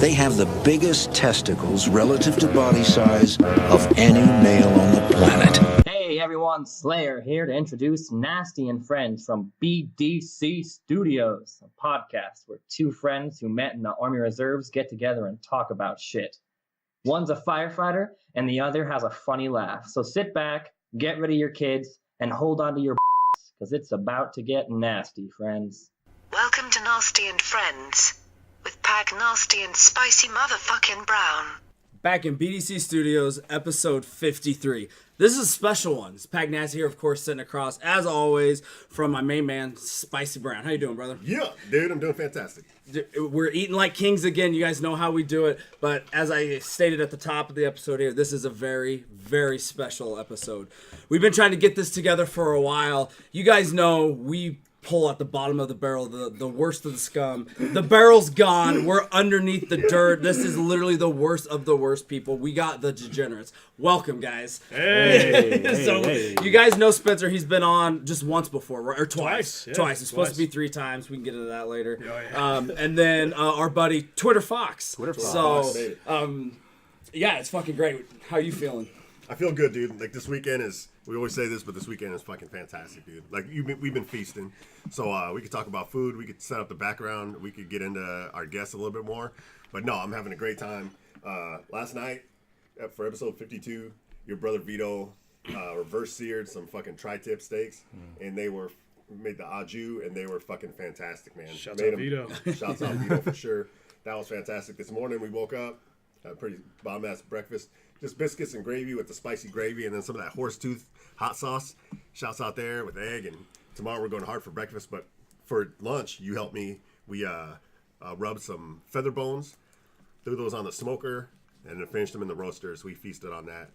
They have the biggest testicles relative to body size of any male on the planet. Hey everyone, Slayer here to introduce Nasty and Friends from BDC Studios, a podcast where two friends who met in the Army Reserves get together and talk about shit. One's a firefighter and the other has a funny laugh. So sit back, get rid of your kids, and hold on to your because it's about to get nasty, friends. Welcome to Nasty and Friends with Pag Nasty and Spicy Motherfucking Brown. Back in BDC Studios, episode 53. This is a special one. It's Pag Nasty here, of course, sitting across, as always, from my main man, Spicy Brown. How you doing, brother? Yeah, dude, I'm doing fantastic. We're eating like kings again. You guys know how we do it. But as I stated at the top of the episode here, this is a very, very special episode. We've been trying to get this together for a while. You guys know we pull at the bottom of the barrel, the worst of the scum. The barrel's gone. We're underneath the dirt. This is literally the worst of the worst people. We got the degenerates. Welcome, guys. Hey. So you guys know Spencer. He's been on just once before, right? Or twice. Yeah, Twice. It's supposed to be 3 times. We can get into that later. Oh, yeah. And then our buddy Twitter Fox. So yeah, it's fucking great. How you feeling? I feel good, dude. Like, this weekend is, we always say this, but this weekend is fucking fantastic, dude. Like, we've been feasting. So we could talk about food. We could set up the background. We could get into our guests a little bit more. But no, I'm having a great time. Last night, for episode 52, your brother Vito reverse seared some fucking tri-tip steaks. And they were, made the au jus, and they were fucking fantastic, man. Shouts out Vito. Shouts out Vito for sure. That was fantastic. This morning we woke up, had a pretty bomb-ass breakfast. Just biscuits and gravy with the spicy gravy, and then some of that horse tooth hot sauce. Shouts out there with egg. And tomorrow we're going hard for breakfast, but for lunch you helped me. We rubbed some feather bones, threw those on the smoker, and then finished them in the roasters. We feasted on that.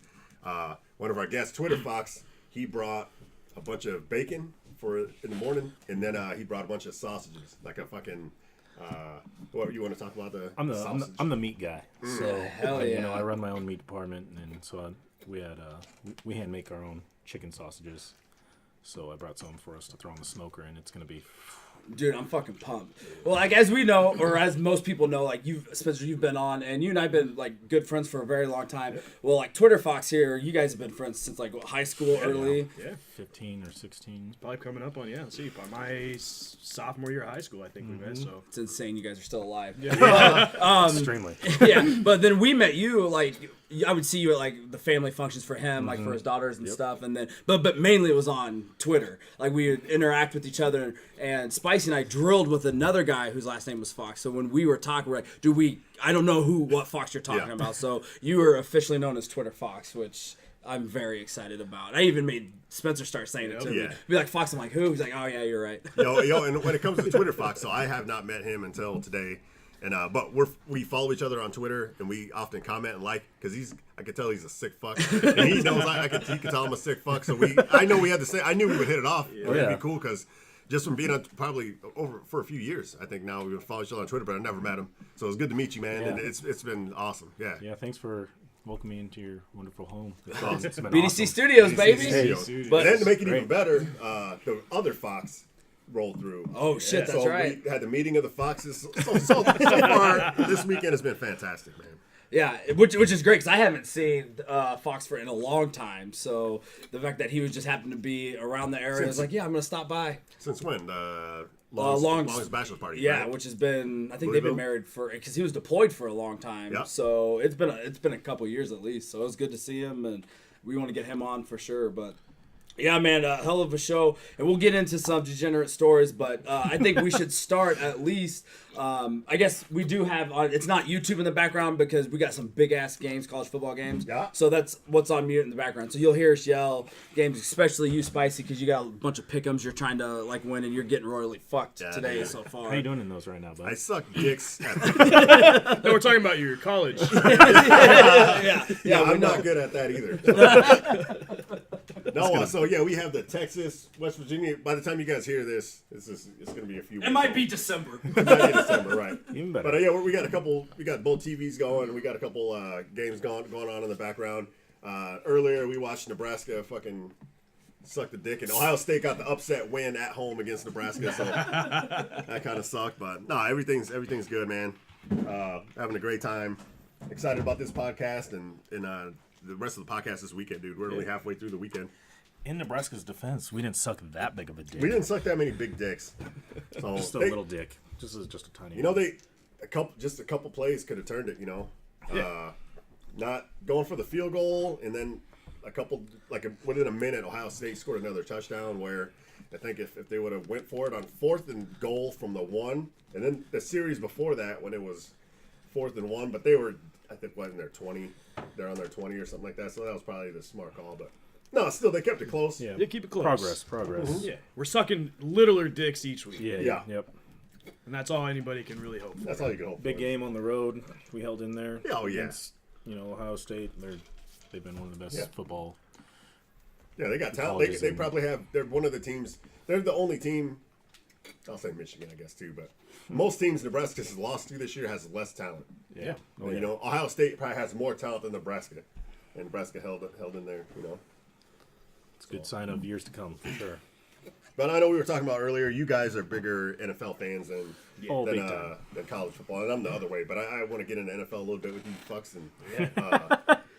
One of our guests, Twitter Fox, he brought a bunch of bacon for in the morning, and then he brought a bunch of sausages, like a fucking. What you want to talk about? I'm the meat guy. So Hell yeah. you know, I run my own meat department, and so we hand make our own chicken sausages. So I brought some for us to throw on the smoker, and it's gonna be. Dude, I'm fucking pumped. Well, like, as we know, or as most people know, like, Spencer, you've been on, and you and I have been, like, good friends for a very long time. Well, like, Twitter Fox here, you guys have been friends since, like, high school, early. Yeah, 15 or 16. Probably coming up on, by my sophomore year of high school, I think we met, so. It's insane you guys are still alive. Extremely. Yeah, but then we met you, like, I would see you at, like, the family functions for him, like, for his daughters and stuff, and then, but mainly it was on Twitter. Like, we would interact with each other, and Spicy and I drilled with another guy whose last name was Fox. So when we were talking, we're like, I don't know what Fox you're talking about. So you were officially known as Twitter Fox, which I'm very excited about. I even made Spencer start saying it to me. Be like, Fox, I'm like, who? He's like, oh yeah, you're right. Yo, and when it comes to Twitter Fox, so I have not met him until today. And but we follow each other on Twitter, and we often comment and like, because I could tell he's a sick fuck, and he knows he could tell I'm a sick fuck. So I know we had the same. I knew we would hit it off. It'd be cool because just from being on probably over for a few years, I think now we would follow each other on Twitter, but I never met him. So it's good to meet you, man, and it's been awesome. Yeah, thanks for welcoming me into your wonderful home. It's been BDC awesome. Studios, baby. Studios. But then to make it even better, the other Fox rolled through. Oh shit, that's right. We had the meeting of the Foxes. So far, this weekend has been fantastic, man. Yeah, which is great because I haven't seen Fox in a long time. So the fact that he was just happened to be around the area, I was like, yeah, I'm gonna stop by. Since when? Longest bachelor party. Yeah, right? which has been, I think they've been married because he was deployed for a long time. Yeah. So it's been a couple years at least. So it was good to see him, and we want to get him on for sure. But yeah, man, a hell of a show, and we'll get into some degenerate stories, but I think we should start at least, I guess we do have, it's not YouTube in the background because we got some big-ass games, college football games, so that's what's on mute in the background, so you'll hear us yell games, especially you, Spicy, because you got a bunch of pick'ems you're trying to, like, win, and you're getting royally fucked today so far. How you doing in those right now, bud? I suck dicks. No, we're talking about your college. Yeah, I'm not good at that either. No, so yeah, we have the Texas, West Virginia. By the time you guys hear this, it's going to be a few weeks. It might be December. It might be December, right? Even better. But yeah, we got both TVs going. We got a couple games going on in the background. Earlier, we watched Nebraska fucking suck the dick, and Ohio State got the upset win at home against Nebraska, so that kind of sucked. But no, everything's good, man. Having a great time. Excited about this podcast and the rest of the podcast this weekend, dude. We're only halfway through the weekend. In Nebraska's defense, we didn't suck that big of a dick. We didn't suck that many big dicks. So Just a little dick. Just a tiny. You know, a couple plays could have turned it. You know, not going for the field goal, and then within a minute, Ohio State scored another touchdown. Where I think if they would have went for it on 4th and goal from the 1, and then the series before that when it was 4th and 1, but they were I think in their 20, they're on their 20 or something like that. So that was probably the smart call, but. No, still, they kept it close. Yeah, keep it close. Progress. Yeah, we're sucking littler dicks each week. Yeah. Yep. And that's all anybody can really hope for. That's all you can hope Big for. game on the road. We held in there. Oh, yeah. Against, Ohio State. They've been one of the best football. Yeah, they got talent. colleges They and- probably have. They're one of the teams. They're the only team. I'll say Michigan, I guess too, but most teams Nebraska has lost to this year has less talent. Yeah. Oh, And, Ohio State probably has more talent than Nebraska, and Nebraska held in there. It's a good sign of years to come, for sure. But I know we were talking about earlier. You guys are bigger NFL fans than big time. than college football, and I'm the other way. But I want to get into NFL a little bit with you fucks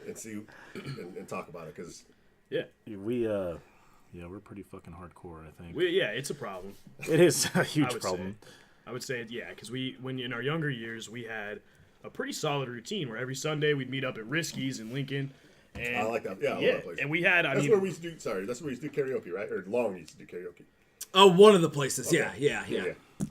and see and talk about it because We're pretty fucking hardcore, I think. It's a problem. It is a huge problem. I would say, because when in our younger years, we had a pretty solid routine where every Sunday we'd meet up at Risky's in Lincoln. And, I like that. Yeah, I love that place. And we had, That's where we used to do. Sorry, that's where we used to do karaoke, right? Or Long used to do karaoke. Oh, one of the places. Okay. Yeah.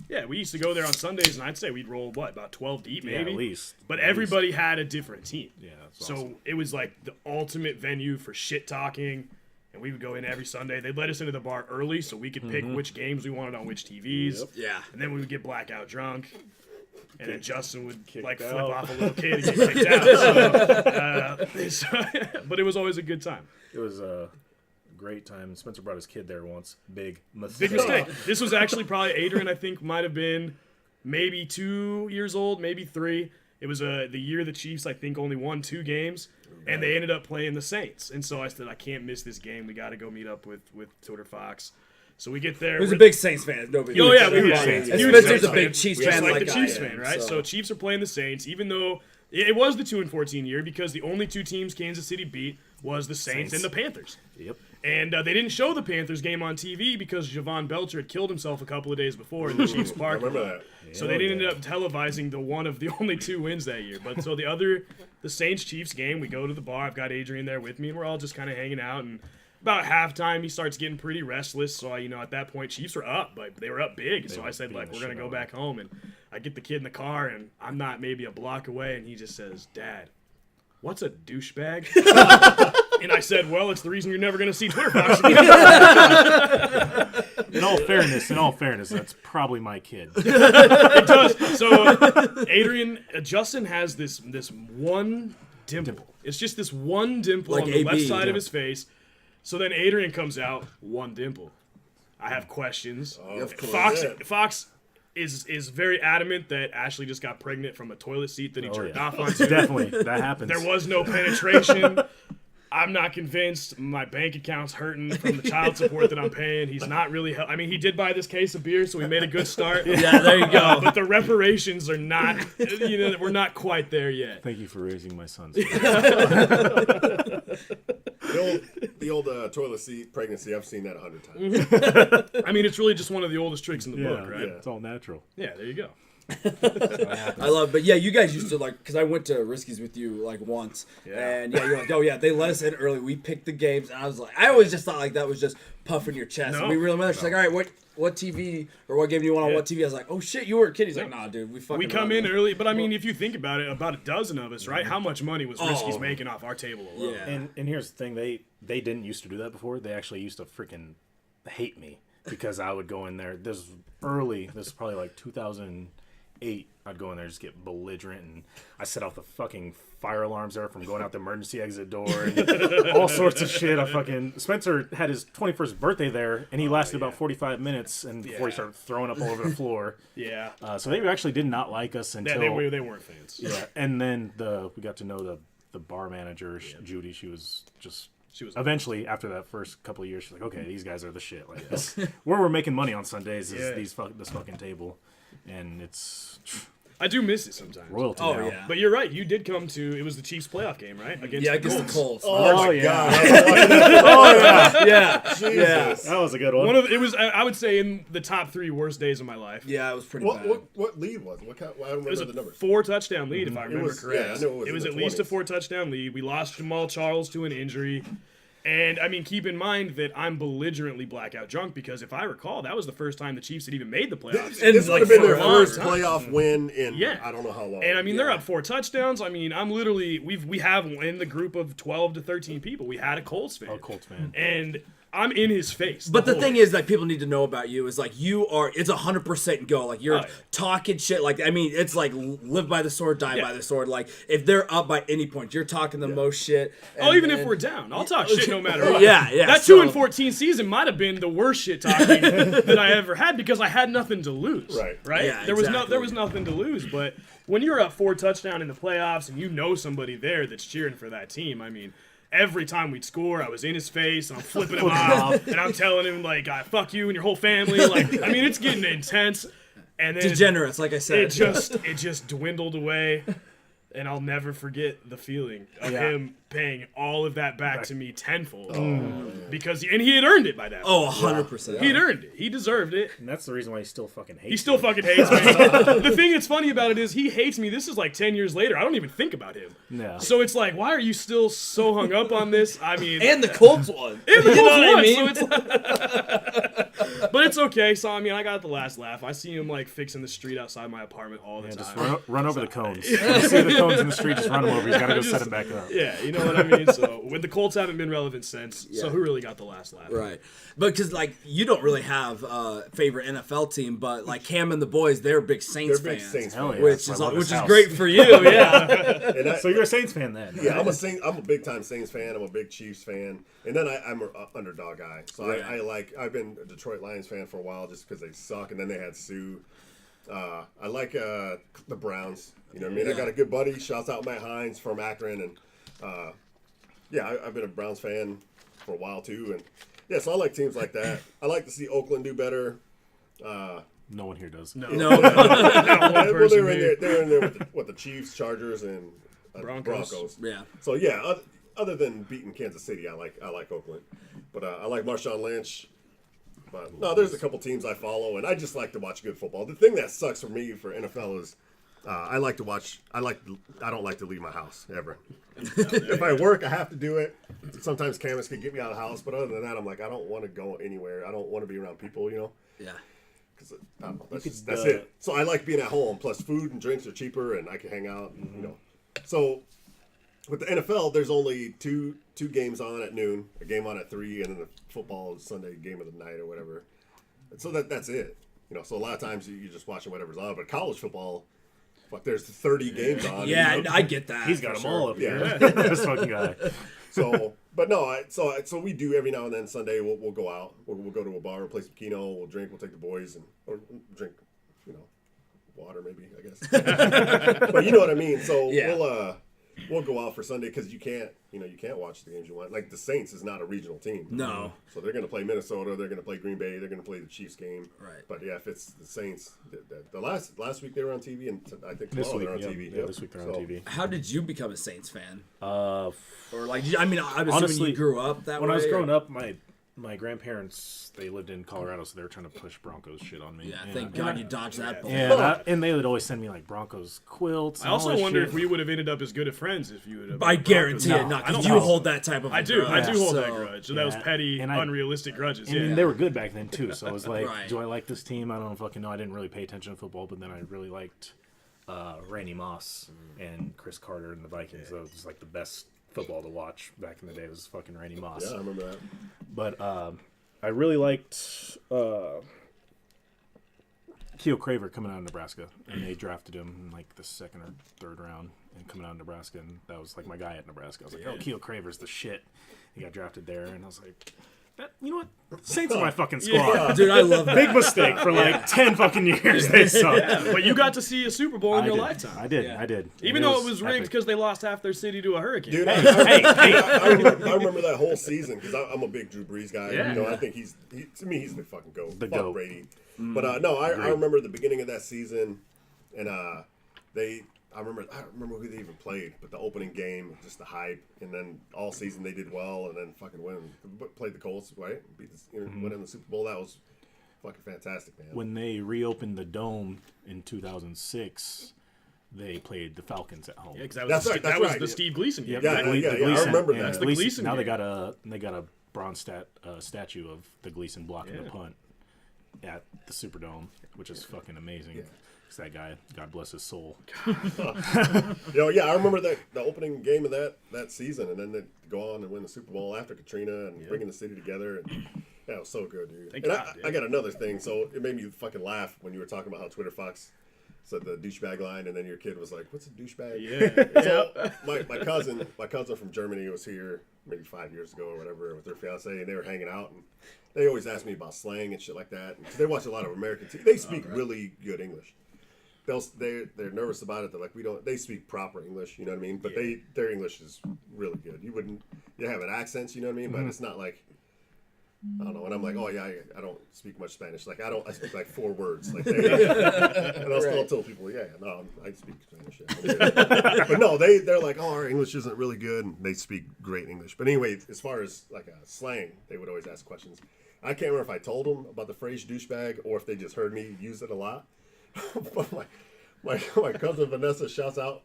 Yeah, we used to go there on Sundays, and I'd say we'd roll, about 12 deep, maybe? Yeah, at least. But everybody had a different team. Yeah, that's So awesome. it was like the ultimate venue for shit talking, and we would go in every Sunday. They'd let us into the bar early so we could pick which games we wanted on which TVs. Yep. Yeah. And then we would get blackout drunk. And then Justin would flip out. off a little kid and get kicked out. But it was always a good time. It was a great time. Spencer brought his kid there once. Big Big mistake. This was actually probably Adrian, I think, might have been maybe 2 years old, maybe 3. It was the year the Chiefs, I think, only won 2 games, and they ended up playing the Saints. And so I said, I can't miss this game. We got to go meet up with Twitter Fox. So we get there. He was a big Saints fan. Nobody. Oh yeah, we were And Saints. Spencer's a big Chiefs Just fan, like like the I Chiefs am, fan, right? So Chiefs are playing the Saints, even though it was the 2-14 year because the only 2 teams Kansas City beat was the Saints and the Panthers. Yep. And they didn't show the Panthers game on TV because Javon Belcher had killed himself a couple of days before in the Chiefs I park. remember that. So they didn't end up televising the one of the only 2 wins that year. But so the Saints-Chiefs game, we go to the bar. I've got Adrian there with me, and we're all just kind of hanging out. And about halftime, he starts getting pretty restless. So, at that point, Chiefs were up, but they were up big. So I said, we're going to go back home. And I get the kid in the car, and I'm not maybe a block away, and he just says, Dad, what's a douchebag? And I said, well, it's the reason you're never going to see Twitter Fox again. In all fairness, that's probably my kid. It does. So Justin has this one dimple. It's just this one dimple Like on the AB, left side yeah. of his face. So then Adrian comes out, one dimple. I have questions. Of course. Fox is very adamant that Ashley just got pregnant from a toilet seat that he jerked off onto. Definitely, that happens. There was no penetration. I'm not convinced. My bank account's hurting from the child support that I'm paying. He's not really he did buy this case of beer, so we made a good start. Yeah, there you go. But the reparations are not, we're not quite there yet. Thank you for raising my sons. The old toilet seat pregnancy. I've seen that 100 times. It's really just one of the oldest tricks in the book, right? It's all natural. Yeah, there you go. I love, but yeah, you guys used to because I went to Risky's with you once, and you're like, oh yeah, they let us in early. We picked the games, and I was like, I always just thought that was just puffing your chest. No. And we really met. She's like, all right, what TV or what game do you want on what TV? I was like, oh shit, you were a kid. He's like, nah, dude, We come in early, but if you think about it, about a dozen of us, right? How much money was Risky's making off our table alone? Yeah. And here's the thing, they didn't used to do that before. They actually used to freaking hate me because I would go in there. This is probably like 2008. I'd go in there, just get belligerent, and I set off the fucking fire alarms there from going out the emergency exit door and all sorts of shit. Spencer had his 21st birthday there, and he lasted about 45 minutes and before he started throwing up all over the floor. Yeah. So they actually did not like us until... Yeah, they weren't fans. Yeah, and then we got to know the bar manager, Judy. She was eventually, after that first couple of years, she's like, okay, these guys are the shit. Like this, where we're making money on Sundays is this fucking table, and it's I do miss it sometimes. Royalty Oh now. yeah. But you're right. You did come to. It was the Chiefs playoff game, right? Against Against the Colts. Oh, my yeah. God. I was watching that. Oh, yeah. Yeah. Jesus. That was a good one. It was. I would say in the top 3 worst days of my life. Yeah, it was pretty bad. What lead was it? What kind, I don't It was remember the a numbers. 4-touchdown lead, if I remember was- correct. yeah, I know it was in at the least a 20s. 4-touchdown lead. We lost Jamal Charles to an injury. And, I mean, keep in mind that I'm belligerently blackout drunk because if I recall, that was the first time the Chiefs had even made the playoffs. And This would like have been for their a long first time. playoff win in Yeah. I don't know how long. And I mean, they're Yeah. up 4 touchdowns. I mean, I'm literally we have in the group of 12 to 13 people. We had a Colts fan. Oh, Colts fan. And I'm in his face. But the whole thing way. is, like, people need to know about you is like it's 100% go. Like you're Oh, yeah. talking shit. Like I mean, it's like live by the sword, die Yeah. by the sword. Like if they're up by any point, you're talking the most shit. Oh, and- even if and- we're down, I'll talk shit no matter what. Yeah, yeah. That so- 2-14 season might have been the worst shit talking that I ever had because I had nothing to lose. Right. Yeah, there exactly. was nothing to lose. But when you're up 4 touchdown in the playoffs and you know somebody there that's cheering for that team, I mean. Every time we'd score, I was in his face, and I'm flipping him off, and I'm telling him, like, fuck you and your whole family. Like, I mean, it's getting intense. And then Degenerates, like I said. it just dwindled away, and I'll never forget the feeling of him paying all of that back to me tenfold because he had earned it by that. Oh, 100%. He'd earned it. He deserved it. And that's the reason why he still fucking hates He still me. fucking hates me. The thing that's funny about it is he hates me. This is like 10 years later. I don't even think about him. Yeah. So it's like, why are you still so hung up on this? I mean, And the Colts won. and the You know Colts what I won, mean? so it's but it's okay. So I mean, I got the last laugh. I see him like fixing the street outside my apartment all the Yeah, time. just run over the cones. When you see the cones in the street, just run them over. He's got to go set them back up. Yeah, you know what I mean. So when the Colts haven't been relevant since, so who really got the last laugh? Right. But because, like, you don't really have a favorite NFL team, but, like, Cam and the boys, they're big Saints They're big fans. Saints Hell fans. yeah. Which That's is why I love which his is house. great for you, yeah. And I, So you're a Saints fan then? yeah, I'm a big time Saints fan. I'm a big Chiefs fan, and then I'm an underdog guy. So Right. I've been a Detroit Lions fan for a while just because they suck, and then they had Sue. I like the Browns. You know what I mean? I got a good buddy. Shouts out Matt Hines from Akron, and I've been a Browns fan for a while too. And yeah, so I like teams like that. I like to see Oakland do better. No one here does. No, No. not one Well, person they're in here. there. They're in there with the Chiefs, Chargers, and Broncos. Yeah. So yeah, other than beating Kansas City, I like Oakland, but I like Marshawn Lynch. But no, there's a couple teams I follow, and I just like to watch good football. The thing that sucks for me for NFL is I like to watch. I don't like to leave my house ever. If I work, I have to do it. Sometimes Camus can get me out of the house, but other than that, I'm like I don't want to go anywhere. I don't want to be around people, you know. Yeah. Because I don't know, that's it. So I like being at home. Plus, food and drinks are cheaper, and I can hang out. And, you know, so with the NFL, there's only two games on at noon, a game on at 3, and then the football Sunday game of the night or whatever. And so that's it. You know, so a lot of times you're just watching whatever's on. But college football, fuck, there's 30 games on. Yeah, you know? I get that. He's got for them all up Yeah. here. This fucking guy. So, but no, so we do every now and then. Sunday we'll go out. We'll go to a bar, we'll play some Keno, we'll drink, we'll take the boys or drink, you know, water maybe I guess. But you know what I mean. So Yeah. we'll go out for Sunday because you can't watch the games you want. Like the Saints is not a regional team. No. So they're going to play Minnesota. They're going to play Green Bay. They're going to play the Chiefs game. Right. But yeah, if it's the Saints, the last week they were on TV, and I think This tomorrow week, they're on yeah, TV. yeah, Yep. this week they're on So, TV. How did you become a Saints fan? Uh, Or, like, I mean, I'm assuming Honestly, you grew up that when way. I was or- growing up, my grandparents, they lived in Colorado, so they were trying to push Broncos shit on me. Yeah, And thank God you dodged that bullet. And they would always send me like Broncos quilts. I and all also this wonder shit. if we would have ended up as good of friends if you would have. I guarantee it No, not, I don't because you know. hold that type of I do grudge, hold that so- grudge. So that was Yeah, petty, and I- unrealistic grudges. And Yeah. they were good back then too. So I was like, Right. do I like this team? I don't fucking know. I didn't really pay attention to football, but then I really liked Randy Moss and Chris Carter and the Vikings. So it was like the best football to watch back in the day was fucking Randy Moss. Yeah, I remember that. But I really liked Keo Craver coming out of Nebraska, and they drafted him in like the 2nd or 3rd round, and coming out of Nebraska, and that was like my guy at Nebraska. I was like, oh, Keo Craver's the shit. He got drafted there, and I was like, you know what? Saints are my fucking squad. Dude, I love that. Big mistake for like 10 fucking years. They sucked. But you got to see a Super Bowl in your did. lifetime. I did. Yeah. I did. Even And though it was rigged epic. because they lost half their city to a hurricane. Dude, Hey, I remember that whole season because I'm a big Drew Brees guy. Yeah. You know, I think to me, he's the fucking GOAT. The Fuck GOAT. Brady. But no, I remember the beginning of that season, and I remember who they even played, but the opening game, just the hype, and then all season they did well, and then fucking played the Colts, right? Went in the Super Bowl. That was fucking fantastic, man. When they reopened the Dome in 2006, they played the Falcons at home. Yeah, because that was the Steve Gleason game. Yeah, I remember that. That's the Gleason Now game. they got a bronze statue of the Gleason blocking the punt at the Superdome, which is fucking amazing. Yeah. Because that guy, God bless his soul. I remember the opening game of that season, and then they go on and win the Super Bowl after Katrina and bringing the city together. And, yeah, it was so good, dude. I got another thing, so it made me fucking laugh when you were talking about how Twitter Fox said the douchebag line, and then your kid was like, "What's a douchebag?" Yeah. So my cousin from Germany was here maybe 5 years ago or whatever with their fiance, and they were hanging out, and they always ask me about slang and shit like that. And they watch a lot of American TV. They speak really good English. They're nervous about it. They're like, they speak proper English, you know what I mean? But their English is really good. You have an accent, you know what I mean? But it's not like, I don't know. And I'm like, oh yeah, I don't speak much Spanish. Like I speak like 4 words. Like and I'll still tell people, I speak Spanish. Yeah, but no, they're like, oh, our English isn't really good. And they speak great English. But anyway, as far as like a slang, they would always ask questions. I can't remember if I told them about the phrase douchebag or if they just heard me use it a lot. But my cousin Vanessa shouts out.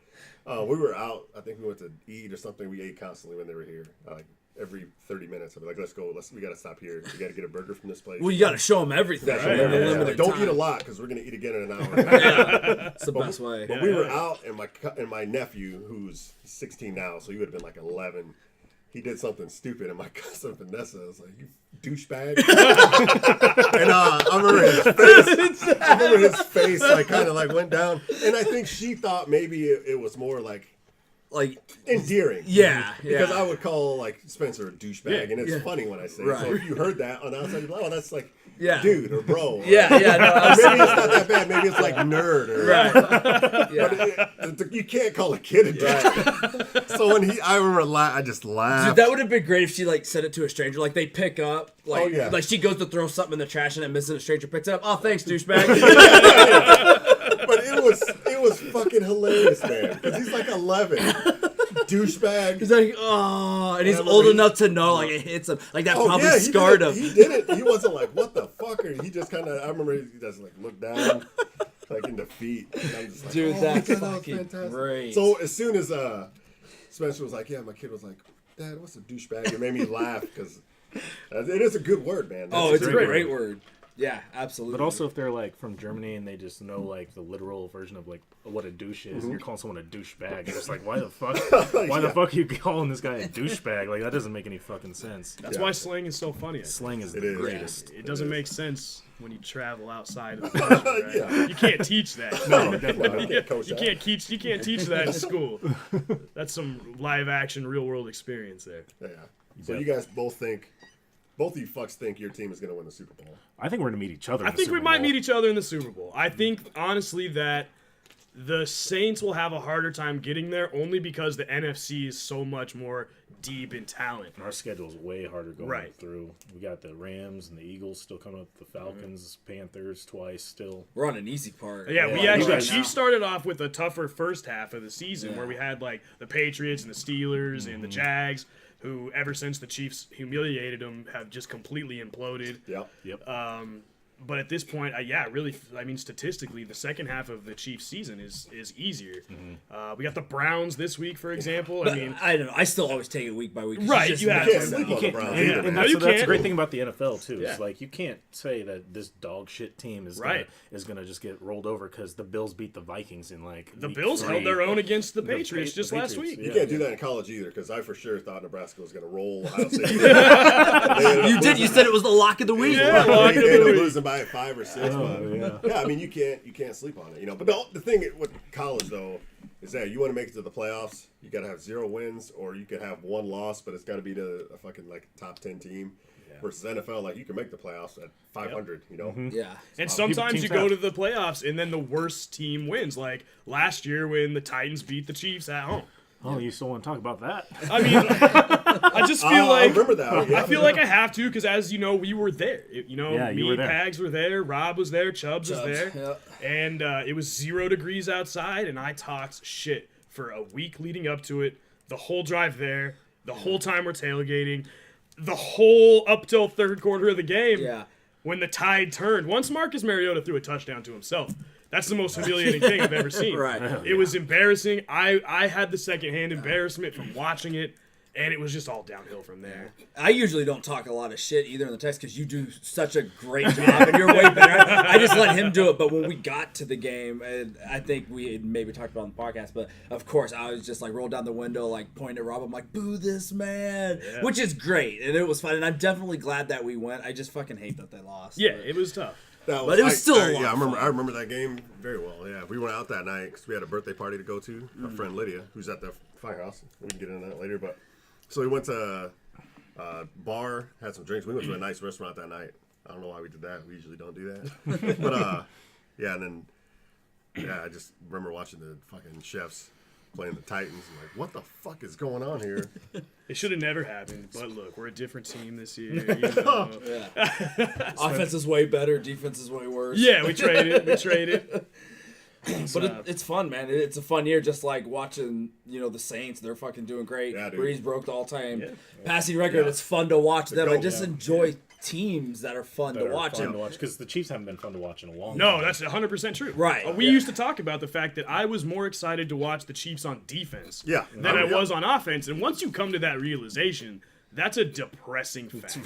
We were out. I think we went to eat or something. We ate constantly when they were here. Like every 30 minutes, I'd be like, "Let's go. We got to stop here. We got to get a burger from this place." Well, you got to show them everything. Right? Don't eat a lot because we're gonna eat again in an hour. It's the best way. But we were out, and my nephew, who's 16 now, so he would have been like 11. He did something stupid, and my cousin Vanessa was like, "You douchebag!" And I remember his face, like kind of like went down, and I think she thought maybe it was more like endearing. Yeah, because I would call like Spencer a douchebag, and it's funny when I say it. So if you heard that on the outside, you'd be like, oh, that's like dude or bro. No, maybe it's not that bad. Maybe it's like nerd or but you can't call a kid a douchebag. So when I remember I just laughed. Dude, that would have been great if she like said it to a stranger. Like they pick up, like she goes to throw something in the trash and it misses, and a stranger picks it up. Oh, thanks, douchebag. But it was fucking hilarious, man. Because he's like 11. Douchebag. He's like, oh, and he's old enough to know, like, it hits him. Like, that probably scarred him. He didn't. He wasn't like, what the fuck? Or he just kind of, I remember he does like look down, like in defeat. And I'm just like, dude, that's fucking fantastic. Great. So as soon as Spencer was like, yeah, my kid was like, Dad, what's a douchebag? It made me laugh because it is a good word, man. It's a great word. Yeah, absolutely. But also if they're like from Germany and they just know like the literal version of like what a douche is, and you're calling someone a douchebag, it's like, why the fuck? Why the fuck are you calling this guy a douchebag? Like that doesn't make any fucking sense. That's why slang is so funny. Slang is the greatest. It doesn't make sense when you travel outside of the country, right? You can't teach that. No, definitely not. You can't teach that in school. That's some live action, real world experience there. Yeah. So you guys both of you fucks think your team is going to win the Super Bowl? I think we're going to meet each other. I think we might meet each other in the Super Bowl. I think, honestly, that the Saints will have a harder time getting there only because the NFC is so much more deep in talent. Our schedule is way harder going through. We got the Rams and the Eagles still coming up, the Falcons, Panthers twice still. We're on an easy part. Yeah, we actually, Chiefs started off with a tougher first half of the season where we had like the Patriots and the Steelers and the Jags, who ever since the Chiefs humiliated them have just completely imploded. Yep. But at this point, statistically, the second half of the Chiefs' season is easier. We got the Browns this week, for example. I don't know. I still always take it week by week. Right, you have to sleep on the Browns either. And that's the great thing about the NFL too. Is like you can't say that this dog shit team is gonna just get rolled over because the Bills beat the Vikings in like the Bills held their own against the Patriots just last week. You can't do that in college either because I for sure thought Nebraska was gonna roll Ohio State. You did. You said it was the lock of the week. Yeah, lock of the week. Losing by 5 or 6. I mean, you can't sleep on it, you know. But the thing with college though is that you want to make it to the playoffs, you got to have 0 wins, or you could have 1 loss, but it's got to be to a fucking like top 10 team. Versus NFL, like you can make the playoffs at 500, you know. Yeah, and sometimes you go to the playoffs and then the worst team wins. Like last year when the Titans beat the Chiefs at home. Oh, you still want to talk about that? I mean, I just feel I like remember that. Yeah. I feel like I have to because, as you know, we were there. Yeah, you me, were there. Pags were there, Rob was there, Chubbs was there, yeah. and it was 0 degrees outside, and I talked shit for a week leading up to it, the whole drive there, the whole time we're tailgating, the whole up till third quarter of the game. Yeah. When the tide turned, once Marcus Mariota threw a touchdown to himself. That's the most humiliating thing I've ever seen. Right. It was embarrassing. I had the secondhand embarrassment from watching it, and it was just all downhill from there. I usually don't talk a lot of shit either in the text because you do such a great job and you're way better. I just let him do it. But when we got to the game, and I think we had maybe talked about it on the podcast, but of course I was just like rolled down the window, like pointing at Rob. I'm like, boo this man, which is great. And it was fun. And I'm definitely glad that we went. I just fucking hate that they lost. Yeah, it was tough. But it was still a lot yeah, of fun. I remember that game very well. Yeah, we went out that night because we had a birthday party to go to. Our friend Lydia, who's at the firehouse. We can get into that later. But so we went to a bar, had some drinks. We went to a nice restaurant that night. I don't know why we did that. We usually don't do that. But yeah, and then I just remember watching the fucking chefs playing the Titans. I'm like, what the fuck is going on here? It should have never happened, but look, we're a different team this year. You know. Offense is way better. Defense is way worse. Yeah, we traded. But it's fun, man. It's a fun year, just like watching, the Saints. They're fucking doing great. Yeah, dude. Breeze broke the all-time passing record. Yeah. It's fun to watch them. I goat, just enjoy teams that are fun to watch. Because the Chiefs haven't been fun to watch in a long No, time. that's 100% true. Right, We yeah. used to talk about the fact that I was more excited to watch the Chiefs on defense Yeah. than I Yeah. was on offense. And once you come to that realization, that's a depressing fact.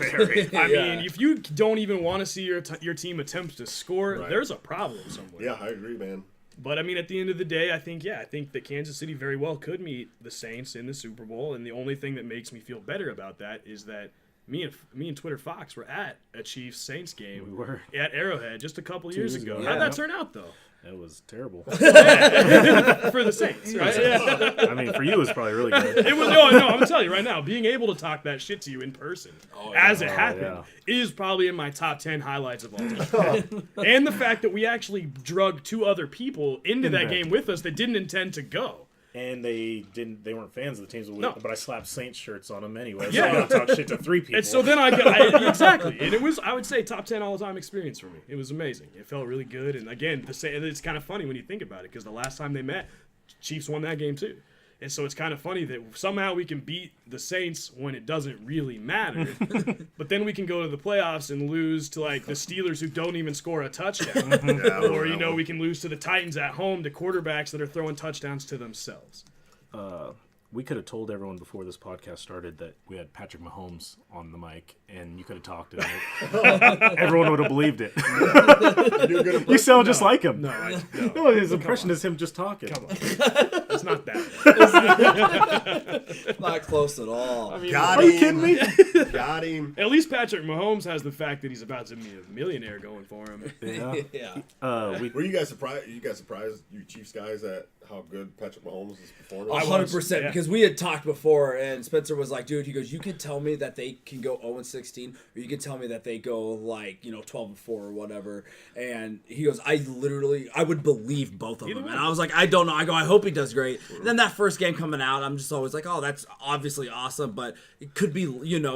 I mean, if you don't even want to see your team attempt to score, Right. there's a problem somewhere. Yeah, I agree, man. But I mean, at the end of the day, I think that Kansas City very well could meet the Saints in the Super Bowl, and the only thing that makes me feel better about that is that me and Twitter Fox were at a Chiefs Saints game. We were. At Arrowhead just a couple years years ago. ago. How'd Yeah. that turn out though? It was terrible. For the Saints, right? Yeah. I mean, for you, it was probably really good. It was no. I'm gonna tell you right now, being able to talk that shit to you in person as it happened is probably in my top 10 highlights of all time. And the fact that we actually drug 2 other people into that game with us that didn't intend to go. And they weren't fans of the teams, but I slapped Saints shirts on them anyway. So Yeah. I got to talk shit to 3 people. And so then exactly, and it was, I would say, top 10 all time experience for me. It was amazing. It felt really good, and again, it's kind of funny when you think about it because the last time they met, Chiefs won that game too. And so it's kind of funny that somehow we can beat the Saints when it doesn't really matter, but then we can go to the playoffs and lose to like the Steelers who don't even score a touchdown, or we can lose to the Titans at home to quarterbacks that are throwing touchdowns to themselves. We could have told everyone before this podcast started that we had Patrick Mahomes on the mic, and you could have talked to him. Everyone would have believed it. You sound just like him. No, his impression is him just talking. Come on. It's not that. Not close at all. I mean, Got Are him. you kidding me? Got him. at least Patrick Mahomes has the fact that he's about to be a millionaire going for him. Yeah. Were you guys surprised? You Chiefs guys, at how good Patrick Mahomes is performing? 100%, yeah. because we had talked before, and Spencer was like, dude, he goes, you can tell me that they can go 0-16, or you can tell me that they go like 12-4 or whatever. And he goes, I would believe both of them. And I was like, I don't know. I go, I hope he does great. And then that first game coming out, I'm just always like, oh, that's obviously awesome, but it could be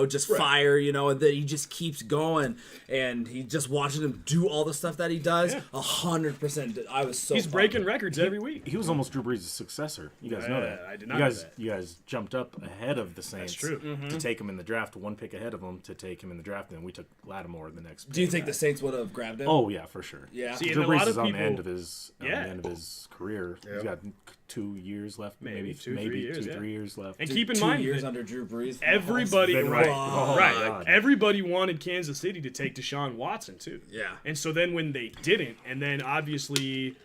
just fire, and then he just keeps going, and he just watching him do all the stuff that he does. 100%. I was so He's pumped. breaking records every week. He was almost Drew Brees' successor. You guys know that. I did not know that. You guys jumped up ahead of the Saints. true. To take him in the draft, 1 pick ahead of him to take him in the draft, and we took Lattimore the next pick. Do you think the Saints would have grabbed him? Oh yeah, for sure. Yeah. See, Drew and a lot Brees is of on the end people- of his career. Yeah. He's got 2 years left, maybe 3 years, 3 years left. And keep in 2 mind, years that under Drew Brees. everybody, Right. right, Oh, right. God. Everybody wanted Kansas City to take Deshaun Watson too. Yeah. And so then when they didn't, and then obviously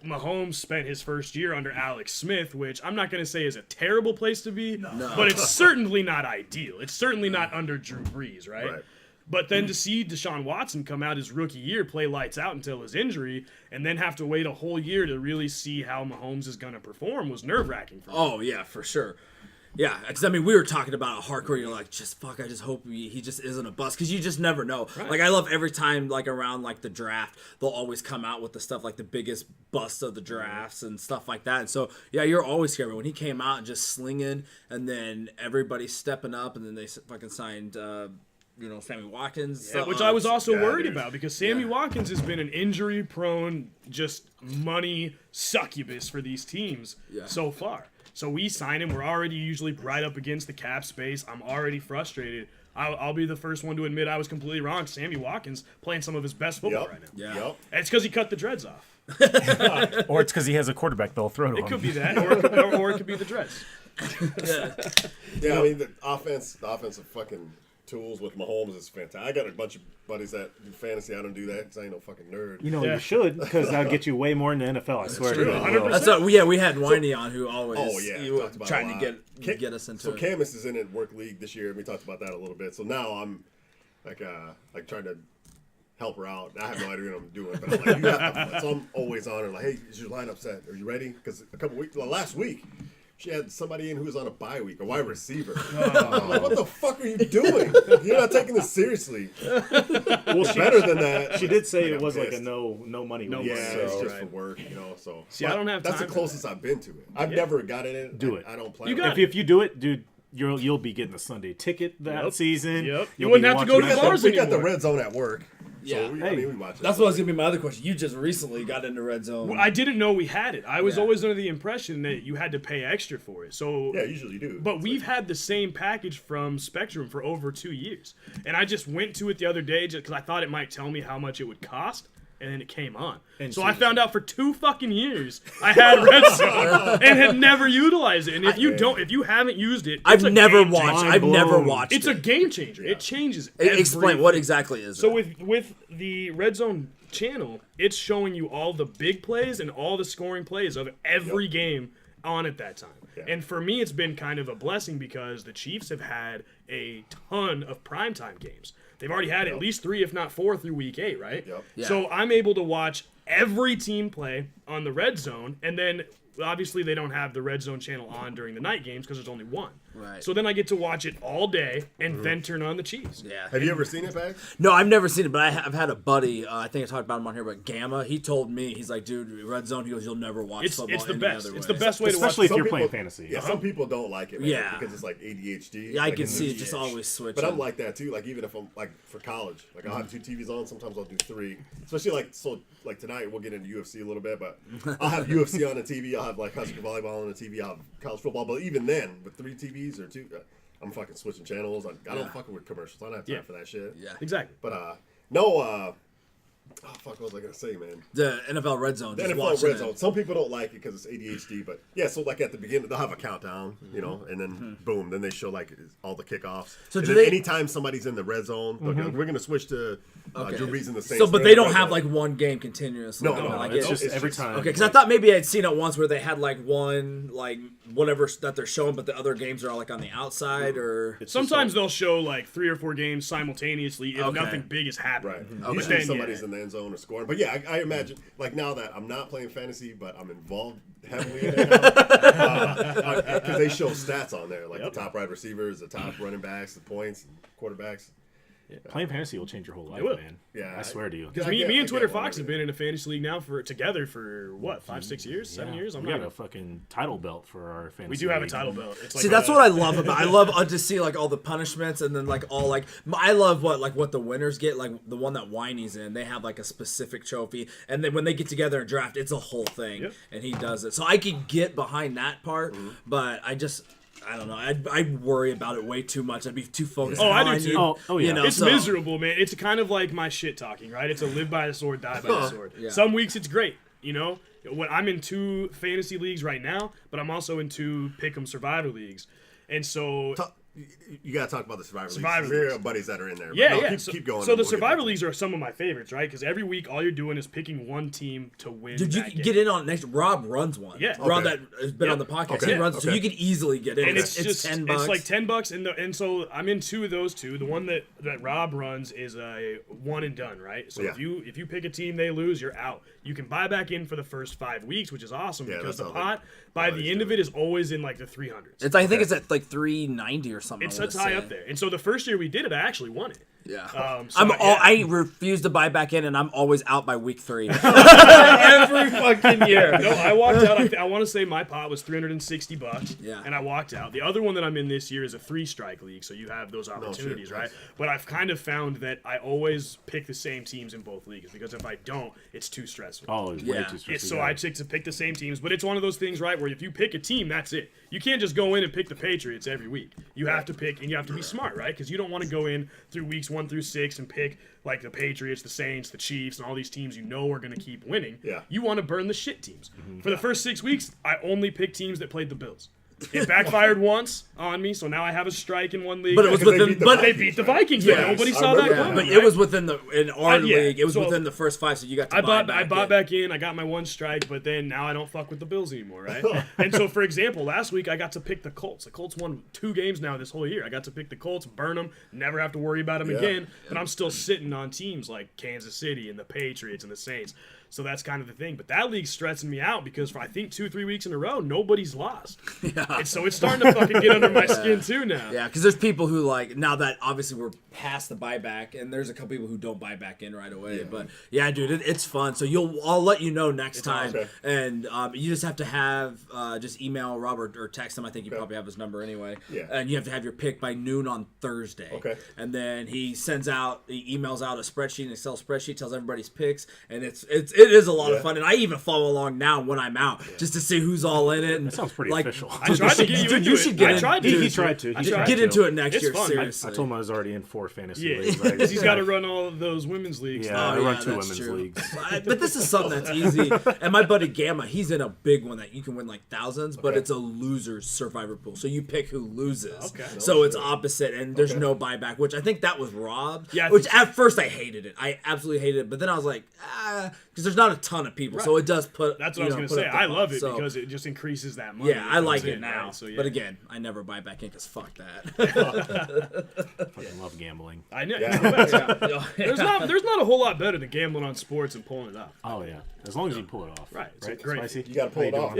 Mahomes spent his first year under Alex Smith, which I'm not going to say is a terrible place to be, but it's certainly not ideal. It's certainly not under Drew Brees, right? But then to see Deshaun Watson come out his rookie year, play lights out until his injury, and then have to wait a whole year to really see how Mahomes is going to perform was nerve-wracking for me. Oh, yeah, for sure. Yeah, because I mean, we were talking about a hardcore. You're like, I just hope he just isn't a bust, because you just never know. Right. Like, I love every time, like around like the draft, they'll always come out with the stuff like the biggest bust of the drafts and stuff like that. And so, yeah, you're always scared. But when he came out and just slinging, and then everybody stepping up, and then they fucking signed. Sammy Watkins. Yeah, which I was also worried dude. about, because Sammy Watkins has been an injury-prone, just money succubus for these teams so far. So we sign him. We're already usually right up against the cap space. I'm already frustrated. I'll be the first one to admit I was completely wrong. Sammy Watkins playing some of his best football right now. Yeah. Yep. And it's because he cut the dreads off. Or it's because he has a quarterback they'll throw to him. It could be that, or it could be the dreads. Yeah, I mean, the offensive fucking tools with Mahomes is fantastic. I got a bunch of buddies that do fantasy. I don't do that because I ain't no fucking nerd. You know, you should, because that'll get you way more in the NFL, I swear to true, you. 100%. That's what, we had Whitey on, who always Talked about trying a to lot. get us into So it. Camus is in a work league this year, and we talked about that a little bit. So now I'm like trying to help her out. I have no idea what I'm doing, but I'm like, you have to. So I'm always on her, like, hey, is your lineup set? Are you ready? Because last week, she had somebody in who was on a bye week, a wide receiver. I'm like, what the fuck are you doing? You're not taking this seriously. Well, Better than that. She did say I it got was like a pissed. no money. No week, Yeah, money. it's so- just for work, So See, I don't have That's time the for closest I've been to it. I've never gotten it. Do it. I don't plan. You on got it. If you do it, dude, you'll be getting a Sunday ticket that Yep. season. Yep. You You'll wouldn't be have to go watching to that bars we got the anymore. red zone at work. Yeah. So we watch it. That's what was gonna be my other question. You just recently got into Red Zone. Well, I didn't know we had it. I was always under the impression that you had to pay extra for it. So Yeah, usually you do. But It's we've like- had the same package from Spectrum for over 2 years. And I just went to it the other day just because I thought it might tell me how much it would cost. And then it came on. And so so I you- found out for 2 fucking years I had Red Zone and had never utilized it. And if you haven't used it, I've it's a never game watched. changer. I've never blown. watched. It's a game changer. It changes. Explain what exactly is So it? with the Red Zone channel, it's showing you all the big plays and all the scoring plays of every game on at that time. Yeah. And for me, it's been kind of a blessing because the Chiefs have had a ton of primetime games. They've already had at least 3, if not 4, through week 8, right? Yep. Yeah. So I'm able to watch every team play on the Red Zone, and then obviously they don't have the Red Zone channel on during the night games because there's only one. Right. So then I get to watch it all day and then turn on the Chiefs. Yeah. Have you ever seen it, Pac? No, I've never seen it, but I've had a buddy. I think I talked about him on here, but Gamma. He told me, he's like, dude, Red Zone. He goes, you'll never watch It's football the any best. other It's way. the best way to watch. Especially if Some you're playing people- fantasy. Yeah, some people don't like it, man, Yeah. because it's like ADHD. Yeah, I like can it's see it just- just always switching. But I'm like that too. Like even if I'm like for college, like I'll have 2 TVs on. Sometimes I'll do 3. Especially like tonight we'll get into UFC a little bit, but I'll have UFC on the TV. I'll have like high school volleyball on the TV. I'll have college football. But even then, with 3 TVs or 2, I'm fucking switching channels. I don't fucking with commercials. I don't have time for that shit. Yeah. Exactly. But no. Oh fuck! What was I gonna say, man? The NFL Red Zone. The Just NFL watching Red it. Zone. Some people don't like it because it's ADHD, but yeah. So like at the beginning, they'll have a countdown, and then boom, then they show like all the kickoffs. So and do then they- anytime somebody's in the red zone, they'll go, we're gonna switch to Okay. Drew Brees and the Saints. So, but They're they in the don't red have zone. like one game continuously. No, going, no, like, it's it- just every time. Okay, because I thought maybe I'd seen it once where they had like one, like whatever that they're showing, but the other games are all like on the outside or. Sometimes they'll show like 3 or 4 games simultaneously if Okay. nothing big is happening. Right. But Usually then, somebody's in the end zone or scoring. But yeah, I imagine like now that I'm not playing fantasy, but I'm involved heavily in it now because they show stats on there, like the top wide receivers, the top running backs, the points, quarterbacks. Playing fantasy will change your whole life, will. man. Yeah, I swear to you. Because I me get and Twitter one Fox of have it. been in a fantasy league now together for what 5, 6 years, 7 years. I'm we not. got a fucking title belt for our fantasy. We do have a league. title belt. It's like See, that's what I love about. I love to see like all the punishments and then like all like I love what the winners get. Like the one that Whitey's in, they have like a specific trophy, and then when they get together and draft, it's a whole thing, Yep. and he does it. So I could get behind that part, but I don't know. I'd worry about it way too much. I'd be too focused. Oh, on I how do too. need- Oh, yeah. You know, It's so- miserable, man. It's kind of like my shit talking, right? It's a live by the sword, die by the sword. Yeah. Some weeks it's great, you know. When I'm in 2 fantasy leagues right now, but I'm also in 2 pick'em survivor leagues, and so you gotta talk about the Survivor Survivor Leagues. We Leagues. have buddies that are in there. Yeah, But no, yeah. Keep going. So and the we'll get Survivor back Leagues are some of my favorites, right? Because every week all you're doing is picking one team to win. Dude, you that can game. get in on it next. Rob runs one. Yeah. Rob Okay. that has been Yeah. on the podcast. Okay. He runs, so Okay. you can easily get in. And it's just $10. it's like $10, and so I'm in two of those two. The one that Rob runs is a one and done, right? So Yeah. if you pick a team, they lose, you're out. You can buy back in for the first 5 weeks, which is awesome Yeah, because the that's how pot by buddies the end do of it is always in like the 300s. I think it's at like 390 or something. It's I wanna high say. up there. And so the first year we did it, I actually won it. Yeah. So I refuse to buy back in, and I'm always out by week 3. Every fucking year. No, I walked out. I want to say my pot was $360. Yeah. And I walked out. The other one that I'm in this year is a 3-strike league, so you have those opportunities, right? But I've kind of found that I always pick the same teams in both leagues because if I don't, it's too stressful. Oh, it's way too stressful. So I pick the same teams, but it's one of those things, right, where if you pick a team, that's it. You can't just go in and pick the Patriots every week. You have to pick, and you have to be smart, right? Because you don't want to go in through weeks 1 through 6 and pick like the Patriots, the Saints, the Chiefs, and all these teams you know are going to keep winning. Yeah. You want to burn the shit teams. For the first 6 weeks, I only picked teams that played the Bills. It backfired once on me, so now I have a strike in one league. But it was Because they within. beat the But they beat the Vikings, but nobody saw that coming. But right? it was within in our yeah, league. It was so within the first 5, so you got to I buy bought back in. I got my one strike, but then now I don't fuck with the Bills anymore, right? And so, for example, last week I got to pick the Colts. The Colts won 2 games now this whole year. I got to pick the Colts, burn them, never have to worry about them again. But I'm still sitting on teams like Kansas City and the Patriots and the Saints. So that's kind of the thing. But that league's stressing me out because for I think 2-3 weeks in a row, nobody's lost. And so it's starting to fucking get under my skin too now. Yeah, because there's people who like now that obviously we're past the buyback, and there's a couple people who don't buy back in right away. But yeah, dude, it's fun. So I'll let you know next time, okay. and you just have to have just email Robert or text him. I think you probably have his number anyway. Yeah. And you have to have your pick by noon on Thursday. Okay. And then he emails out a spreadsheet, an Excel spreadsheet, tells everybody's picks, and it is a lot of fun. And I even follow along now when I'm out just to see who's all in it. And That sounds pretty official. I tried to get you into you it. should get I in. tried to. He tried to. Get into it next It's year. fun. Seriously. I told him I was already in 4 fantasy Yeah, leagues. because he's got to run all of those women's leagues. Yeah, now. I run yeah, 2 that's women's true. leagues. But this is something that's easy. And my buddy Gamma, he's in a big one that you can win like thousands, but it's a loser's survivor pool. So you pick who loses. Okay. So it's opposite, and there's no buyback, which I think that was robbed. Yeah, I Which think at first I hated it. I absolutely hated it. But then I was like, because there's not a ton of people, so it does put. That's what I was going to put up up the I love it so- because it just increases that money. Yeah, I like That's it now. right? So, yeah. But again, I never buy back in because fuck that. Fucking love gambling. I know. Yeah. There's not a whole lot better than gambling on sports and pulling it off. Oh yeah, as long as you pull it off. Right, it's Right. great. Spicy. You got to pull it off.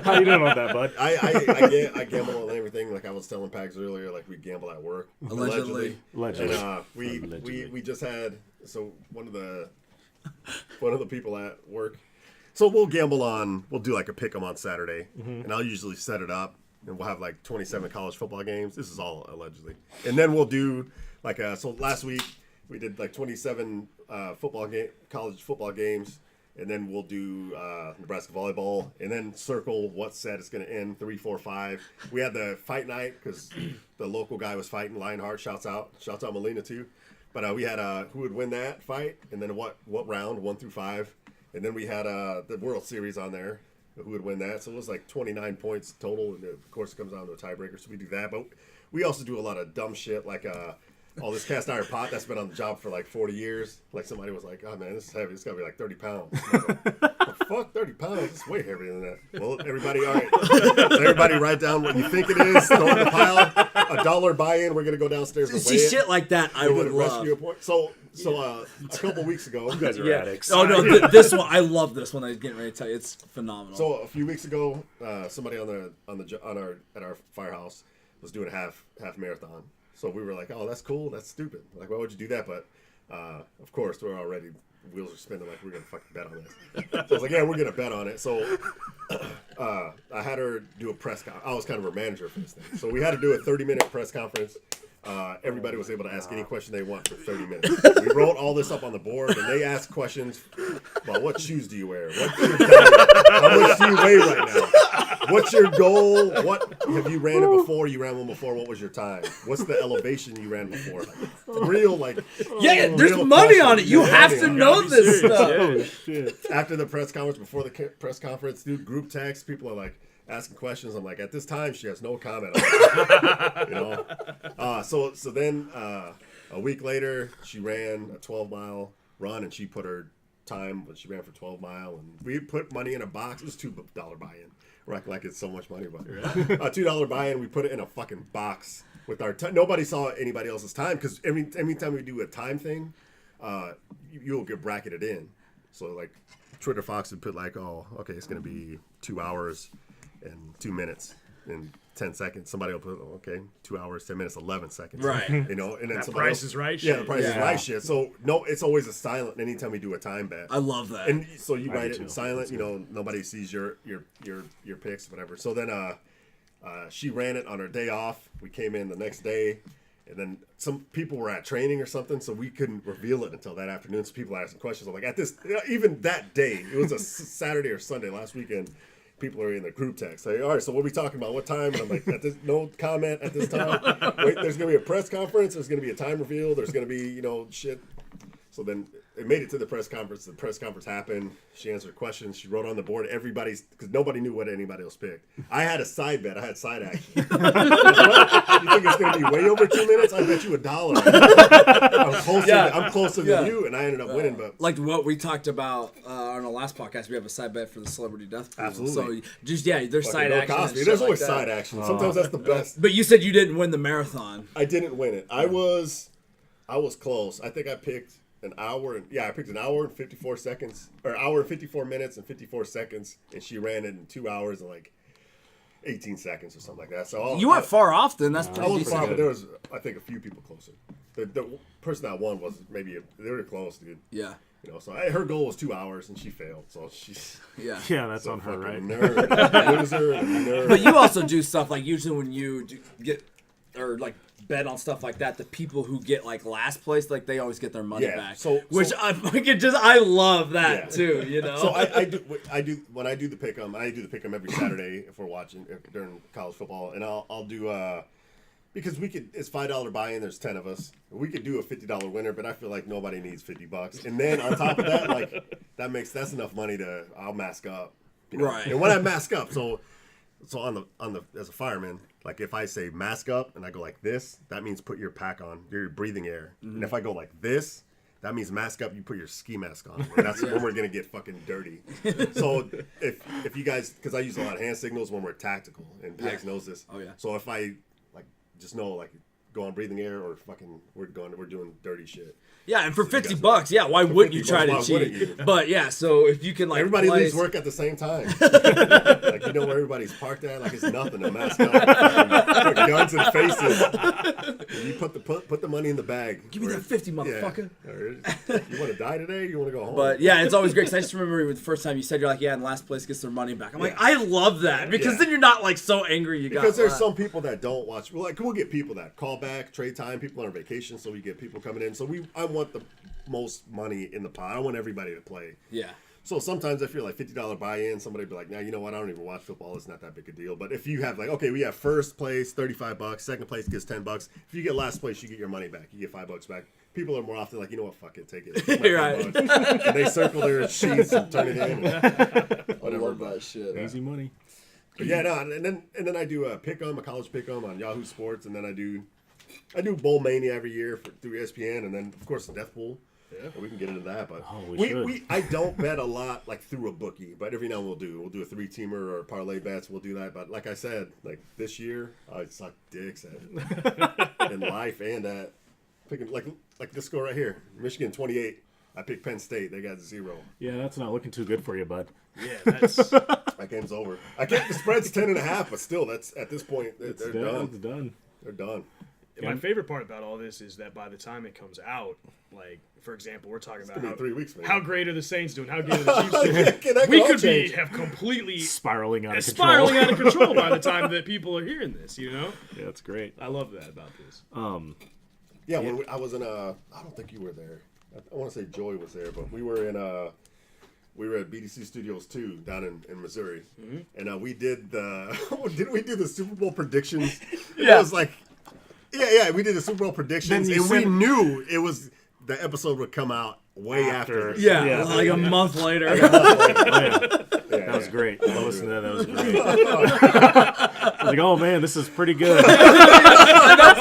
How you doing on that, bud? I gamble on everything. Like I was telling Pags earlier, like we gamble at work. Allegedly. Allegedly. And we just had one of the people at work. So we'll do like a pick 'em on Saturday, and I'll usually set it up, and we'll have like 27 college football games. This is all allegedly, and then we'll do like so last week we did like 27 college football games. And then we'll do Nebraska volleyball, and then circle what set it's going to end, 3, 4, 5. We had the fight night because the local guy was fighting. Lionheart, shouts out Molina too. But we had who would win that fight, and then what round, 1 through 5. And then we had the World Series on there, who would win that. So it was like 29 points total, and of course it comes down to a tiebreaker. So we do that, but we also do a lot of dumb shit like all this cast iron pot that's been on the job for like 40 years. Like somebody was like, oh man, this is heavy. It's got to be like 30 pounds. I was like, oh, fuck, 30 pounds? It's way heavier than that. Well, everybody, all right. So everybody write down what you think it is. Throw it in the pile. $1 buy-in. We're going to go downstairs and See, weigh it. shit like that I We're would gonna love. rescue a point. So a couple weeks ago. You guys are addicts. Oh no, this one I love. This one I was getting ready to tell you. It's phenomenal. So a few weeks ago, somebody at our firehouse was doing a half marathon. So we were like, oh, that's cool. That's stupid. Like, why would you do that? But of course, we're already wheels are spinning. Like, we're gonna fucking bet on this. So I was like, yeah, we're gonna bet on it. So I had her do a press conference. I was kind of her manager for this thing. So we had to do a 30-minute press conference. Everybody was able to ask any question they want for 30 minutes. We wrote all this up on the board, and they asked questions about what shoes do you wear? What's your diet? How much do you weigh right now? What's your goal? What have you ran it before? You ran one before. What was your time? What's the elevation you ran before? Like, yeah, there's real money on it. questions. You Yeah, have yeah, to yeah. know this stuff. Oh shit. After the press conference, before the press conference, dude, group text, people are like, asking questions. I'm like, at this time, she has no comment on it. You know? So then a week later, she ran a 12-mile run, and she put her time when she ran for 12 mile, and we put money in a box. It was $2 buy-in. Like it's so much money, but a $2 buy-in. We put it in a fucking box with our time. Nobody saw anybody else's time, because every time we do a time thing, you'll get bracketed in. So like Twitter Fox would put like, oh, okay, it's gonna be 2 hours and 2 minutes and 10 seconds. Somebody will put, okay, 2 hours, 10 minutes, 11 seconds. Right. You know, and then That somebody Price else, is Right Yeah, shit. the Price is Right shit. So no, it's always a silent anytime we do a time bet. I love that. And so you I write do it in too. silent. You know, nobody sees your picks, whatever. So then she ran it on her day off. We came in the next day, and then some people were at training or something, so we couldn't reveal it until that afternoon. So people asking questions. I'm like, even that day, it was a Saturday or Sunday last weekend. People are in the group text. Like, all right, so what are we talking about? What time? And I'm like, no comment at this time. Wait, there's going to be a press conference. There's going to be a time reveal. There's going to be, shit. So then it made it to the press conference. The press conference happened. She answered questions. She wrote on the board because nobody knew what anybody else picked. I had a side bet. I had side action. You think it's going to be way over 2 minutes? I bet you $1. I'm closer than you, and I ended up winning. But like what we talked about on our last podcast, we have a side bet for the celebrity death pool. Absolutely. So there's fucking side Bill action. and Cosby. shit There's like always that. side action. Sometimes that's the best. But you said you didn't win the marathon. I didn't win it. I was close. I think I picked an hour and 54 seconds, or hour and 54 minutes and 54 seconds, and she ran it in 2 hours and like 18 seconds or something like that. So You weren't far off then. That's I pretty was decent. far, but there was, I think, a few people closer. The person that won was they were close, dude. Yeah. So her goal was 2 hours, and she failed. So she's Yeah. Yeah, that's a on her, fucking right? nerd, loser, and nerd. But you also do stuff like usually when you get or like bet on stuff like that, the people who get like last place, like they always get their money back. Which I fucking I love that too. So I do when I do the pick'em. I do the pick'em every Saturday if we're watching during college football, and I'll do because it's $5 buy-in. There's 10 of us. We could do a $50 winner, but I feel like nobody needs $50. And then on top of that, like that's enough money I'll mask up, Right. And when I mask up, so on the as a fireman, like if I say mask up and I go like this, that means put your pack on, your breathing air. Mm-hmm. And if I go like this, that means mask up, you put your ski mask on. And that's when we're gonna get fucking dirty. So if you guys, because I use a lot of hand signals when we're tactical, and Pags knows this. Oh yeah. So if I like just know like go on breathing air or fucking we're doing dirty shit. Yeah, and for $50, yeah, why wouldn't you try to why wouldn't cheat? you? But yeah, so if you can like Everybody place... leaves work at the same time. Like you know where everybody's parked at, like it's nothing to mask up. Put guns in faces. And you put the money in the bag. Give me that 50, motherfucker. Yeah. You want to die today? You want to go home? But yeah, it's always great. Cause I just remember the first time you said you're like, yeah, and last place gets their money back. I'm like, I love that because then you're not like so angry you got. Because there's some people that don't watch. We'll get people that call back, trade time. People are on vacation, so we get people coming in. So I want the most money in the pot. I want everybody to play. Yeah. So sometimes I feel like $50 buy-in, somebody would be like, nah, you know what, I don't even watch football, it's not that big a deal. But if you have like, okay, we have first place, $35, second place gets $10. If you get last place, you get your money back. You get $5 back. People are more often like, you know what, fuck it, take it. Take my Right. $5. And they circle their sheets and turn it in. Whatever. I love that shit. Easy money. But yeah, no, and then I do a pick'em, a college pick'em on Yahoo Sports, and then I do Bowl Mania every year through ESPN, and then of course the Death Pool. Yeah, we can get into that, but I don't bet a lot like through a bookie, but every now and we'll do a 3-teamer or parlay bets. We'll do that, but like I said, like this year I suck dicks at it in life and at picking like this score right here, Michigan 28. I picked Penn State. They got 0. Yeah, that's not looking too good for you, bud. Yeah, that's That game's over. I get the spread's 10.5, but still, that's at this point they're done. It's done. They're done. my favorite part about all this is that by the time it comes out, like for example, we're talking about Gonna be 3 weeks, man. how great are the Saints doing? How good are the Chiefs doing? That We all could change. have completely Spiraling out of control. spiraling out of control by the time that people are hearing this. You know, Yeah, that's great. I love that about this. Yeah, when I was in I don't think you were there. I want to say Joey was there, but we were at BDC Studios 2 down in Missouri, and we did didn't we do the Super Bowl predictions? Yeah. It was like, yeah, we did the Super Bowl predictions, and we knew it was the episode would come out way after. Yeah, like a month later. Yeah, That was great. I listened to that. That was great. I was like, oh man, this is pretty good. That's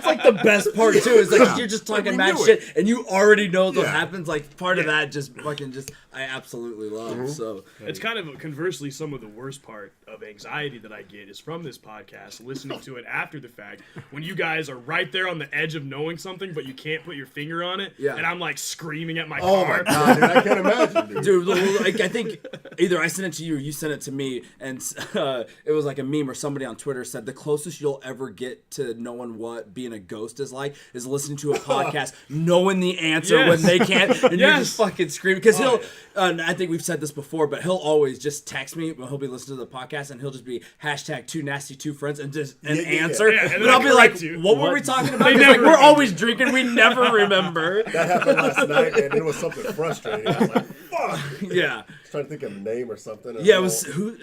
like the best part too. Is like you're just talking mad shit, and you already know what happens. Like part of that just fucking I absolutely love. So it's kind of conversely some of the worst part of anxiety that I get is from this podcast, listening to it after the fact, when you guys are right there on the edge of knowing something, but you can't put your finger on it, and I'm like screaming at my car. Oh my god, dude, I can't imagine, dude. Like, I think either I sent it to you or you sent it to me, and it was like a meme or somebody on Twitter said the closest you'll ever get to knowing what being a ghost is like is listening to a podcast, knowing the answer when they can't, and you're just fucking screaming. Because he'll, I think we've said this before, but he'll always just text me when he'll be listening to the podcast, and he'll just be #2nasty2friends and just answer. And but I'll be like, what were we talking about? Like, we're always drinking, we never remember. That happened last night, and it was something frustrating. I was like, fuck. Yeah. I was trying to think of a name or something. Yeah, it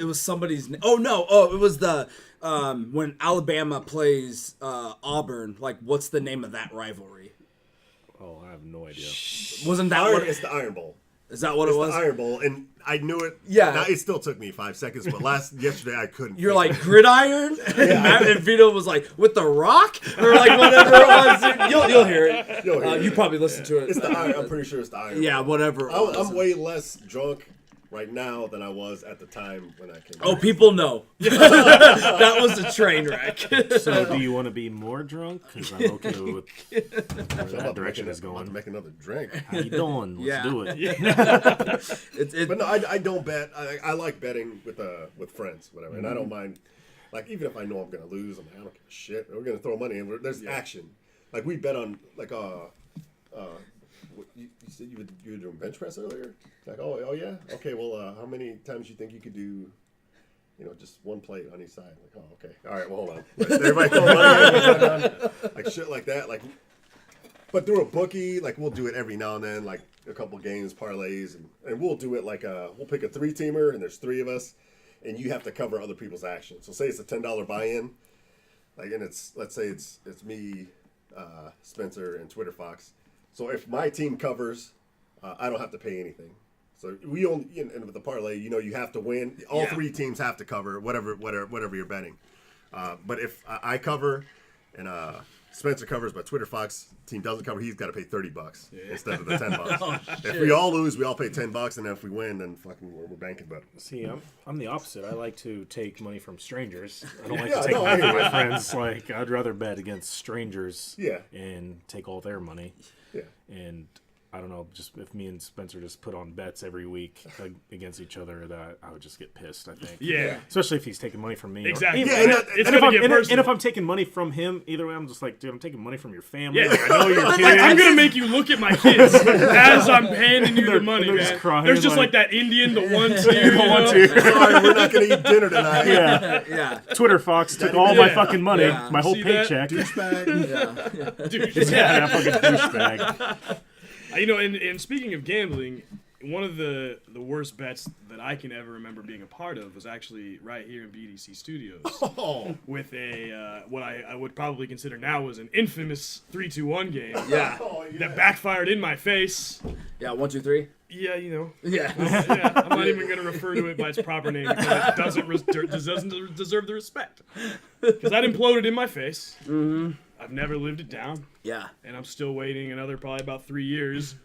was somebody's name. Oh no, it was the when Alabama plays Auburn. Like, what's the name of that rivalry? Oh, I have no idea. Wasn't that what? It's the Iron Bowl. Is that what it was? The Iron Bowl, and I knew it. Yeah. Now, it still took me 5 seconds, but yesterday I couldn't. You're like gridiron, and Vito was like with the Rock or like whatever it was. You'll hear it. You probably listened to it. It's the Iron. I'm pretty sure it's the Iron. Yeah, Bowl. whatever. I'm way less drunk right now than I was at the time when I came. Oh, people know. That was a train wreck. So, do you want to be more drunk? Because I'm okay with where that direction is I'm about to going. make another drink. How you doing? Let's do it. But no, I don't bet. I like betting with friends, whatever, and I don't mind. Like, even if I know I'm gonna lose, I don't give a shit. We're gonna throw money in. There's action. Like, we bet on like you said you were doing bench press earlier. Like, oh yeah, okay. Well, how many times you think you could do? Just one plate on each side. Like, oh, okay. All right, well, hold on. But everybody throw money in, like shit like that. Like, but through a bookie, like we'll do it every now and then, like a couple games, parlays, and we'll do it like we'll pick a 3-teamer, and there's 3 of us, and you have to cover other people's actions. So say it's a $10 buy-in, like, and let's say it's me, Spencer, and Twitter Fox. So if my team covers, I don't have to pay anything. So we only, and with the parlay, you have to win. All 3 teams have to cover whatever you're betting. But if I cover and Spencer covers, but Twitter Fox team doesn't cover, he's got to pay $30 instead of the $10. If we all lose, we all pay $10, and if we win, then fucking we're banking. But see, I'm the opposite. I like to take money from strangers. I don't like to take money from my friends. Like, I'd rather bet against strangers. And take all their money. Yeah. And I don't know, just if me and Spencer just put on bets every week against each other, that I would just get pissed, I think. Yeah. Especially if he's taking money from me. Exactly. And if I'm taking money from him, either way, I'm just like, dude, I'm taking money from your family. Yeah. Like, I know your kids. I'm going to make you look at my kids as I'm handing you the money, man. There's just like that Indian, the 1-2. Sorry, we're not going to eat dinner tonight. Yeah. Twitter Fox took all my fucking money, my whole paycheck. Douchebag. Yeah, fucking douchebag. And speaking of gambling, one of the worst bets that I can ever remember being a part of was actually right here in BDC Studios with a what I would probably consider now was an infamous 3-2-1 game. That backfired in my face. Yeah, 1, 2, 3. Yeah, Yeah. I'm not even going to refer to it by its proper name because it doesn't deserve the respect. Because that imploded in my face. Mm-hmm. I've never lived it down. Yeah. And I'm still waiting another probably about 3 years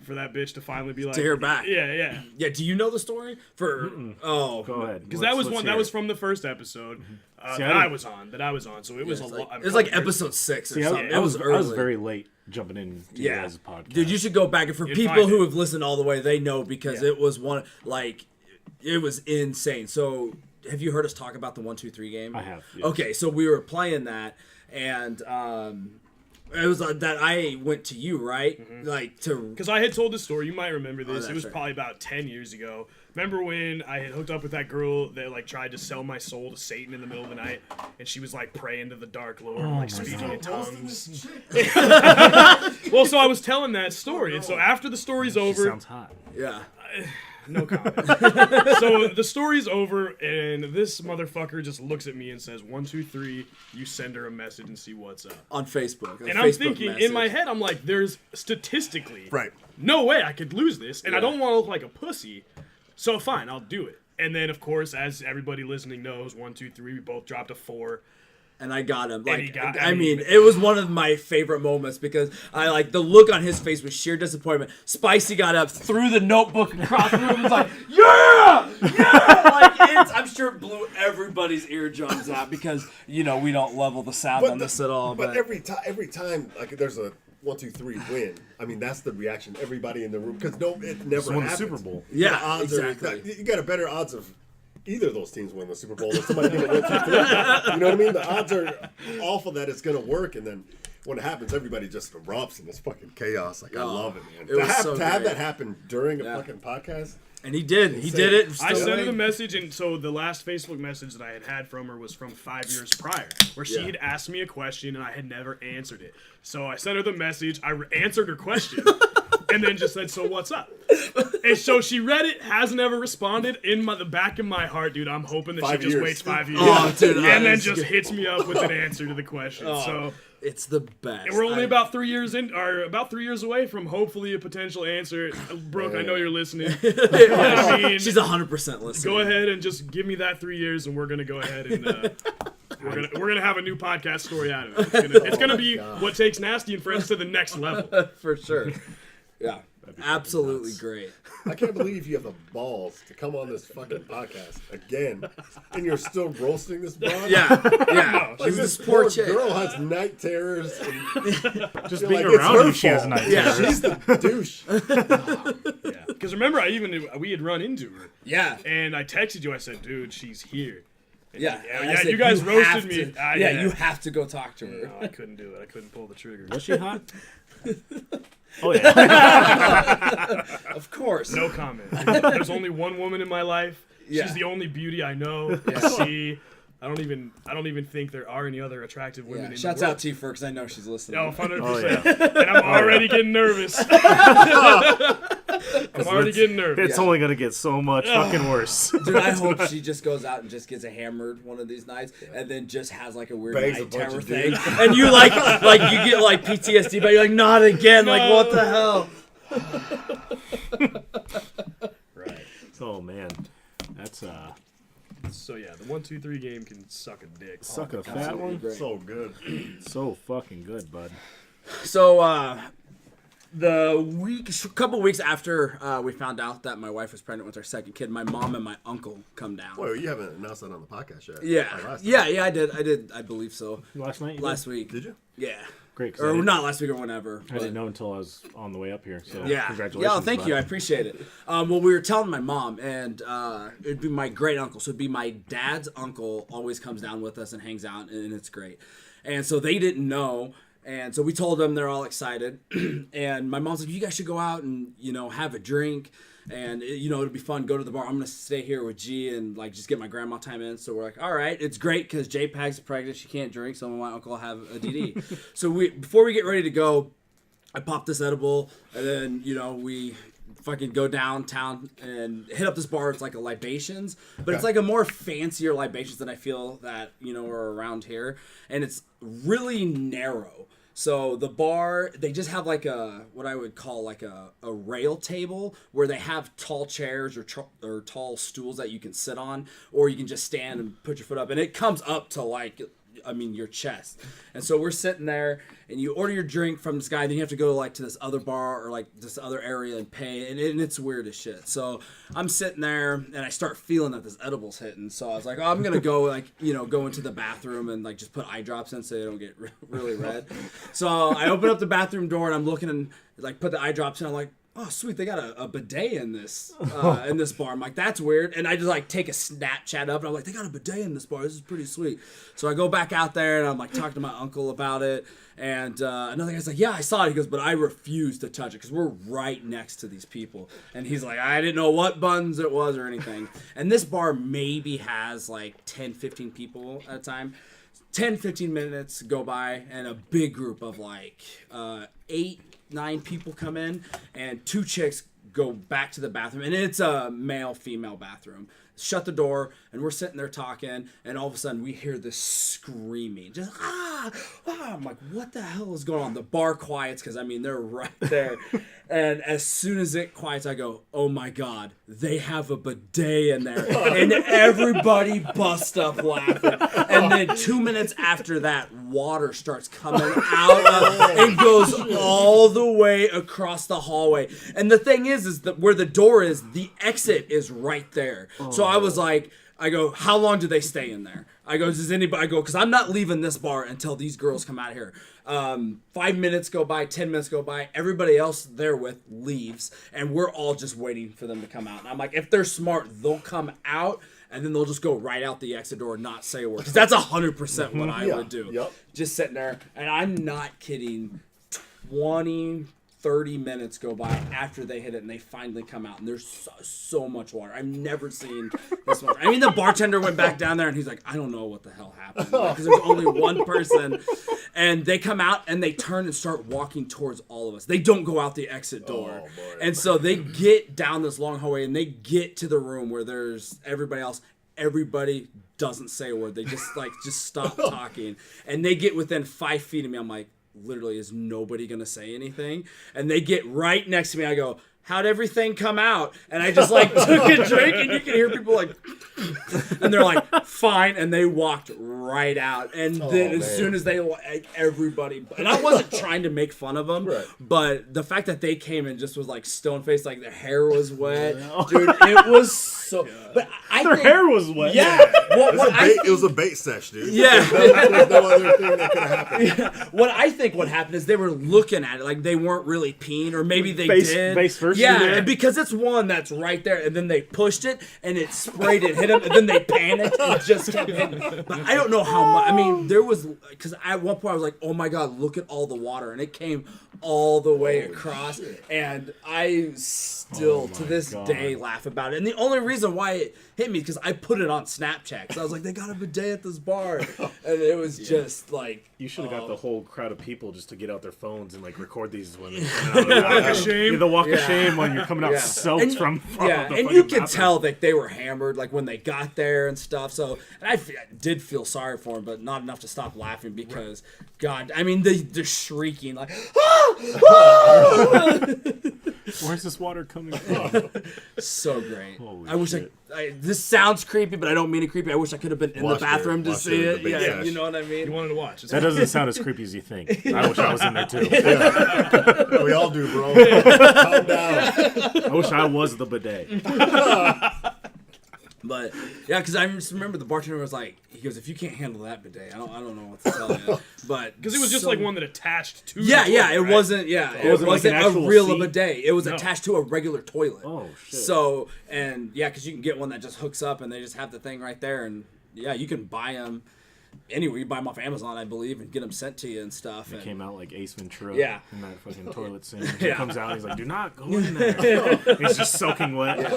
for that bitch to finally be like to hear back. Yeah. Yeah. Do you know the story? Go ahead. Because that was from the first episode that I was on. So it was a lot. It was like episode 6 or something. I was very late jumping in to you guys' podcast. Dude, you should go back, and for people who have listened all the way, they know because it was it was insane. So have you heard us talk about the 1, 2, 3 game? I have. Yes. Okay, so we were playing that, and it was that I went to you, right? Mm-hmm. Because I had told the story. You might remember this. It was probably about 10 years ago. Remember when I had hooked up with that girl that tried to sell my soul to Satan in the middle of the night, and she was praying to the Dark Lord, speaking in tongues. Well, so I was telling that story, and so after the story's over, sounds hot. Yeah. No comment. So the story's over, and this motherfucker just looks at me and says, 1, 2, 3, you send her a message and see what's up. On Facebook. And I'm thinking, in my head, I'm like, there's statistically no way I could lose this, and I don't want to look like a pussy. So fine, I'll do it. And then, of course, as everybody listening knows, 1, 2, 3, we both dropped a 4. And I got him. And he got- I mean, it was one of my favorite moments because I like the look on his face was sheer disappointment. Spicy got up, threw the notebook across the room, and was like, "Yeah, yeah!" Like I'm sure it blew everybody's eardrums out because we don't level the sound on this at all. But every time, like there's a 1, 2, 3 win. I mean, that's the reaction. Everybody in the room because it never won the happens. Super Bowl. Yeah, The odds exactly. you got a better odds of either of those teams win the Super Bowl than somebody being 1, 2, 3. You know what I mean? The odds are awful that it's going to work, and then when it happens, everybody just erupts in this fucking chaos. Like I love it, man. It was so to have great. that happen during a fucking podcast. And he did. He did it. I Still sent her the winning. message, and so the last Facebook message that I had from her was from 5 years prior, where she had asked me a question and I had never answered it. So I sent her the message, I answered her question, and then just said, "So what's up?" And so she read it, hasn't ever responded. In the back of my heart, dude, I'm hoping that 5 she just years. waits 5 years, Oh, dude, and then that's just good. hits me up with an answer to the question. So. It's the best. And we're only about 3 years about 3 years away from hopefully a potential answer. Brooke, I know you're listening. I mean, She's 100% listening. go ahead and just give me that 3 years, and we're gonna go ahead and we're gonna have a new podcast story out of it. It's gonna be what takes Nasty and Friends to the next level. for sure. Yeah, absolutely nuts. great. I can't believe you have the balls to come on this fucking podcast again, and you're still roasting this broad. Yeah, yeah. Like, She's this this poor poor chick. girl has night terrors. And Just you're being like, it's around her you, she has fault. night Yeah. terrors. She's the douche. Because remember, we had run into her, Yeah. and I texted you. I said, "Dude, she's here." And Yeah, yeah, I said, you guys roasted have me. to- Ah, yeah, you have to go talk to her. No, I couldn't do it. I couldn't pull the trigger. Was she hot? Oh yeah. Of course. No comment. There's only one woman in my life. Yeah. She's the only beauty I know. See, I don't even think there are any other attractive women Yeah. in Shouts the world. out to you, because I know she's listening. Oh, 100%. Oh, yeah. And I'm already getting nervous. I'm already getting nervous. It's only gonna get so much fucking worse. Dude, I hope she just goes out and just gets hammered one of these nights, and then just has like a weird Bangs a night bunch terror of thing, dudes. and you like you get like PTSD, but you're like, not again. Like, what the hell? Right. Oh man, that's So yeah, the 1, 2, 3 game can suck a dick. suck a fat one. Great. So good. So fucking good, bud. So, a couple weeks after we found out that my wife was pregnant with our second kid, my mom and my uncle come down. Well, you haven't announced that on the podcast yet. Yeah, Like last time. yeah, I did. I believe so. Last night. Last week. Did you? Yeah. Great. 'Cause I Or didn't- not last week or whenever. I didn't know until I was on the way up here. So Yeah. congratulations. Yeah, thank bud. you. I appreciate it. Well, we were telling my mom, and it'd be my great uncle. So it'd be my dad's uncle always comes down with us and hangs out, and it's great. And so they didn't know. And so we told them, they're all excited. And my mom's like, you guys should go out and, have a drink. And, it'll be fun. Go to the bar. I'm going to stay here with G and, just get my grandma time in. So we're like, all right. It's great because JPEG's pregnant. She can't drink. So my uncle will have a DD. So before we get ready to go, I pop this edible. And then, we fucking go downtown and hit up this bar. It's like a libations. But it's like a more fancier libations than I feel that, are around here. And it's really narrow. So the bar, they just have like what I would call like a rail table where they have tall chairs or tall stools that you can sit on, or you can just stand and put your foot up, and it comes up to your chest. And so we're sitting there, and you order your drink from this guy, then you have to go to this other bar or this other area and pay, and it's weird as shit. So I'm sitting there, and I start feeling that this edible's hitting. So I was like, oh, I'm gonna go go into the bathroom and just put eye drops in so they don't get really red. So I open up the bathroom door, and I'm looking and put the eye drops in. I'm like, oh, sweet, they got a bidet in this bar. I'm like, that's weird. And I just take a Snapchat up, and I'm like, they got a bidet in this bar. This is pretty sweet. So I go back out there, and I'm talking to my uncle about it. And another guy's like, yeah, I saw it. He goes, but I refuse to touch it because we're right next to these people. And he's like, I didn't know what buttons it was or anything. And this bar maybe has 10, 15 people at a time. 10, 15 minutes go by, and a big group of 8, 9 people come in, and 2 chicks go back to the bathroom, and it's a male-female bathroom. Shut the door, and we're sitting there talking, and all of a sudden we hear this screaming, just I'm like, what the hell is going on? The bar quiets because I mean they're right there, and as soon as it quiets, I go, oh my god, they have a bidet in there, and everybody busts up laughing. And then 2 minutes after that, water starts coming out and goes all the way across the hallway. And the thing is that where the door is, the exit is right there. So I was like, I go, how long do they stay in there? I go, does anybody? I go, because I'm not leaving this bar until these girls come out here. 5 minutes go by, 10 minutes go by. Everybody else they're with leaves, and we're all just waiting for them to come out. And I'm like, if they're smart, they'll come out, and then they'll just go right out the exit door and not say a word. Because that's 100% what I would do. Yep. Just sitting there, and I'm not kidding. 20-30 minutes go by after they hit it and they finally come out, and there's so much water. I've never seen this much. I mean, the bartender went back down there and he's like, I don't know what the hell happened, because there's only one person, and they come out and they turn and start walking towards all of us. They don't go out the exit door. And so they get down this long hallway and they get to the room where there's everybody else. Everybody doesn't say a word. They just stop talking, and they get within 5 feet of me. I'm like, literally, is nobody gonna say anything? And they get right next to me. I go, how'd everything come out? And I just like took a drink, and you can hear people like, and they're like, fine, and they walked right out. And then as soon as they, like, everybody, and I wasn't trying to make fun of them, but the fact that they came and just was like stone faced, like their hair was wet, dude, it was so. But Their hair was wet. Yeah, It was a bait sesh, dude. Yeah. There's no other thing that could have happened. Yeah. What I think what happened is they were looking at it like they weren't really peeing, or maybe they did. Face first. Yeah, because it's one that's right there, and then they pushed it, and it sprayed it, hit him, and then they panicked and just kept hitting. But I don't know how much. I mean, there was, because at one point I was like, oh my god, look at all the water, and it came all the way across, and I still to this day laugh about it. And the only reason why it hit me is because I put it on Snapchat, because I was like, they got a bidet at this bar, and it was just like, you should have got the whole crowd of people just to get out their phones and like record these women. Walk of shame. The walk of shame when you're coming out soaked from yeah, the and you fucking could bathroom. tell that they were hammered, like when they got there and stuff. So, and I did feel sorry for them, but not enough to stop laughing because, God, I mean, they're shrieking like, where's this water coming from? so great. Holy I wish shit. this sounds creepy, but I don't mean it creepy. I wish I could have been in the bathroom to see it. Yeah, Yeah, you know what I mean? You wanted to watch. That doesn't sound as creepy as you think. I wish I was in there too. We all do, bro. Calm down. I wish I was the bidet. But yeah, because I just remember the bartender was like, he goes, if you can't handle that bidet, I don't know what to tell you. But Because it was just like one that attached to. Yeah, the yeah, toilet, it right? wasn't. Yeah, it wasn't wasn't like an a actual real seat? bidet. It was No. attached to a regular toilet. Oh shit. So, and yeah, because you can get one that just hooks up and they just have the thing right there, and yeah, you can buy them anywhere. You buy them off Amazon, I believe, and get them sent to you and stuff. It came out like Ace Ventura. Yeah. In that fucking toilet scene. He Yeah. comes out. He's like, "Do not go in there." He's just soaking wet.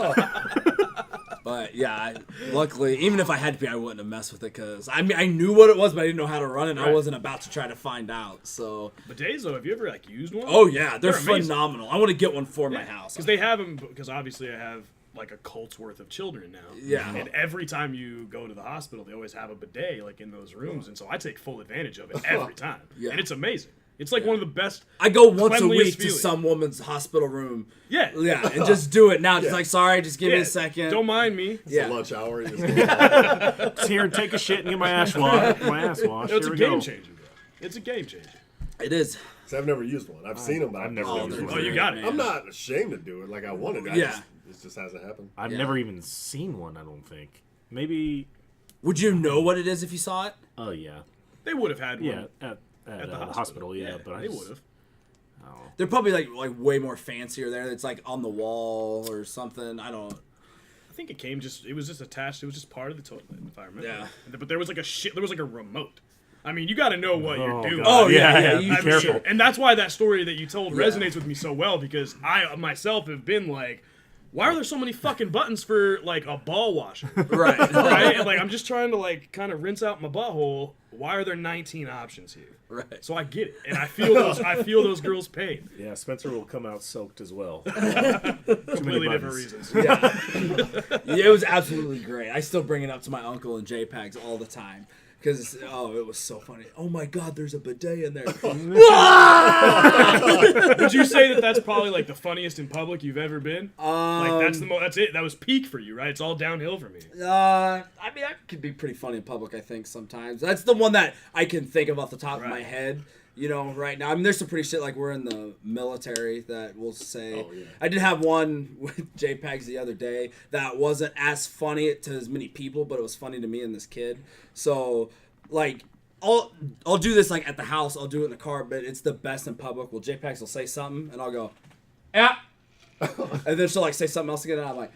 But yeah, luckily, even if I had to be, I wouldn't have messed with it because I mean I knew what it was, but I didn't know how to run it. And I Right. wasn't about to try to find out. So. Bidets, though, have you ever like used one? Oh yeah, they're amazing. phenomenal. I want to get one for my house. Because they have them. Because obviously I have like a cult's worth of children now. Yeah. And every time you go to the hospital, they always have a bidet like in those rooms, and so I take full advantage of it every time. Yeah. And it's amazing. It's like one of the best. I go once a cleanliest week to feeling. some woman's hospital room. Yeah. Yeah, and just do it now. Just Yeah. like, sorry, just give me Yeah. a second. Don't mind me. Yeah. Lunch hour. You just It's here and take a shit and get my ass washed. It's Here a we game go. changer, bro. It's a game changer. It is. So I've never used one. I've seen them, but I've never Oh, used they're one. Oh, you got it. I'm not ashamed to do it. Like I wanted to. Yeah. It just hasn't happened. I've Yeah. never even seen one. I don't think. Maybe. Would you know what it is if you saw it? Oh yeah. They would have had one. Yeah. At the hospital. Yeah. But they would have. They're probably like way more fancier there. It's like on the wall or something. I don't. I think it was just attached. It was just part of the toilet, if I remember. Yeah. But there was like a remote. I mean, you got to know what you're doing. God. Oh, yeah, Be you- I'm careful. sure. And that's why that story that you told resonates with me so well, because I myself have been like, why are there so many fucking buttons for like a ball washer? Right. Right? And like I'm just trying to like kind of rinse out my butthole. Why are there 19 options here? Right. So I get it, and I feel those girls' pain. Yeah. Spencer will come out soaked as well. Completely different buttons. reasons. Yeah. Yeah, it was absolutely great. I still bring it up to my uncle in JPEGs all the time. Because it was so funny. Oh my God, there's a bidet in there. Would you say that that's probably like the funniest in public you've ever been? Like that's it. That was peak for you, right? It's all downhill from here. I mean, I could be pretty funny in public, I think, sometimes. That's the one that I can think of off the top of my head, right now. I mean, there's some pretty shit, like we're in the military that we'll say. Oh, yeah. I did have one with JPEGs the other day that wasn't as funny to as many people, but it was funny to me and this kid. So, like, I'll do this, like, at the house. I'll do it in the car, but it's the best in public. Well, JPEGs will say something, and I'll go, yeah. And then she'll, like, say something else again, and I'm like,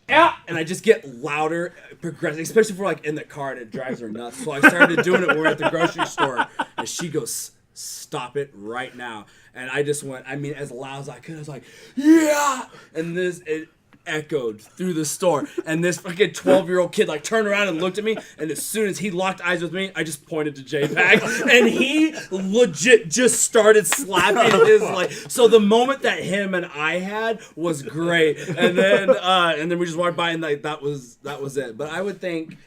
yeah, and I just get louder, progressing, especially if we're like in the car and it drives her nuts. So I started doing it when we're at the grocery store, and she goes, "Stop it right now!" And I just went, I mean, as loud as I could. I was like, "Yeah!" And it echoed through the store, and this fucking 12-year-old kid like turned around and looked at me, and as soon as he locked eyes with me, I just pointed to JPEG, and he legit just started slapping his like. So the moment that him and I had was great, and then we just walked by, and like that was it. But I would think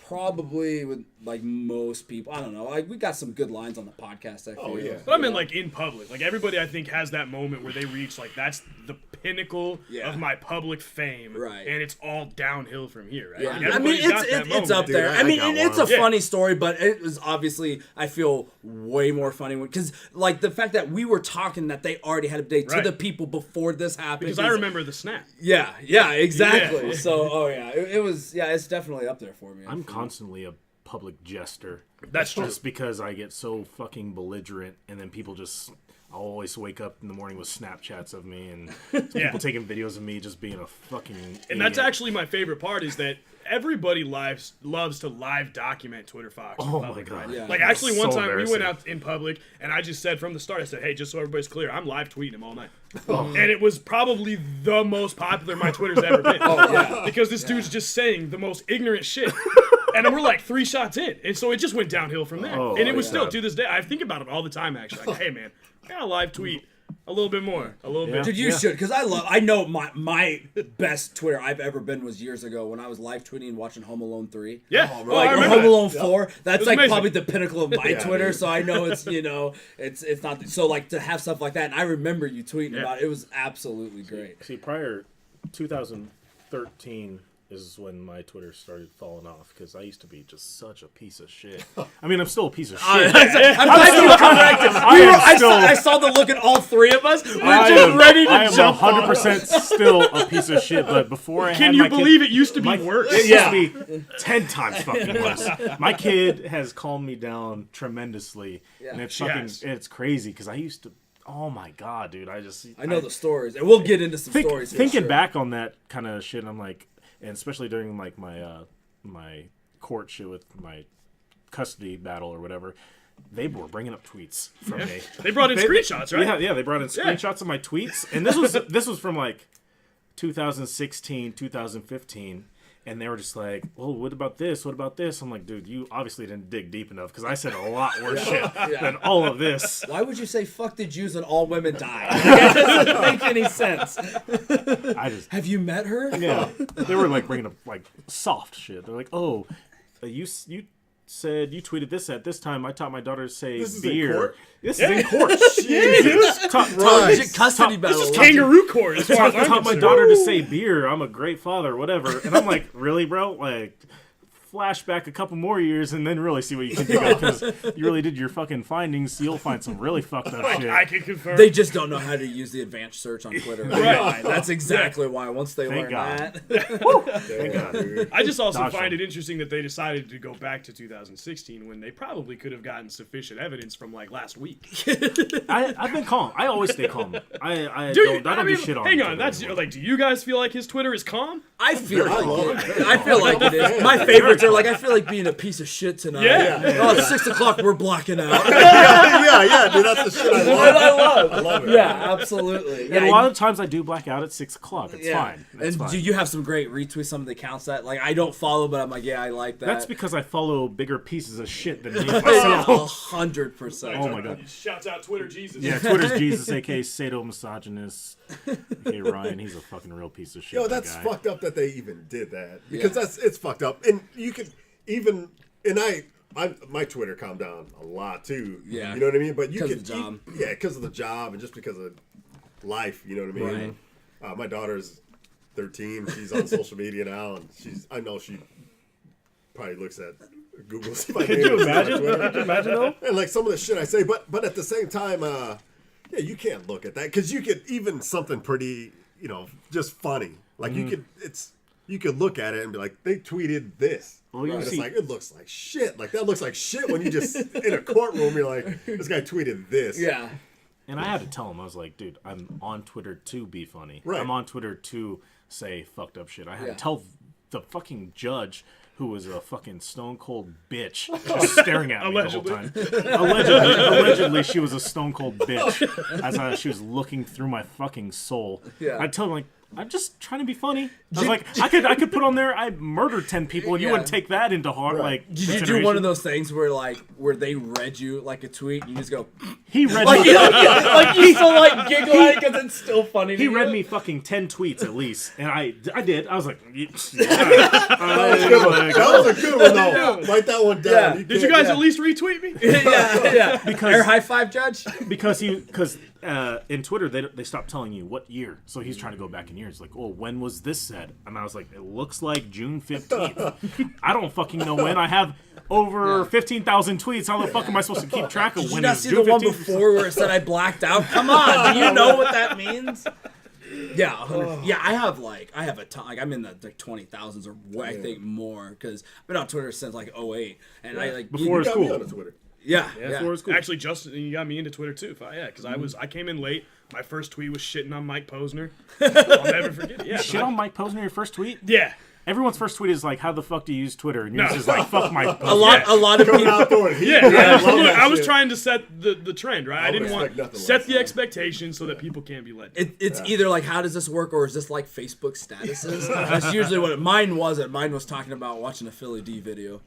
probably with like most people, I don't know, like we got some good lines on the podcast, I feel. Oh, yeah. But I mean, like in public, like everybody I think has that moment where they reach like that's the pinnacle of my public fame, right? And it's all downhill from here, right? Yeah, Like, I mean it's up there. Dude, I mean got it's one. a funny story, but it was obviously I feel way more funny because like the fact that we were talking that they already had a date to the people before this happened. Because I remember the snap. Yeah, exactly. Yeah. So it was it's definitely up there for me. I'm constantly a public jester. That's true. Just because I get so fucking belligerent, and then people just. I'll always wake up in the morning with Snapchats of me and people taking videos of me just being a fucking idiot. And that's actually my favorite part is that everybody loves to live document Twitter Fox. Oh public, my God. right? Yeah. Like actually one So time we went embarrassing. out in public and I just said from the start, I said, hey, just so everybody's clear, I'm live tweeting him all night. And it was probably the most popular my Twitter's ever been. Because this dude's just saying the most ignorant shit. And we're like 3 shots in. And so it just went downhill from there. And it was still, to this day, I think about it all the time, actually. Like, hey, man, I gotta live tweet a little bit more. A little bit. Dude, you should, because I know my best Twitter I've ever been was years ago when I was live tweeting and watching Home Alone 3. Yeah. Like, I or remember Home that. Alone 4. That's like amazing. probably the pinnacle of my Twitter, dude. so I know it's, it's not, so like to have stuff like that, and I remember you tweeting about it, it was absolutely great. See, prior 2013 is when my Twitter started falling off because I used to be just such a piece of shit. I mean, I'm still a piece of shit. I'm glad you corrected. I saw the look at all three of us. We're just ready to jump I am on. 100% still a piece of shit, but before I had Can you my kid- believe it used to be worse? It used to be 10 times fucking worse. My kid has calmed me down tremendously, and it's She fucking, has. it's crazy because I used to. Oh my God, dude! I know the stories, and we'll get into some stories. for Thinking sure. back on that kind of shit, I'm like, and especially during like my court shit with my custody battle or whatever, they were bringing up tweets from me. They brought in screenshots, right? Yeah, they brought in screenshots of my tweets, and this was from like 2016, 2015. And they were just like, well, what about this? What about this? I'm like, dude, you obviously didn't dig deep enough because I said a lot worse shit than all of this. Why would you say "fuck the Jews" and all women die? That doesn't make any sense. Have you met her? Yeah, they were like bringing up like soft shit. They're like, oh, you said you tweeted this at this time. I taught my daughter to say This is beer. in court? This is in court. Custody battle. This is kangaroo court as far as I'm Taught my concerned. daughter to say beer. I'm a great father, whatever. And I'm like, really, bro? Like, flashback a couple more years and then really see what you can dig up because you really did your fucking findings. You'll find some really fucked up shit. I can confirm. They just don't know how to use the advanced search on Twitter. Right. That's exactly why. Once they Thank learn God. that, Thank God. Dude. I just also Dodge find them. it interesting that they decided to go back to 2016 when they probably could have gotten sufficient evidence from like last week. I've been calm. I always stay calm. I Dude, don't do shit on hang Twitter on, that's anymore. like, do you guys feel like his Twitter is calm? I feel I love like it. it. I feel like it is. My favorites are like I feel like being a piece of shit tonight. Yeah. Oh, it's 6 o'clock. We're blocking out. yeah, dude, that's the shit I love. I love it. Yeah, absolutely. And Yeah, a lot of times I do black out at 6 o'clock. It's yeah. fine. It's And fine. do you have some great retweets? Some of the accounts that like I don't follow, but I'm like, yeah, I like that. That's because I follow bigger pieces of shit than me yeah, myself. 100%. Oh my God. Shouts out Twitter Jesus. Yeah, Twitter's Jesus, aka sadomisogynist, aka Ryan. He's a fucking real piece of shit. Yo, that that's guy. fucked up that they even did that because it's fucked up, and you could even and I my Twitter calmed down a lot too. Yeah. You know what I mean? But you 'Cause could, of the job. because of the job and just because of life. You know what I mean? Right. My daughter's 13. She's on social media now, and I know she probably looks at Google's my name. Could you imagine though? And like some of the shit I say, but at the same time, yeah, you can't look at that because you could even something pretty, just funny. Like you could look at it and be like, they tweeted this. Well, you And see- it's like, it looks like shit. Like that looks like shit when you just in a courtroom. You're like, this guy tweeted this. Yeah. And I had to tell him, I was like, dude, I'm on Twitter to be funny. Right. I'm on Twitter to say fucked up shit. I had Yeah. to tell the fucking judge, who was a fucking stone cold bitch, just staring at me the whole time. Allegedly, she was a stone cold bitch as she was looking through my fucking soul. Yeah. I told him, like, I'm just trying to be funny. I was like, I could put on there, I murdered 10 people, and you Yeah. wouldn't take that into heart. Like, Did you do one consideration. of those things where they read you like a tweet and you just go He read like me. you still like giggle at it because it's still funny. He to read you? me fucking 10 tweets at least, and I did. I was like, yeah. That was a good one though. Write that one down. Yeah. Did you guys at least retweet me? yeah. Because- Air high five, Judge. because in Twitter they stopped telling you what year, so he's trying to go back in years. Like, oh, when was this said? And I was like, it looks like June 15th. I don't fucking know when. I have over 15,000 tweets. How the fuck am I supposed to keep track of Did you when not it's see June the one 15th? before where it said I blacked out? Come on, do you know what that means? Yeah, 100 yeah. I have a ton. Like I'm in the 20,000s or I think more because I've been on Twitter since like 08, and I like Before You it's got me cool. on the Twitter. yeah. Before it's cool. Actually, Justin, you got me into Twitter too. Because I came in late. My first tweet was shitting on Mike Posner. I'll never forget it. Yeah, Shit on Mike Posner, your first tweet? yeah. Everyone's first tweet is like, how the fuck do you use Twitter? And yours No. is like, fuck Mike Posner. A lot of Coming people. out throwing heat. Yeah, I love that I was shit. trying to set the trend, right? I didn't want expect nothing set less. the expectation so that people can't be led. It's either like how does this work or is this like Facebook statuses? That's usually what mine was. Mine was talking about watching a Philly D video.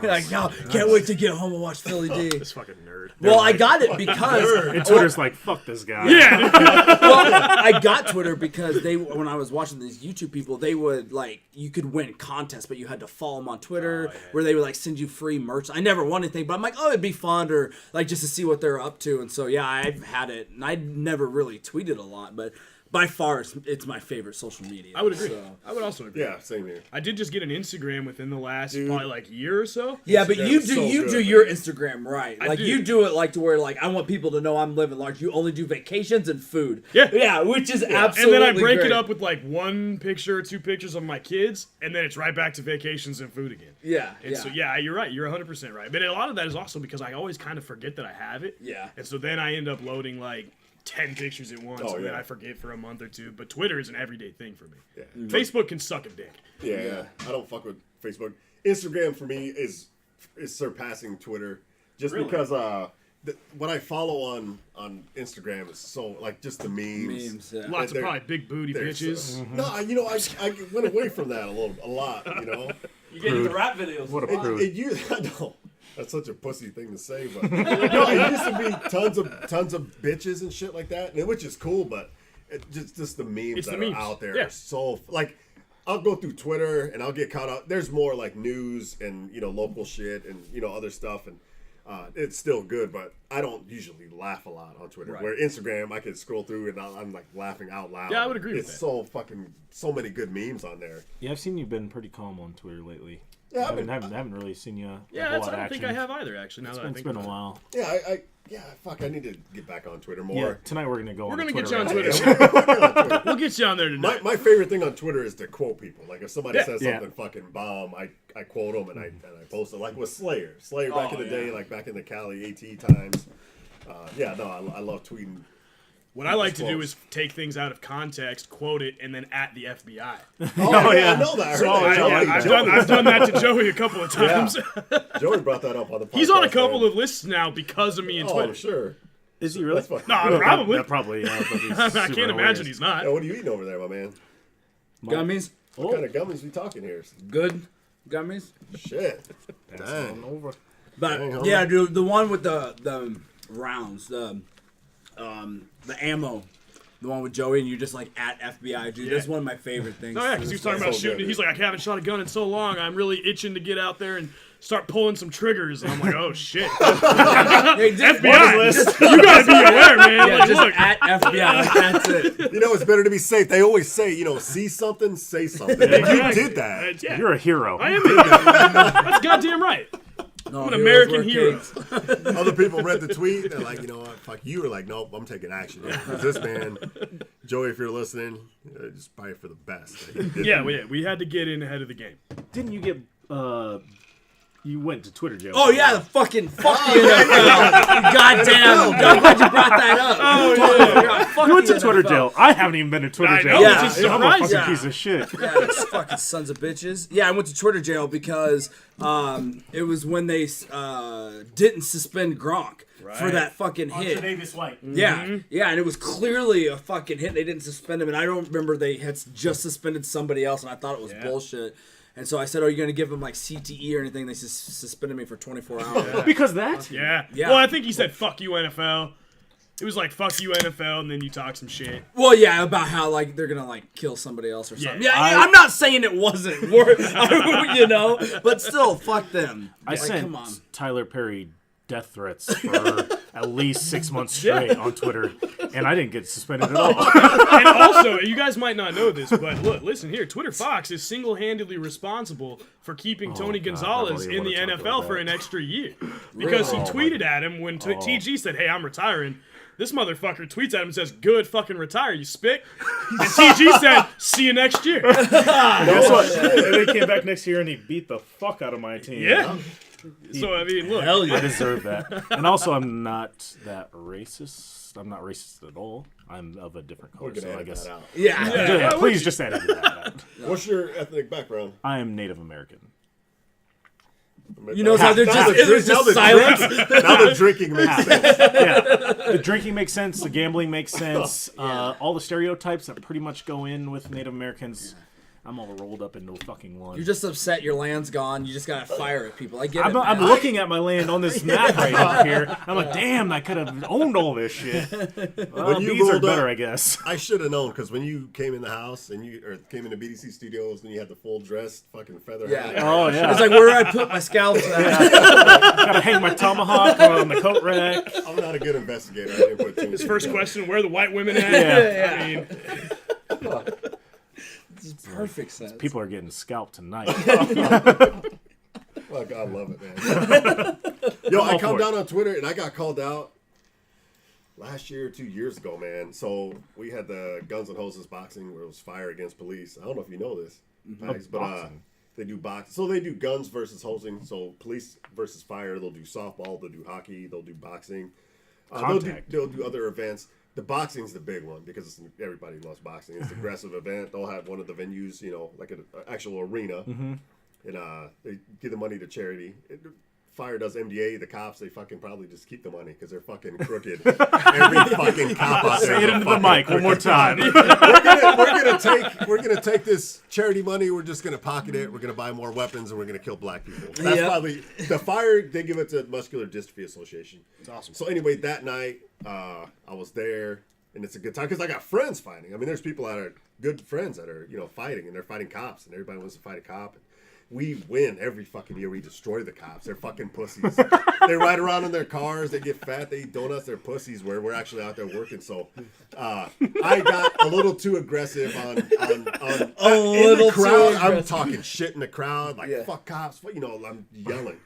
Like, no, can't wait to get home and watch Philly D. This fucking nerd. Well, I got it because And Twitter's like, fuck this guy. Yeah, dude. well, I got Twitter because when I was watching these YouTube people, they would like you could win contests, but you had to follow them on Twitter where they would like send you free merch. I never won anything, but I'm like, oh, it'd be fun or like just to see what they're up to. And so yeah, I've had it, and I never really tweeted a lot, but by far it's my favorite social media. I would agree. So. I would also agree. Yeah, same here. I did just get an Instagram within the last probably like year or so. Yeah, but Instagram you is do so you good, do man. your Instagram right. I Like do. you do it like to where like I want people to know I'm living large. You only do vacations and food. Yeah. Yeah, which is And absolutely then I break great. it up with like one picture or two pictures of my kids, and then it's right back to vacations and food again. Yeah. And so yeah, you're right. You're 100% right. But a lot of that is also because I always kind of forget that I have it. Yeah. And so then I end up loading like 10 pictures at once, Oh, and then yeah. I forget for a month or two. But Twitter is an everyday thing for me. Yeah. Facebook can suck a dick. Yeah. I don't fuck with Facebook. Instagram for me is surpassing Twitter just Really? because what I follow on Instagram is so like just the memes. Memes, yeah. Lots of they're- probably big booty they're bitches. so- No, I went away from that a lot. You know, You get into rap videos. What a prude. it used. I know that's such a pussy thing to say, but no, it used to be tons of bitches and shit like that, which is cool, but just the memes It's that the are memes. out there Yeah. are so like. I'll go through Twitter and I'll get caught up. There's more like news and local shit and other stuff and it's still good, but I don't usually laugh a lot on Twitter. Right. Where Instagram, I can scroll through and I'm like laughing out loud. Yeah, I would agree with it's that. so many good memes on there. Yeah, I've seen you've been pretty calm on Twitter lately. Yeah, I haven't really seen you. Yeah, a whole lot I of don't think action. I have either, actually. Now that I It's think been a about it. while. Yeah, fuck. I need to get back on Twitter Yeah, more. tonight we're gonna go. We're on gonna a get you on rant. Twitter. We'll get you on there tonight. My favorite thing on Twitter is to quote people. Like if somebody Yeah. says Yeah. something fucking bomb, I quote them and I post it. Like with Slayer back in the day, like back in the Cali AT times. I love tweeting. What I like to do Close. is take things out of context, quote it, and then at the FBI. Oh yeah, I know that. I heard that. I've done that to Joey a couple of times. Joey brought that up on the podcast. He's on a couple man. of lists now because of me and Oh, Twitter. I'm sure. Is he really? That's fine. No, probably. That probably. Yeah, I can't imagine he's not. Yeah, what are you eating over there, my man? Gummies, What kind of gummies we talking here? good gummies. Shit. Dang. Over. But Dang, homie. yeah, dude, the one with the rounds, the ammo, the one with Joey, and you're just like at FBI, dude. That's one of my favorite things. Oh yeah, because he was talking about so shooting. good. He's like, I haven't shot a gun in so long. I'm really itching to get out there and start pulling some triggers, and I'm like, oh shit. Hey, FBI, you gotta be aware, man. Yeah, Like, just look, at FBI. That's it. You know, it's better to be safe. They always say, you know, see something, say something. And you did that. Yeah, You're a hero. I am. That's goddamn right. No, I'm an heroes American wear hero. capes. Other people read the tweet. They're like, you know what? Fuck you. Were like, nope, I'm taking action. Because this man, Joey, if you're listening, just probably for the best. Yeah, we had to get in ahead of the game. Didn't you get? You went to Twitter jail. Oh yeah, the fucking fuck the NFL. Goddamn, I'm glad you brought that up. Oh, yeah. Fuck You went the to Twitter NFL. jail. I haven't even been to Twitter I jail. know, Yeah, which is yeah. I'm a fucking surprising. piece of shit. Yeah, those fucking sons of bitches. Yeah, I went to Twitter jail because it was when they didn't suspend Gronk for that fucking hit. Davis White. Yeah, yeah, and it was clearly a fucking hit. They didn't suspend him, and I don't remember they had just suspended somebody else, and I thought it was bullshit. And so I said, "Oh, you're gonna give him like CTE or anything?" They suspended me for 24 hours. Because that? Yeah. Yeah. Well, I think he said, fuck you, NFL. It was like, fuck you, NFL, and then you talk some shit. Well, yeah, about how like they're gonna like kill somebody else or something. Yeah, Yeah, I'm not saying it wasn't worth, you know, but still, fuck them. I Like, sent come on. Tyler Perry death threats for at least 6 months straight on Twitter, and I didn't get suspended at all. And also, you guys might not know this, but look, listen here. Twitter Fox is single-handedly responsible for keeping Tony God, Gonzalez I don't in the even wanna talk NFL about for that. an extra year. Because he tweeted at him when TG said, hey, I'm retiring. This motherfucker tweets at him and says, good, fucking retire, you spick. And TG said, see you next year. Guess what? And they came back next year and he beat the fuck out of my team. Yeah. So, I mean, look. Hell I yeah. deserve that. And also, I'm not that racist. I'm not racist at all. I'm of a different color, We're gonna so I edit guess. that out. Yeah. Yeah, please just edit that out. What's your ethnic background? I am Native American. You know, so they're just, it was just silence. Now the drinking makes sense. Yeah, the drinking makes sense. The gambling makes sense. All the stereotypes that pretty much go in with Native Americans. I'm all rolled up into fucking one. You're just upset your land's gone. You just gotta fire at people. I get it. I'm man. looking at my land on this map right up here. I'm like, damn, I could have owned all this shit. Well, you these are rolled better, up- I guess. I should have known because when you came in the house and came into BDC Studios and you had the full dress, fucking feather hat. Yeah. Oh yeah. It's like where I put my scalps at. Gotta hang my tomahawk on the coat rack. I'm not a good investigator. I didn't put two and His two first together. question, where are the white women at? Yeah. I mean, Perfect sense. People are getting scalped tonight. Well, I love it, man. Yo, I all come for it. down on Twitter and I got called out last year or 2 years ago, man. So we had the Guns and Hoses boxing where it was fire against police. I don't know if you know this, Pags, but boxing. they do boxing. So they do guns versus hosing. So police versus fire. They'll do softball. They'll do hockey. They'll do boxing. Contact. They'll do other events. The boxing's the big one because everybody loves boxing. It's an aggressive event. They'll have one of the venues, you know, like an actual arena, and they give the money to charity. Fire does MDA. The cops, they fucking probably just keep the money because they're fucking crooked. Every fucking cop out there. Say is it a into the fucking mic one more crooked. time. We're gonna take this charity money. We're just gonna pocket it. We're gonna buy more weapons, and we're gonna kill black people. That's Yep. probably the fire. They give it to Muscular Dystrophy Association. it's awesome. So anyway, that night I was there, and it's a good time because I got friends fighting. I mean, there's people that are good friends that are fighting, and they're fighting cops, and everybody wants to fight a cop. And we win every fucking year. We destroy the cops. They're fucking pussies. They ride around in their cars. They get fat. They eat donuts. They're pussies. Where we're actually out there working. So I got a little too aggressive on in little the too crowd. I'm aggressive. talking shit in the crowd, like Yeah. fuck cops. I'm yelling.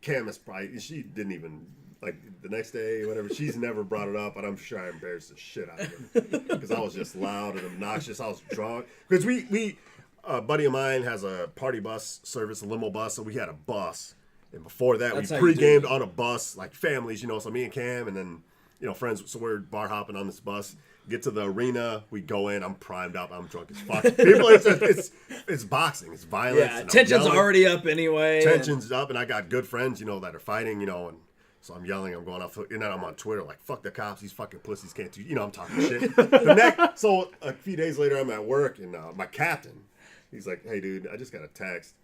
Cam is probably, she didn't even, like, the next day, whatever, she's never brought it up, but I'm sure I embarrassed the shit out of her. Because I was just loud and obnoxious. I was drunk. Because a buddy of mine has a party bus service, a limo bus, so we had a bus. And before that, That's we how you do pre-gamed it. on a bus, like families, so me and Cam, and then, friends, so we're bar hopping on this bus. Get to the arena, we go in, I'm primed up, I'm drunk as fuck. People, it's boxing, it's violence. Yeah, and I'm tension's yelling. already up anyway. Tension's up, and I got good friends, that are fighting, and so I'm yelling, I'm going off, and then I'm on Twitter like, fuck the cops, these fucking pussies can't do, I'm talking shit. So a few days later, I'm at work, and my captain, he's like, hey, dude, I just got a text.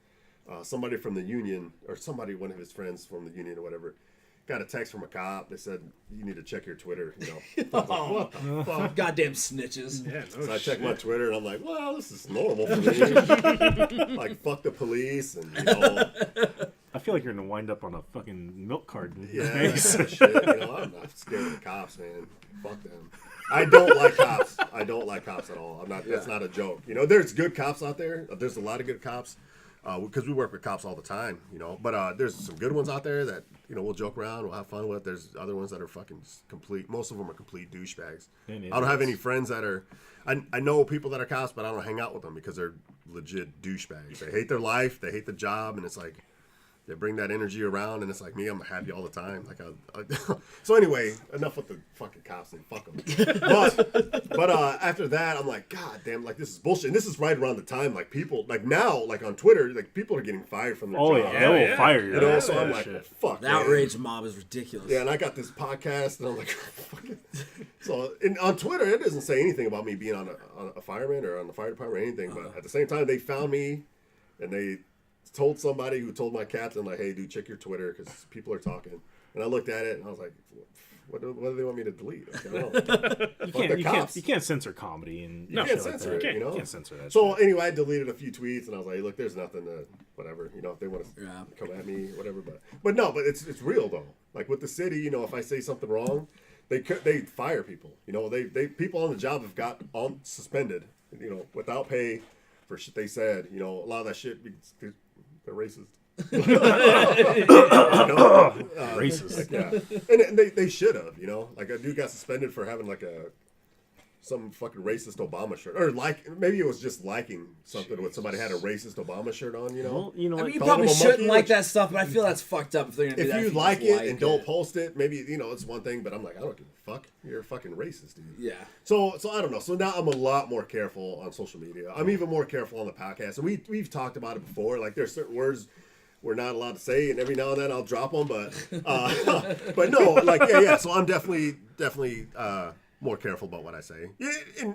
Somebody from the union, or one of his friends from the union or whatever, got a text from a cop. They said, you need to check your Twitter. I was like, what the fuck? Goddamn snitches. Yeah, no So I check shit. my Twitter, and I'm like, well, this is normal for me. Like, fuck the police, and, feel like you're gonna wind up on a fucking milk carton. Yeah, shit. I'm not scared of the cops, man. Fuck them. I don't like cops. I don't like cops at all. I'm not. That's not a joke. There's good cops out there. There's a lot of good cops because we work with cops all the time. But there's some good ones out there that we'll joke around, we'll have fun with. There's other ones that are fucking complete. Most of them are complete douchebags. I don't have any friends that are. I know people that are cops, but I don't hang out with them because they're legit douchebags. They hate their life. They hate the job, and it's like. They bring that energy around, and it's like me. I'm happy all the time. So anyway, enough with the fucking cops and fuck them. But after that, I'm like, God damn, like this is bullshit. And this is right around the time, like people, like now, like on Twitter, like people are getting fired from their job. They will fire you. So I'm like, fuck. The outrage mob is ridiculous. Yeah, and I got this podcast, and I'm like, fuck it. So on Twitter, it doesn't say anything about me being on a fireman or on the fire department or anything. But at the same time, they found me, and they told somebody who told my captain, like, hey, dude, check your Twitter because people are talking. And I looked at it and I was like, what do they want me to delete? Like, I don't know. You can't censor comedy and you can't censor it. You can't censor that. So anyway, I deleted a few tweets and I was like, look, there's nothing to whatever. If they want to come at me, whatever. But it's real though. Like with the city, if I say something wrong, they fire people. They people on the job have got suspended, without pay for shit they said. A lot of that shit. They're racist. Racist. Like, yeah. And they should have, Like a dude got suspended for having like some fucking racist Obama shirt. Or maybe it was just liking something when somebody had a racist Obama shirt on, Well, I mean, you probably shouldn't like that stuff, but I feel that's fucked up if they're going to do that. If you like it and don't post it, maybe, it's one thing, but I'm like, I don't give a fuck. You're a fucking racist, dude. Yeah. So I don't know. So now I'm a lot more careful on social media. I'm even more careful on the podcast. And we've talked about it before. Like there's certain words we're not allowed to say, and every now and then I'll drop them, but no, like, yeah. So I'm definitely more careful about what I say. Yeah, and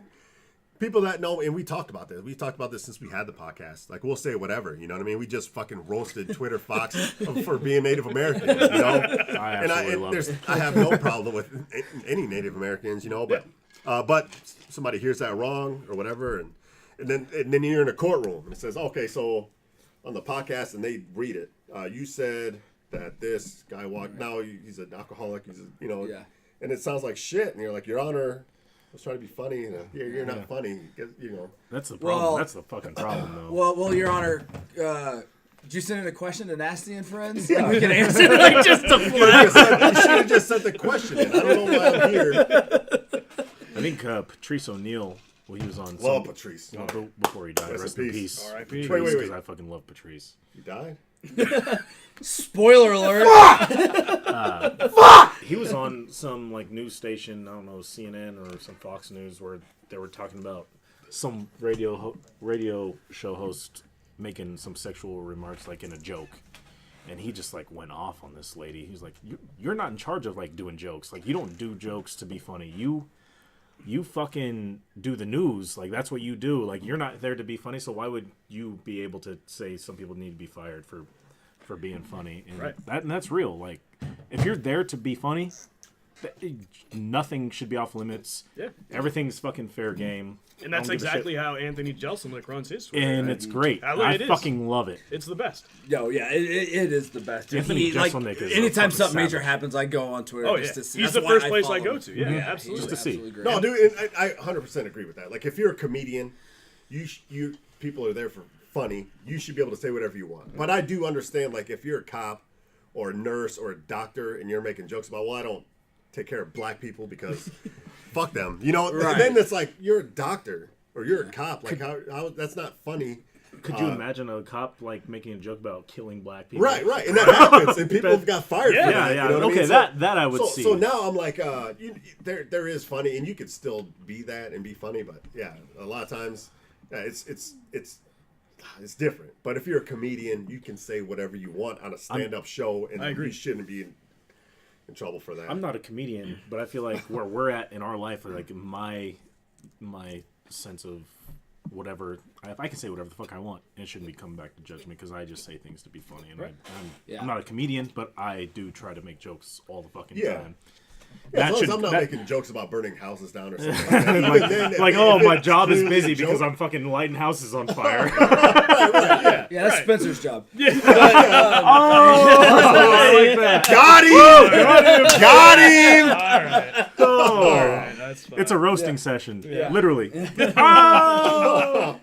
people that know, and we talked about this. We talked about this since we had the podcast. Like, we'll say whatever, you know what I mean? We just fucking roasted Twitter Fox for being Native American, I have no problem with any Native Americans, but somebody hears that wrong or whatever, and then you're in a courtroom and it says, okay, so on the podcast, and they read it. You said that this guy walked. Now he's an alcoholic. He's and it sounds like shit. And you're like, Your Honor, I was trying to be funny. And you're not funny. That's the problem. Well, that's the fucking problem, though. Well, Your Honor, did you send in a question to Nasty and Friends? Yeah. We can answer like just a flag. You should have just sent the question in. I don't know why I'm here. I think Patrice O'Neal. Well, he was on. Patrice. Before he died. Rest in peace. R.I.P. Wait. Because I fucking love Patrice. He died? Spoiler alert. Fuck! He was on some news station, I don't know, CNN or some Fox News, where they were talking about some radio show host making some sexual remarks in a joke. And he just went off on this lady. He's like, you're not in charge of doing jokes. You don't do jokes to be funny. You fucking do the news. That's what you do. You're not there to be funny, so why would you be able to say some people need to be fired for being funny? And right. That's real. If you're there to be funny, nothing should be off limits. Yeah. Everything's fucking fair game. And that's exactly how Anthony Jeselnik runs his Twitter. And it's great. I fucking love it. It's the best. Yo, yeah, it is the best. Anthony Jeselnik is anytime something major happens, I go on Twitter just to see. He's the first place I go to. Yeah, absolutely. Just to see. Great. No, dude, and I 100% agree with that. If you're a comedian, you people are there for funny. You should be able to say whatever you want. But I do understand, if you're a cop or a nurse or a doctor and you're making jokes about, I don't take care of black people because fuck them. Right. And then it's you're a doctor or you're a cop. How that's not funny. Could you imagine a cop making a joke about killing black people? Right, and that happens, and people have got fired for that. Yeah. You know what okay, I mean? that I would see. So now I'm there is funny, and you could still be that and be funny, but yeah, a lot of times, it's different. But if you're a comedian, you can say whatever you want on a stand-up show, and I agree. You shouldn't be in trouble for that. I'm not a comedian, but I feel where we're at in our life, or my sense of whatever, I can say whatever the fuck I want, and it shouldn't be coming back to judge me because I just say things to be funny. And right. I'm not a comedian, but I do try to make jokes all the fucking time. As long as I'm not making jokes about burning houses down or something like that. My job is busy because I'm fucking lighting houses on fire. Right, Yeah, that's Spencer's job. Yeah. I like that. Got him! All right, that's fine. It's a roasting session, Yeah. literally. God,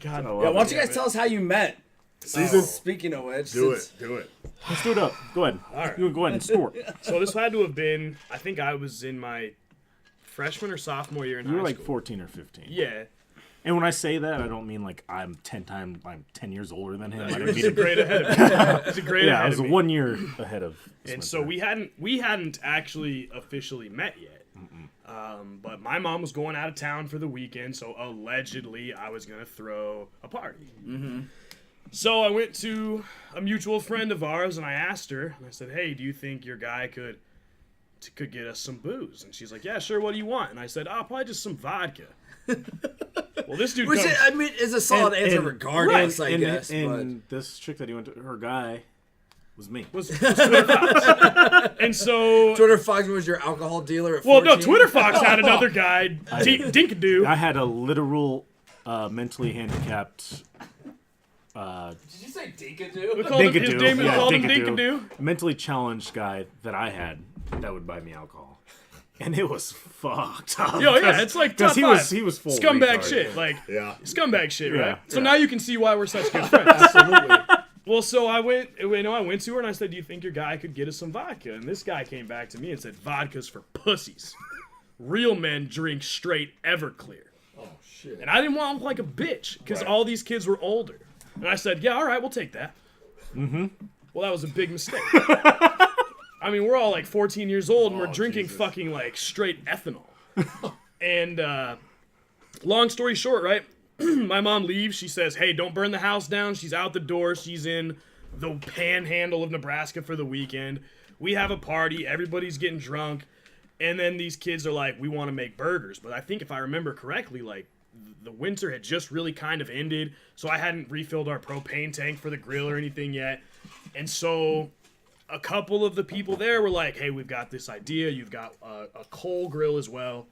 Yeah, why don't you guys tell us how you met? Season. Speaking of which, Do since- it. Let's do it up. Go ahead. All right. You go ahead and store. So this had to have been, I think I was in my freshman or sophomore year in You were high like school. 14 or 15. Yeah. And when I say that, I don't mean like I'm 10 years older than him. I didn't He's mean a great ahead of me. He's a great yeah, I ahead was of me. 1 year ahead of. And Spencer. so we hadn't actually officially met yet. But my mom was going out of town for the weekend, so allegedly I was gonna throw a party. Mm-hmm. So I went to a mutual friend of ours and I asked her, and I said, "Hey, do you think your guy could get us some booze?" And she's like, "Yeah, sure. What do you want?" And I said, "Oh, probably just some vodka." Well, this dude which comes, I mean is a solid answer and- regardless, I and, guess. and this chick that he went to, her guy, was me. was Twitter Fox. And so but Twitter Fox was your alcohol dealer at well, 14? no, Twitter Fox had another guy, Dinkadoo. I had a literal mentally handicapped. Did you say Dinkadoo? We called him, his Dinkadoo. name we Yeah, called him Dinkadoo. Dinkadoo. Mentally challenged guy that I had that would buy me alcohol, and it was fucked up. Yo, yeah, it's like top because five. he was full scumbag retard. shit, like Yeah. scumbag shit, Yeah, right? So yeah. now you can see why we're such good friends. Absolutely. Well, so I went to her and I said, "Do you think your guy could get us some vodka?" And this guy came back to me and said, "Vodka's for pussies. Real men drink straight Everclear." Oh, shit. And I didn't want to look like a bitch because all these kids were older. And I said, "Yeah, all right, we'll take that." Mm-hmm. Well, that was a big mistake. I mean, we're all like 14 years old and we're drinking fucking like straight ethanol. And long story short, right? My mom leaves. She says, "Hey, don't burn the house down." She's out the door. She's in the panhandle of Nebraska for the weekend. We have a party. Everybody's getting drunk. And then these kids are like, "We want to make burgers." But I think if I remember correctly, like the winter had just really kind of ended. So I hadn't refilled our propane tank for the grill or anything yet. And so a couple of the people there were like, "Hey, we've got this idea. You've got a coal grill as well.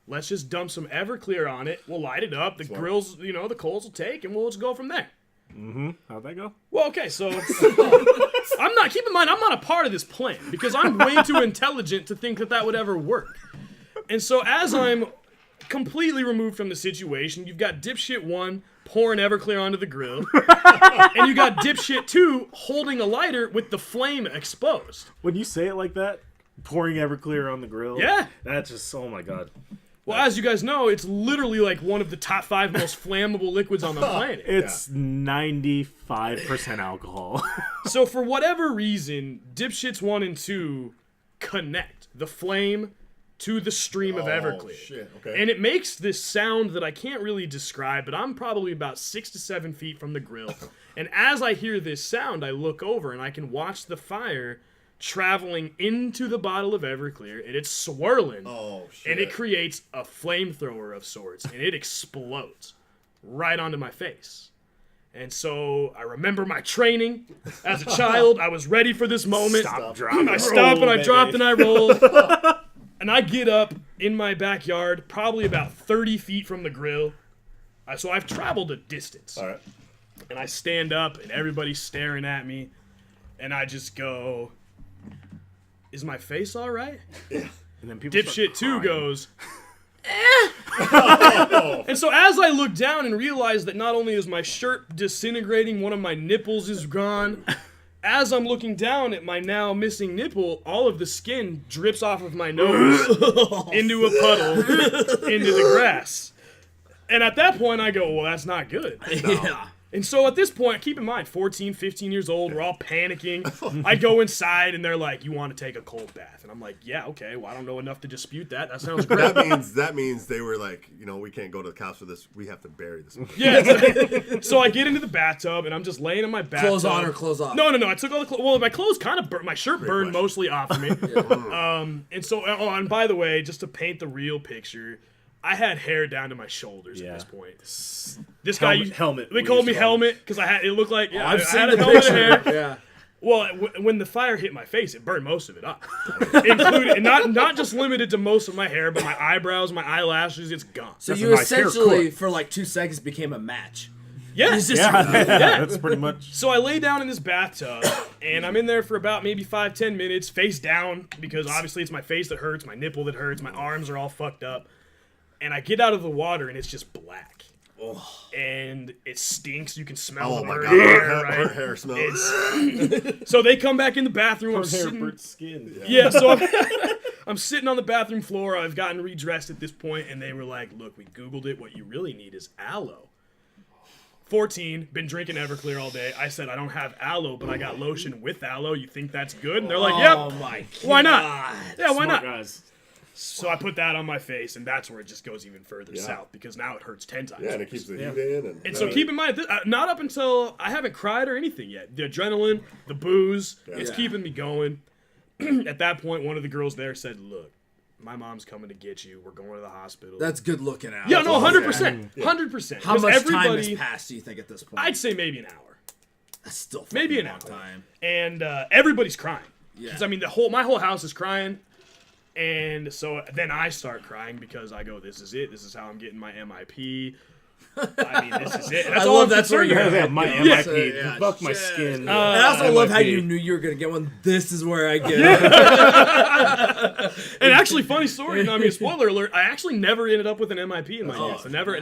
Let's just dump some Everclear on it. We'll light it up. The grills, the coals will take, and we'll just go from there." How'd that go? Well, okay, so keep in mind, I'm not a part of this plan because I'm way too intelligent to think that would ever work. And so as I'm completely removed from the situation, you've got dipshit 1 pouring Everclear onto the grill, and you got dipshit 2 holding a lighter with the flame exposed. When you say it like that, pouring Everclear on the grill. Yeah. That's just, oh my god. Well, as you guys know, it's literally like one of the top 5 most flammable liquids on the planet. It's 95% alcohol. So for whatever reason, dipshits 1 and 2 connect the flame to the stream of Everclear. Shit. Okay. And it makes this sound that I can't really describe, but I'm probably about 6 to 7 feet from the grill. And as I hear this sound, I look over and I can watch the fire traveling into the bottle of Everclear, and it's swirling. Oh, shit. And it creates a flamethrower of sorts, and it explodes right onto my face. And so I remember my training as a child. I was ready for this moment. Stop, drop, I stopped and I dropped and I rolled. And I get up in my backyard, probably about 30 feet from the grill. So I've traveled a distance. All right. And I stand up and everybody's staring at me. And I just go, "Is my face all right?" And then people Dipshit 2 crying. goes, And so as I look down and realize that not only is my shirt disintegrating, one of my nipples is gone. As I'm looking down at my now missing nipple, all of the skin drips off of my nose into a puddle into the grass. And at that point I go, well, that's not good. Yeah. And so at this point, keep in mind, 14, 15 years old, we're all panicking. I go inside and they're like, "You want to take a cold bath?" And I'm like, "Yeah, okay. Well, I don't know enough to dispute that. That sounds great." That means they were like, we can't go to the cops for this. We have to bury this. Yeah. So I get into the bathtub and I'm just laying in my bathtub. Clothes on or clothes off? No. I took all the clothes. Well, my clothes kind of my shirt burned question. mostly off of me. And so, and by the way, just to paint the real picture, I had hair down to my shoulders at this point. This guy, Helmet. They called me Helmet because it looked like I've I seen had the a helmet of picture. hair. Yeah. Well, when the fire hit my face, it burned most of it up, including not just limited to most of my hair, but my eyebrows, my eyelashes. It's gone. So That's you a nice essentially, haircut. for like 2 seconds, became a match. Yes. Yeah, that's pretty much. So I lay down in this bathtub, and I'm in there for about maybe 5-10 minutes, face down, because obviously it's my face that hurts, my nipple that hurts, my arms are all fucked up. And I get out of the water, and it's just black. Oh. And it stinks. You can smell the burnt hair, right? Burnt hair smell. So they come back in the bathroom. Burnt hair, burnt skin. Yeah, so I'm sitting on the bathroom floor. I've gotten redressed at this point, and they were like, look, we Googled it. What you really need is aloe. 14, been drinking Everclear all day. I said, I don't have aloe, but I got lotion with aloe. You think that's good? And they're like, yep. Oh my god. Why not? Yeah, why not? Guys. So I put that on my face, and that's where it just goes even further south, because now it hurts 10 times. Yeah, and it keeps the heat in. And so keep in mind, not up until I haven't cried or anything yet. The adrenaline, the booze, it's keeping me going. At that point, one of the girls there said, look, my mom's coming to get you. We're going to the hospital. That's good looking out. Yeah, no, 100%. 100%. How much time has passed, do you think, at this point? I'd say maybe an hour. That's still maybe an long hour. Time. And everybody's crying. Yeah. 'Cause, I mean, my whole house is crying. And so then I start crying because I go, this is it. This is how I'm getting my MIP. I mean, this is it. And that's I all love I'm that's where concerned you're about. Yeah, my Yeah. MIP. Yeah, Fuck my shit. skin. I also love how MIP. you knew you were going to get one. This is where I get it. And actually, funny story. I mean, spoiler alert. I actually never ended up with an MIP in my youth. Never.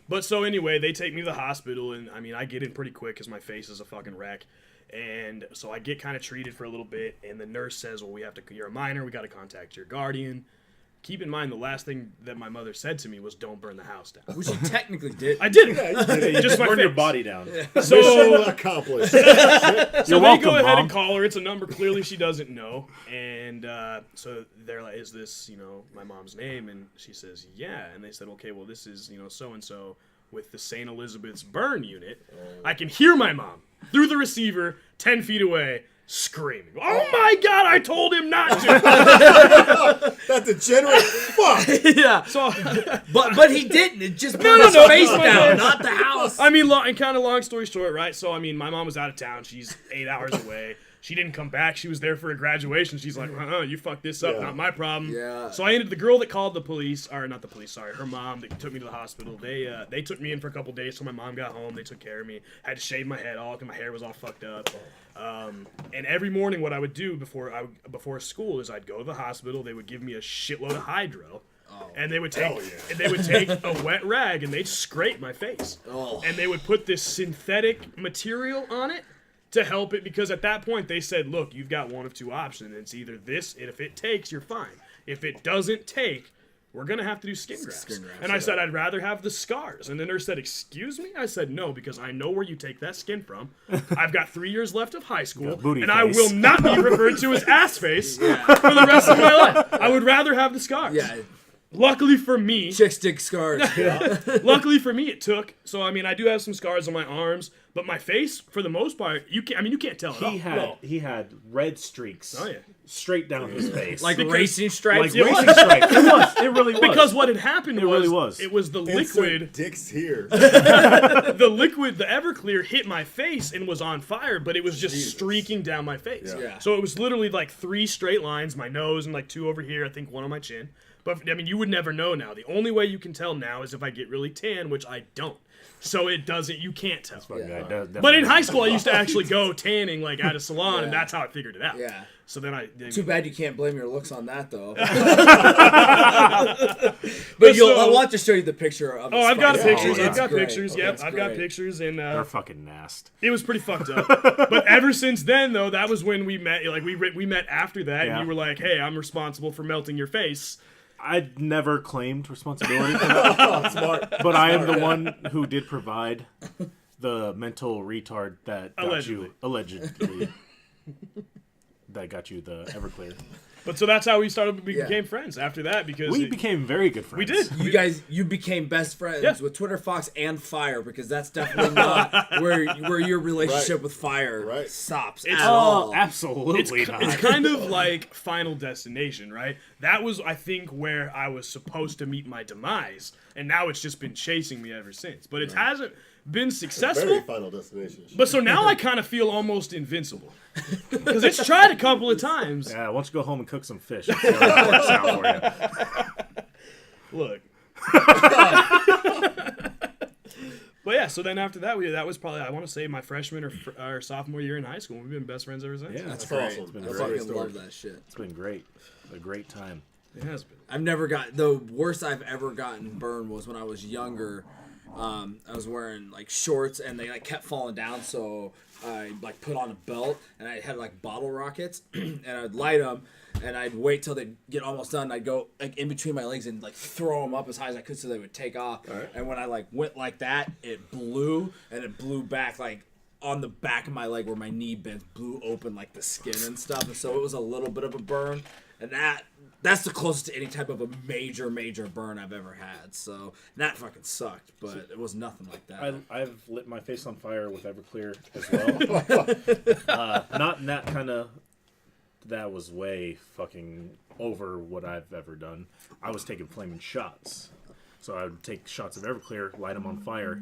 But so anyway, they take me to the hospital, and I mean, I get in pretty quick because my face is a fucking wreck. And so I get kind of treated for a little bit, and the nurse says, well, you're a minor, we got to contact your guardian. Keep in mind, the last thing that my mother said to me was, don't burn the house down. Which you technically did. I didn't. Yeah, you did it. Just my Burn your face. body down. So, Accomplished. so they welcome, go ahead Mom. and call her. It's a number clearly she doesn't know. And so they're like, is this, my mom's name? And she says, yeah. And they said, okay, well, this is, so-and-so with the St. Elizabeth's burn unit. I can hear my mom through the receiver 10 feet away screaming, oh my God, I told him not to. That degenerate fuck. Yeah. So, But he didn't. It just burned no, his no, face my down, face. not the house. I mean, and kind of long story short, right? So, I mean, my mom was out of town. She's 8 hours away. She didn't come back. She was there for a graduation. She's like, you fucked this up. Yeah. Not my problem. Yeah. So the girl that called the police, or not the police, sorry, her mom that took me to the hospital, they took me in for a couple days. So my mom got home. They took care of me. Had to shave my head off because my hair was all fucked up. And every morning what I would do before school is I'd go to the hospital. They would give me a shitload of hydro. And they would take a wet rag and they'd scrape my face. Oh. And they would put this synthetic material on it to help it, because at that point they said, look, you've got one of two options. It's either this, and if it takes, you're fine. If it doesn't take, we're going to have to do skin grafts. And I said, I'd rather have the scars. And the nurse said, excuse me? I said, no, because I know where you take that skin from. I've got 3 years left of high school, and I will not be referred to as ass face for the rest of my life. I would rather have the scars. Yeah. Luckily for me, Chicks dig scars. luckily for me, it took. So I mean, I do have some scars on my arms, but my face, for the most part, you can't tell. He had red streaks. Oh, yeah. Straight down his face. Like racing stripes. Like racing stripes. It really was. Because what had happened was. it was the Insert liquid. dicks here. The liquid, the Everclear, hit my face and was on fire, but it was just streaking down my face. Yeah. So it was literally like 3 straight lines, my nose and like 2 over here, I think 1 on my chin. But I mean, you would never know now. The only way you can tell now is if I get really tan, which I don't. So you can't tell. But in high school, I used to actually go tanning like at a salon, and that's how I figured it out. Yeah. So then Too bad you can't blame your looks on that, though. But I'll want to show you the picture of. Oh, I've got pictures. It's I've got great. pictures. Yep, It's I've got great. pictures, and They're fucking nasty. it was pretty fucked up. But ever since then, though, that was when we met. Like we met after that, and you were like, "Hey, I'm responsible for melting your face." I'd never claimed responsibility for that. Smart. But I am the one who did provide the mental retard that got you allegedly that got you the Everclear. But so that's how we became friends after that, because We became very good friends. we did. You became best friends Yeah. with Twitter Fox and Fire, because that's definitely not where your relationship with Fire stops at all. Absolutely not. It's kind of like Final Destination, right? That was, I think, where I was supposed to meet my demise, and now it's just been chasing me ever since. But it hasn't been successful. Very Final Destination. But so now I kind of feel almost invincible. Because it's tried a couple of times. Yeah, why don't you go home and cook some fish? And see how that works out for you. Look. But yeah, so then after that, that was probably, I want to say, my freshman or sophomore year in high school. We've been best friends ever since. Yeah, That's That's great. awesome. It's been I great. fucking story. love that shit. It's been great. A great time. It has been. I've never got the worst I've ever gotten burned was when I was younger. I was wearing like shorts and they like kept falling down, so I like put on a belt and I had like bottle rockets and I'd light them and I'd wait till they'd get almost done. I'd go like in between my legs and like throw them up as high as I could so they would take off. Right. And when I like went like that, it blew and it blew back like on the back of my leg where my knee bent, blew open like the skin and stuff. And so it was a little bit of a burn, and that's the closest to any type of a major burn I've ever had. So that fucking sucked, but it was nothing like that. I've lit my face on fire with Everclear as well. Not in that kind of. That was way fucking over what I've ever done. I was taking flaming shots, so I would take shots of Everclear, light them on fire,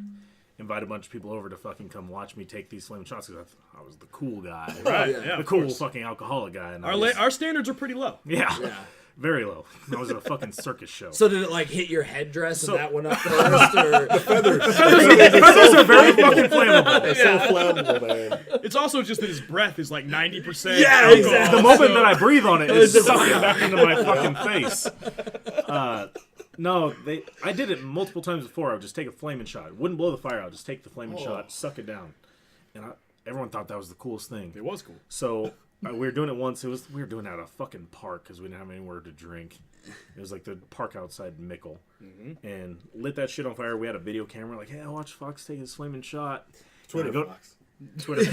invite a bunch of people over to fucking come watch me take these flaming shots because I was the cool guy, Right, yeah, yeah, the of cool course. fucking alcoholic guy. And Our standards are pretty low. yeah. Yeah. Very low. I was at a fucking circus show. So did it like hit your headdress So- and that went up first, or Feathers are very fucking flammable. It's so flammable, man. It's also just that his breath is like 90%. Yeah, alcohol, exactly. The moment so- that I breathe on it, it's sucking back into my fucking face. No, I did it multiple times before. I would just take a flaming shot. It wouldn't blow the fire out. Just take the flaming shot, suck it down. And everyone thought that was the coolest thing. It was cool. So we were doing it once. We were doing it at a fucking park because we didn't have anywhere to drink. It was like the park outside Mickle, and lit that shit on fire. We had a video camera. Like, hey, I watched Fox take his flaming shot. Twitter And I go- Fox. Twitter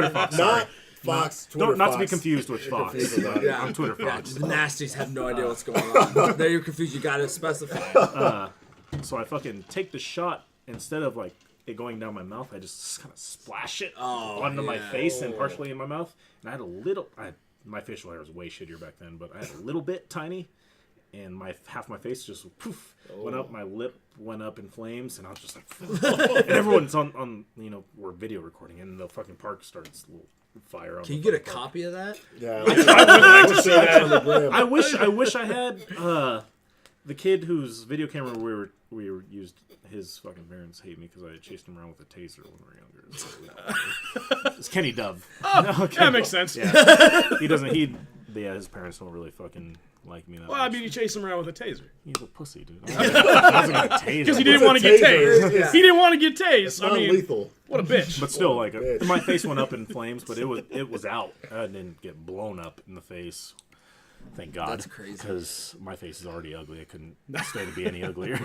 Fox. Sorry. Not Fox. Twitter Not to be Fox. confused with Fox. confused with that. yeah, I'm Twitter yeah, Fox. the nasties have no idea what's going on. There you're confused. You gotta specify. So I fucking take the shot instead of like it going down my mouth. I just kind of splash it onto my yeah. face and partially in my mouth. And I had a little. My facial hair was way shittier back then, but I had a little bit tiny, and half my face just poof went up. My lip went up in flames, and I was just like, and everyone's on we're video recording, and the fucking park starts a little fire on. Can you the get a fucking park. copy of that? Yeah. I wish I had the kid whose video camera we were used. His fucking parents hate me because I chased him around with a taser when we were younger. So, it's Kenny Dove. Oh, that makes sense. Yeah. He doesn't. His parents don't really fucking like me that Well, much. I mean, you chase him around with a taser. He's a pussy, dude. I wasn't gonna tase Because he him. didn't want to get taser? tased. Yeah. He didn't want to get tased. I mean, Non-lethal. what a bitch. But still, like bitch. my face went up in flames, but it was out. I didn't get blown up in the face. Thank God. That's crazy. Because my face is already ugly. I couldn't stay to be any uglier.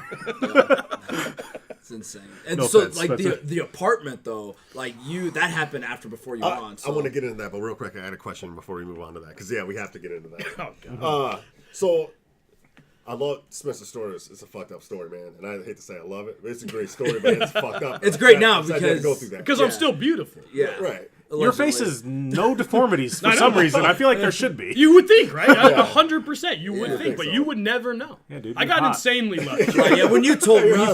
It's insane. And No so, offense, like but the apartment though, like that happened after before you went on. So. I want to get into that, but real quick, I had a question before we move on to that. Because, yeah, we have to get into that. Oh, God. So, I love Spencer's story. It's a fucked up story, man. And I hate to say I love it, but it's a great story, but it's fucked up. It's great now I'm sad you had to because- go through that. Because Yeah. I'm still beautiful. yeah, Right. Your face Allegedly. has no deformities for I know. some reason. I feel like there should be. You would think, right? 100%. You would think, think but so. you would never know. Yeah, dude, I you're got hot. insanely lucky. Like, yeah, when you hot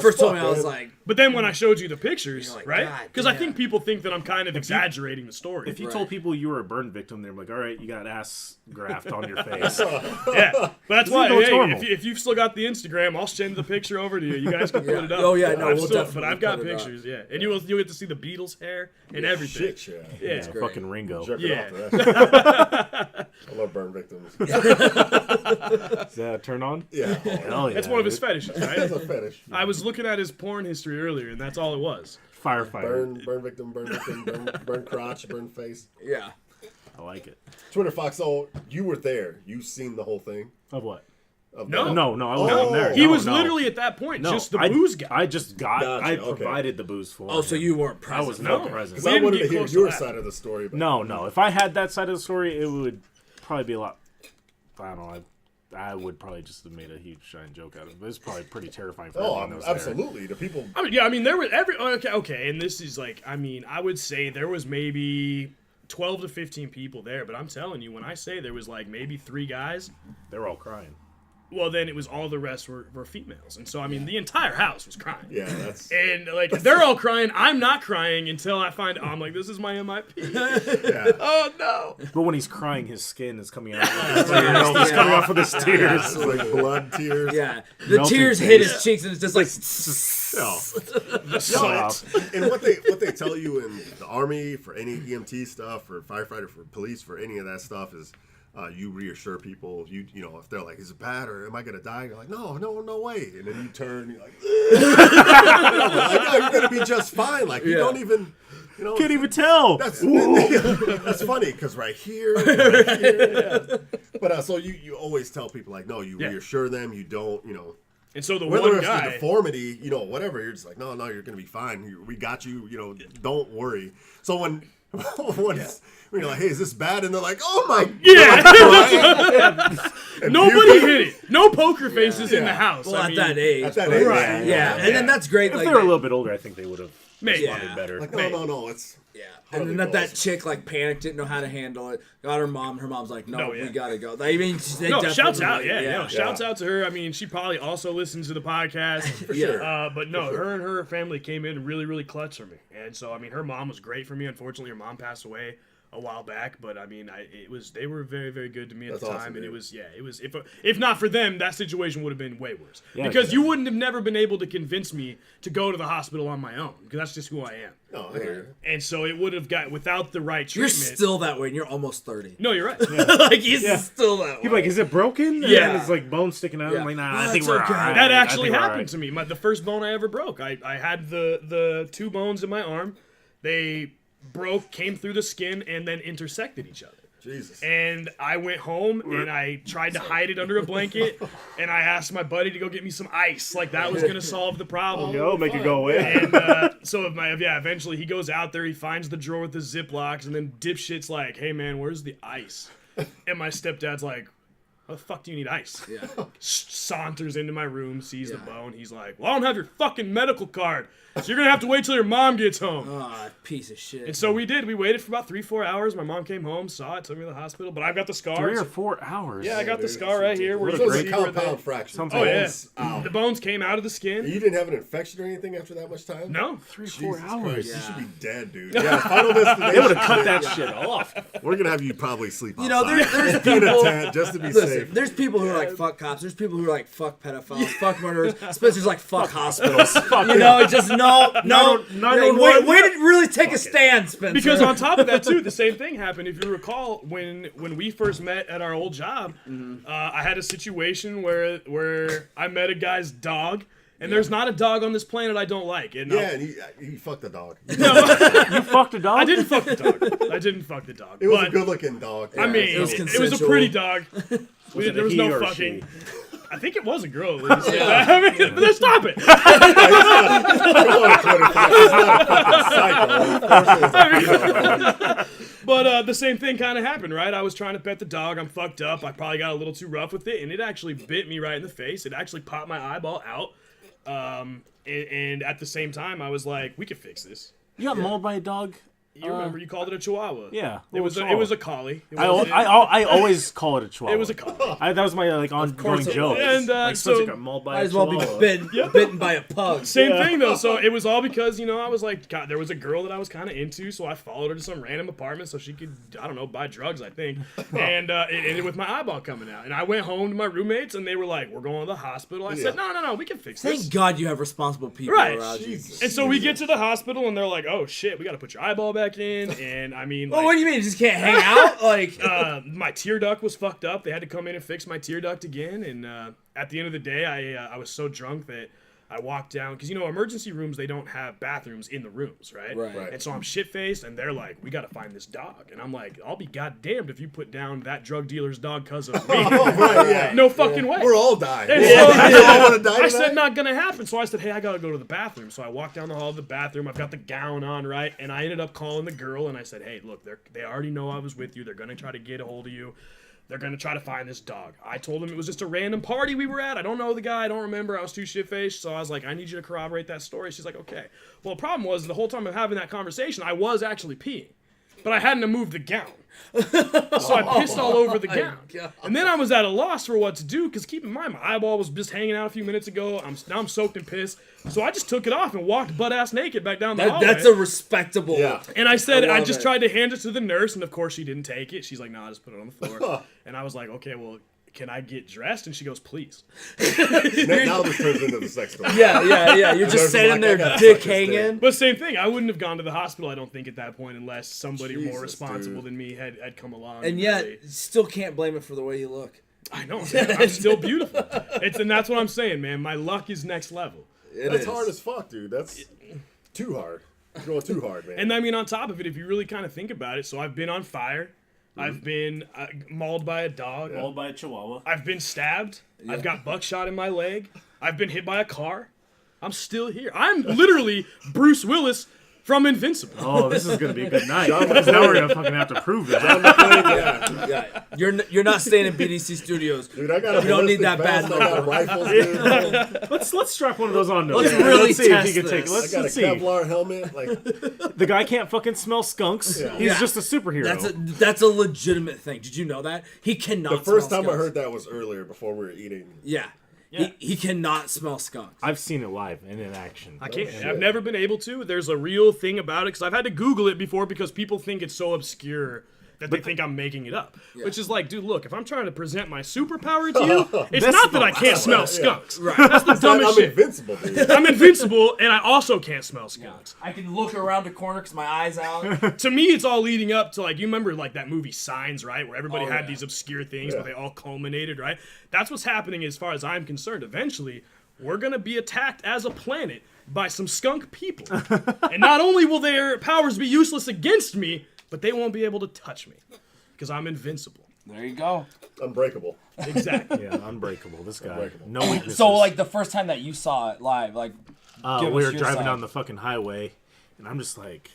first as told me, fuck, I was man. like, But then when I showed you the pictures, You're like, right? God Because I damn. think people think that I'm kind of exaggerating the story. If you Right. told people you were a burn victim, they're like, all right, you got ass graft on your face. Yeah, but that's why. It's Hey, normal. if you've still got the Instagram, I'll send the picture over to you. You guys can put Yeah. it up. Oh, yeah, no, I've we'll still- definitely But I've got put it up. pictures, yeah, and you'll get to see the Beatles hair and everything. Shit, yeah. Yeah, great. Fucking Ringo. Jerk Yeah. it off to that shit. I love burn victims. Is that a turn on? Yeah. Hell yeah. that's one of his dude. fetishes, That's right? a fetish. I was looking at his porn history earlier, and that's all it was. Firefighter. Burn victim, burn crotch, burn face. yeah, I like it. Twitter Fox, so you were there. You seen the whole thing? Of what? Of No. the- No, I wasn't there. He No, was no. literally at that point No, just the I- booze guy. I just got. Gotcha, I okay. provided the booze for. Oh, so him. you weren't I present? was not No. present. Because We I didn't wanted get to hear close to your that. side of the story. But No. If I had that side of the story, it would probably be a lot. I don't know. I would probably just have made a huge giant joke out of it. But it's probably pretty terrifying for everyone that was there. absolutely. The people. I mean, there were okay, and this is like, I mean, I would say there was maybe 12 to 15 people there, but I'm telling you, when I say there was like maybe 3 guys, They were all crying. well, then it was all the rest were females. And so, I mean, the entire house was crying. Yeah, that's... And, like, they're all crying. I'm not crying until I find, I'm like, this is my MIP. Yeah. Oh, no. But when he's crying, his skin is coming out. It's coming off with his tears. It's like blood tears. Yeah, the Melting tears face. hit his cheeks, and it's just like. No. Salt. And what they tell you in the Army, for any EMT stuff, for firefighter, for police, for any of that stuff is... you reassure people, you know, if they're like, is it bad or am I gonna die? You're like, no way. And then you turn, you're like, no, you're gonna be just fine. Like you don't even, you know, Can't even tell. That's funny because right here. Yeah. But so you always tell people like, no, you reassure them. You don't, you know. And so the whether one it's guy, the deformity, you know, whatever, you're just like, no, you're gonna be fine. We got you. You know, don't worry. So when you're like, hey, is this bad? And they're like, oh my god. nobody hit it. No poker faces in the house. Well, I at that age. right? Yeah, and then that's great. If Like, they were a little bit older, I think they would have Maybe. responded better. Like, no, it's... yeah, and then that chick like panicked, didn't know how to handle it. Got her mom. Her mom's like, no, we gotta go. I mean, they No, definitely, shouts out, shouts out to her. I mean, she probably also listens to the podcast. For sure. But no, her and her family came in really, really clutch for me. And so, I mean, her mom was great for me. Unfortunately, her mom passed away a while back, but I mean, they were very, very good to me at the time, awesome, and dude. it was if not for them, that situation would have been way worse. Yeah, because you wouldn't have never been able to convince me to go to the hospital on my own, because that's just who I am. No, I hear you. And so it would have got without the right You're treatment. still that way, and you're almost 30. No, you're right. Like he's still that way. He'd be like, is it broken? Yeah. And it's like bone sticking out. Yeah. I'm like, nah, No, I think it's we're okay. alright. That I actually think we're happened alright. to me. The first bone I ever broke. I had the two bones in my arm. They broke, came through the skin, and then intersected each other. Jesus. And I went home and I tried to hide it under a blanket, and I asked my buddy to go get me some ice. Like that was gonna solve the problem. Go, make it go away. And so eventually he goes out there, he finds the drawer with the Ziplocs, and then dipshit's like, hey man, where's the ice? And my stepdad's like, how the fuck do you need ice? Yeah. Saunters into my room, sees the bone. He's like, well, I don't have your fucking medical card, so you're gonna have to wait till your mom gets home. Oh, piece of shit. And so we did. We waited for about 3-4 hours. My mom came home, saw it, took me to the hospital. But I've got the scar. 3 or 4 hours. Yeah, I got the scar right here. Where you So can it's see a where compound the... fracture. Sounds Oh, yeah. Ow. The bones came out of the skin. You didn't have an infection or anything after that much time? No. 3 or 4 Jesus hours. Christ, you should be dead, dude. Yeah, final They destination. would have cut that shit off. We're gonna have you probably sleep outside. You know, there's in a people. tent just to be Listen, safe. there's people who are like fuck cops. There's people who are like fuck pedophiles, fuck murderers. Spencer's like fuck hospitals. You know, it's just no. Way to really take a stand, Spencer. Because on top of that, too, the same thing happened. If you recall, when we first met at our old job, I had a situation where I met a guy's dog. And there's not a dog on this planet I don't like. And And he fucked the dog. You fucked a dog? I didn't fuck the dog. It was But, a good-looking dog. I mean, it was it was a consensual. pretty dog. There was he no or fucking. she? I think it was a girl, at least. I mean, but then stop it. But the same thing kind of happened, right? I was trying to pet the dog. I'm fucked up. I probably got a little too rough with it, and it actually bit me right in the face. It actually popped my eyeball out. And at the same time, I was like, we could fix this. You got mauled by a dog? You remember you called it a Chihuahua? Yeah, It was little a collie. It I wasn't- always call it a chihuahua. It was a collie. That was my ongoing it joke. was. And like, so Spencer got mauled by might a as well be chihuahua. bitten by a pug. same thing though. So it was all because I was like, God, there was a girl that I was kind of into, so I followed her to some random apartment so she could, I don't know, buy drugs, I think. And it ended with my eyeball coming out. And I went home to my roommates, and they were like, "We're going to the hospital." I said, "No, we can fix this." Thank God you have responsible people Right. around you. And so we get to the hospital, and they're like, "Oh shit, we got to put your eyeball back in." And I mean, Well, what do you mean? You just can't hang out? Like, my tear duct was fucked up. They had to come in and fix my tear duct again. And at the end of the day, I was so drunk that I walked down, because emergency rooms, they don't have bathrooms in the rooms, right? Right. And so I'm shit faced, and they're like, "We got to find this dog." And I'm like, "I'll be goddamned if you put down that drug dealer's dog because of me." Right, yeah. No fucking way. We're all dying. And We so- all want to die I said tonight? not gonna happen, so I said, "Hey, I gotta go to the bathroom." So I walked down the hall to the bathroom. I've got the gown on, right, and I ended up calling the girl, and I said, "Hey, look, they already know I was with you. They're gonna try to get a hold of you. They're gonna try to find this dog." I told them it was just a random party we were at. I don't know the guy. I don't remember. I was too shit-faced, so I was like, "I need you to corroborate that story." She's like, "Okay." Well, the problem was the whole time I'm having that conversation, I was actually peeing, but I hadn't moved the gown. So I pissed all over the gown. God. And then I was at a loss for what to do, because keep in mind, my eyeball was just hanging out a few minutes ago. Now I'm soaked in piss. So I just took it off and walked butt-ass naked back down the hallway. That's a respectable. Yeah. And I said, I love just it. tried to hand it to the nurse, and of course she didn't take it. She's like, no, just put it on the floor. And I was like, okay, well, can I get dressed? And she goes, please. Now this turns into the sex story. Yeah. You're Nurse just is standing like, there, I gotta dick suck this dick. hanging. But same thing, I wouldn't have gone to the hospital, I don't think, at that point, unless somebody more Jesus, responsible dude. than me had come along. And yet, really- still can't blame it for the way you look. I know, man, I'm still beautiful. And that's what I'm saying, man. My luck is next level. That's hard as fuck, dude. That's too hard. You're going too hard, man. And I mean, on top of it, if you really kind of think about it, so I've been on fire. I've been mauled by a dog. Mauled by a chihuahua. I've been stabbed. I've got buckshot in my leg. I've been hit by a car. I'm still here. I'm literally Bruce Willis from Invincible. Oh, this is gonna be a good night. Because now we're gonna fucking have to prove it. Yeah, you're not staying in BDC Studios. Dude, I got a We don't need ballistic that bad vest, I got rifles, dude. Let's strap one of those on. Let's really see if test he can take. this. Let's, I got a let's see. Kevlar helmet. Like, The guy can't fucking smell skunks. Yeah. He's Yeah. just a superhero. That's a legitimate thing. Did you know that? He cannot. the first smell time I skunks. heard that was earlier before we were eating. Yeah. He cannot smell skunks. I've seen it live and in action. I can't. shit. I've never been able to. There's a real thing about it because I've had to Google it before because people think it's so obscure that they think I'm making it up. Which is like, dude, look, if I'm trying to present my superpower to you, it's That's not that the I can't smell skunks. Right. That's the dumbest I'm shit. invincible, dude. I'm invincible, and I also can't smell skunks. I can look around the corner because my eyes out. To me, it's all leading up to, like, you remember, like, that movie Signs, right? Where everybody Oh, had yeah. these obscure things, but they all culminated, right? That's what's happening as far as I'm concerned. Eventually, we're going to be attacked as a planet by some skunk people. And not only will their powers be useless against me, but they won't be able to touch me. Because I'm invincible. There you go. Unbreakable. Exactly. Yeah, unbreakable. This guy. Unbreakable. No weaknesses. So, like, the first time that you saw it live, like, give we us were your driving side. down the fucking highway, and I'm just like,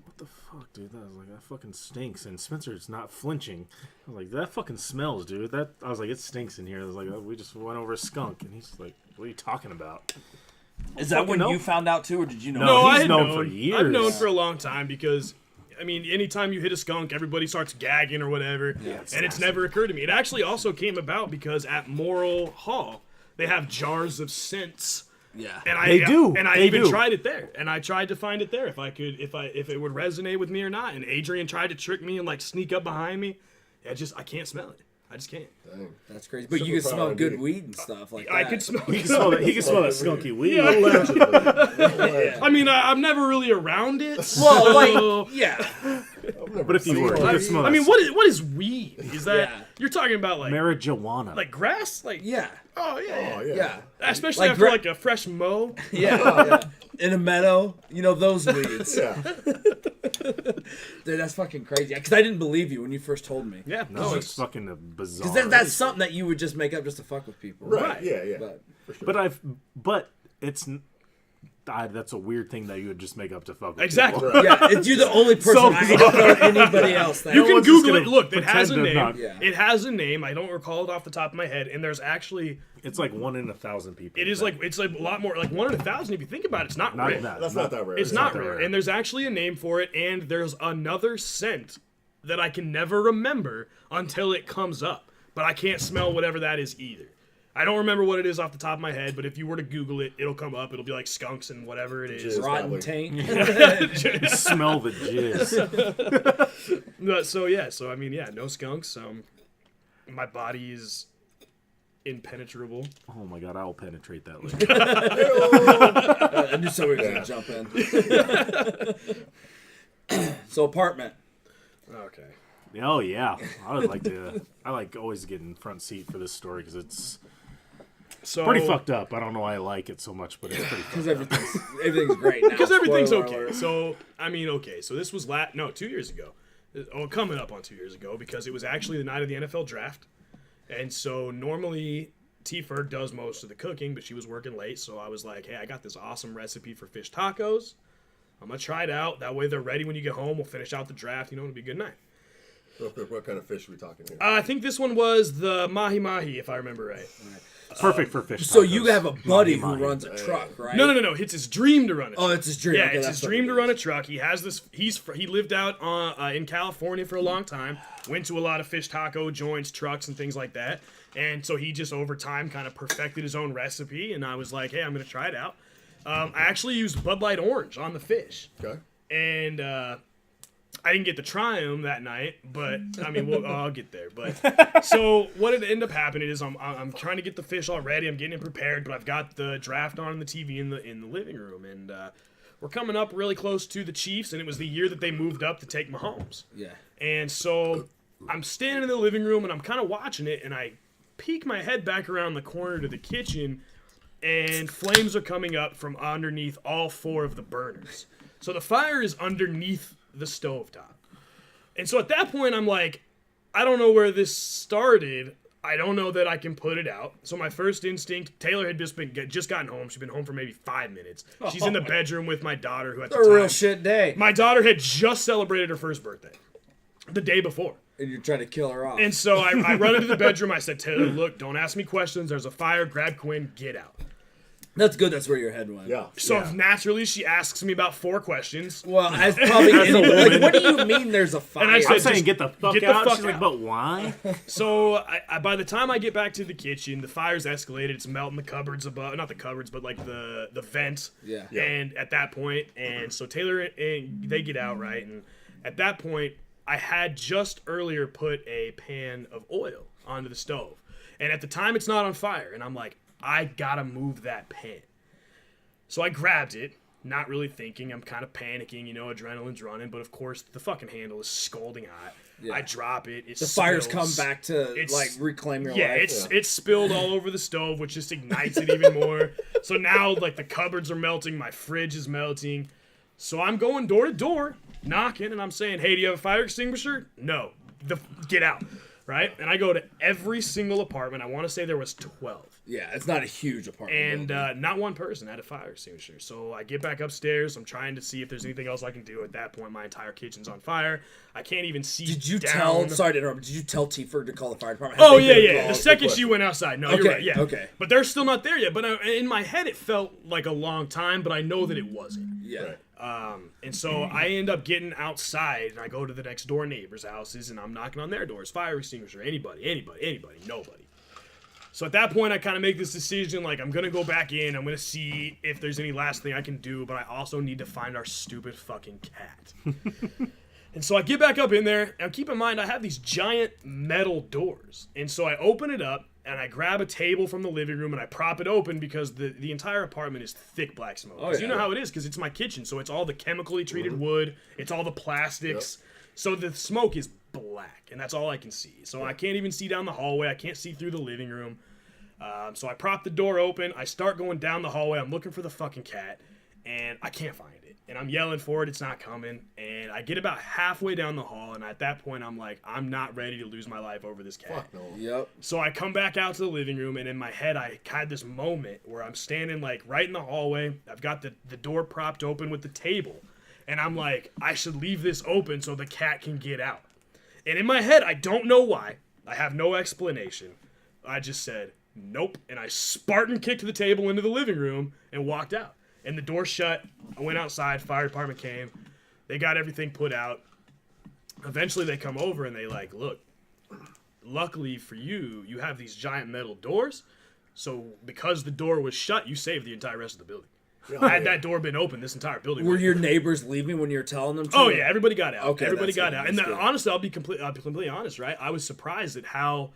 what the fuck, dude? That was like, that fucking stinks. And Spencer's not flinching. I was like, that fucking smells, dude. I was like, it stinks in here. I was like, oh, we just went over a skunk, and he's like, what are you talking about? Is that when know. you found out too, or did you know? No, he's I had known known for years. I've known for a long time because, I mean, anytime you hit a skunk, everybody starts gagging or whatever. And it's never occurred to me. It actually also came about because at Morrill Hall, they have jars of scents. Yeah. And They do. And I They even do. tried it there. And I tried to find it there if it would resonate with me or not. And Adrian tried to trick me and like sneak up behind me. I can't smell it. I just can't. Dang. That's crazy. But you can Superpower smell good indeed. weed and stuff like that. I could smell He it. can smell that. He can smell that skunky weed. Allegedly. Allegedly. I mean, I'm never really around it. Well, so- like, yeah. I've never But if you seen were, you one. could smell I that. mean, what is weed? Is that Yeah. you're talking about like marijuana. grass? Like Yeah. oh yeah, Oh, yeah. Yeah. Especially Like after gra- like a fresh mow. Yeah. In a meadow, you know, those weeds. Yeah. Dude, that's fucking crazy. Because I didn't believe you when you first told me. Yeah, no, it's fucking bizarre. Because that's something that you would just make up just to fuck with people. Right. Right. Yeah. But But it's that's a weird thing that you would just make up to fuck with. exactly. people. yeah, you're the only person So I know anybody else that You can one's just Google it. gonna Look, it has a pretend to name. not- Yeah. It has a name. I don't recall it off the top of my head. And there's actually, It's like 1 in 1,000 people. it's like a lot more. Like 1 in 1,000. If you think about it, it's not not rare. that. That's not that rare. It's not that rare. rare. And there's actually a name for it. And there's another scent that I can never remember until it comes up. But I can't smell whatever that is either. I don't remember what it is off the top of my head, but if you were to Google it, it'll come up. It'll be like skunks and whatever it is. Jizz. rotten Probably. taint. Smell the jizz. So I mean, yeah, no skunks. My body is impenetrable. Oh my god, I will penetrate that later. I knew somebody was gonna jump in. So apartment. Okay. Oh yeah, I would like to. I like always get in front seat for this story because it's So pretty fucked up. I don't know why I like it so much, but it's pretty fucked Because up. everything's great now. Because everything's Spoiler okay. alert. So I mean, okay. So this was 2 years ago. Oh, coming up on 2 years ago because it was actually the night of the NFL draft, and so normally T Ferg does most of the cooking, but she was working late, so I was like, hey, I got this awesome recipe for fish tacos. I'm gonna try it out. That way they're ready when you get home. We'll finish out the draft. You know, it'll be a good night. Real quick, what kind of fish are we talking here? I think this one was the mahi mahi, if I remember right. Perfect for fish. So tacos. you have a buddy who Mahi. runs a truck, right? No. It's his dream to run a truck. Oh, it's his dream. Yeah, Okay, it's that's his what dream it to is. run a truck. He has this. He lived out in California for a long time. Went to a lot of fish taco joints, trucks, and things like that. And so he just over time kind of perfected his own recipe. And I was like, hey, I'm gonna try it out. I actually used Bud Light Orange on the fish. Okay. And I didn't get to try them that night, but I mean, I'll get there. But so what it ended up happening is I'm trying to get the fish all ready. I'm getting it prepared, but I've got the draft on the TV in the living room, and we're coming up really close to the Chiefs, and it was the year that they moved up to take Mahomes. Yeah. And so I'm standing in the living room, and I'm kind of watching it, and I peek my head back around the corner to the kitchen, and flames are coming up from underneath all 4 of the burners. So the fire is underneath the stovetop. And so at that point, I'm like, I don't know where this started. I don't know that I can put it out. So my first instinct, Taylor had just gotten home. She'd been home for maybe 5 minutes. She's in the bedroom with my daughter, who at the It's a time, real shit day. my daughter had just celebrated her first birthday the day before. And you're trying to kill her off. And so I run into the bedroom. I said, Taylor, look, don't ask me questions. There's a fire. Grab Quinn. Get out. That's good. That's where your head went. Yeah. So naturally, she asks me about 4 questions. Well, I probably like, what do you mean there's a fire? And I said, I'm saying just get the fuck get the out. fuck She's like, out. but why? So by the time I get back to the kitchen, the fire's escalated. It's melting the cupboards above, not the cupboards, but like the vent. Yeah. And at that point, and so Taylor and they get out, right? And at that point, I had just earlier put a pan of oil onto the stove. And at the time, it's not on fire. And I'm like, I gotta move that pan. So I grabbed it, not really thinking. I'm kind of panicking, adrenaline's running. But of course, the fucking handle is scalding hot. Yeah. I drop it. It the fires spills. come back to It's- reclaim your Yeah, life. it's spilled all over the stove, which just ignites it even more. So now, like, the cupboards are melting, my fridge is melting. So I'm going door to door, knocking, and I'm saying, hey, do you have a fire extinguisher? No. Get out, right? And I go to every single apartment. I want to say there was 12. Yeah, it's not a huge apartment. And not one person had a fire extinguisher. So I get back upstairs. I'm trying to see if there's anything else I can do. At that point, my entire kitchen's on fire. I can't even see Did you down. Sorry to interrupt. Did you tell Tifa to call the fire department? Oh, Have they yeah, been yeah. called? The second she went outside. No, Okay, you're right. Yeah. okay. But they're still not there yet. But in my head, it felt like a long time, but I know that it wasn't. Yeah. And so I end up getting outside, and I go to the next door neighbors' houses, and I'm knocking on their doors. Fire extinguisher. Anybody. Nobody. So at that point, I kind of make this decision, like, I'm going to go back in. I'm going to see if there's any last thing I can do, but I also need to find our stupid fucking cat. And so I get back up in there. Now, keep in mind, I have these giant metal doors. And so I open it up, and I grab a table from the living room, and I prop it open because the entire apartment is thick black smoke. 'Cause you know how it is, because it's my kitchen. So it's all the chemically treated wood. It's all the plastics. So the smoke is black, and that's all I can see. So I can't even see down the hallway. I can't see through the living room. So I prop the door open. I start going down the hallway. I'm looking for the fucking cat, and I can't find it. And I'm yelling for it. It's not coming. And I get about halfway down the hall, and at that point, I'm like, I'm not ready to lose my life over this cat. Fuck no. Yep. So I come back out to the living room, and in my head, I had this moment where I'm standing, like, right in the hallway. I've got the door propped open with the table. And I'm like, I should leave this open so the cat can get out. And in my head, I don't know why. I have no explanation. I just said, nope. And I Spartan kicked the table into the living room and walked out. And the door shut. I went outside. Fire department came. They got everything put out. Eventually, they come over and they like, look, luckily for you, you have these giant metal doors. So because the door was shut, you saved the entire rest of the building. Had that door been open, this entire building Were would your neighbors leaving when you were telling them to? Oh yeah, everybody got out. Okay, Everybody that's got good, out. And that's good. honestly, I'll be completely honest, right? I was surprised at how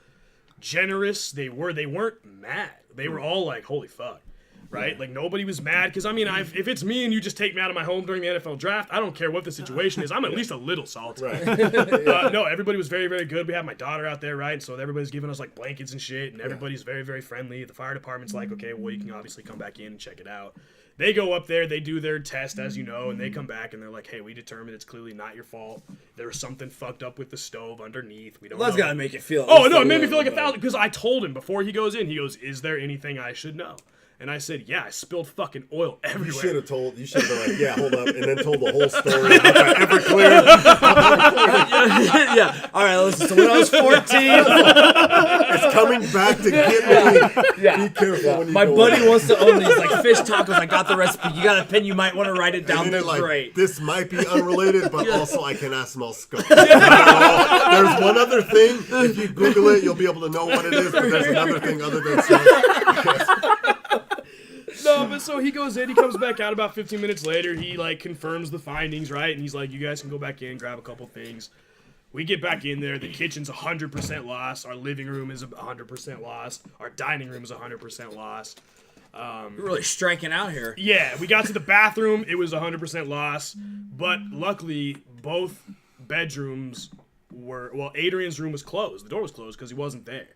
generous they were. They weren't mad. They were all like, "Holy fuck." Right? Like nobody was mad because I mean, if it's me and you just take me out of my home during the NFL draft, I don't care what the situation is. I'm at least a little salty. Right. No, everybody was very, very good. We have my daughter out there, right? And so everybody's giving us like blankets and shit, and everybody's very, very friendly. The fire department's like, okay, well, you can obviously come back in and check it out. They go up there, they do their test, as you know, and they come back and they're like, hey, we determined it's clearly not your fault. There was something fucked up with the stove underneath. We don't Well, that's know. gotta make it feel. Oh, no, it made me feel like 1,000, because I told him before he goes in, he goes, is there anything I should know? And I said, yeah, I spilled fucking oil everywhere. You should have been like, yeah, hold up, and then told the whole story about that Everclear. Yeah. All right, listen. So when I was 14, It's coming back to get me. yeah. Be careful when you My go buddy in. wants to own these like fish tacos. I got the recipe. You got a pen? You might want to write it down. And They're then like, great. this might be unrelated, but also I cannot smell skunk. There's one other thing. If you Google it, you'll be able to know what it is. But there's another thing other than skunk. No, but so he goes in, he comes back out about 15 minutes later. He like confirms the findings, right? And he's like, you guys can go back in, grab a couple things. We get back in there. The kitchen's 100% lost. Our living room is 100% lost. Our dining room is 100% lost. You're really striking out here. Yeah, we got to the bathroom. It was 100% lost. But luckily, both bedrooms were... Well, Adrian's room was closed. The door was closed because he wasn't there.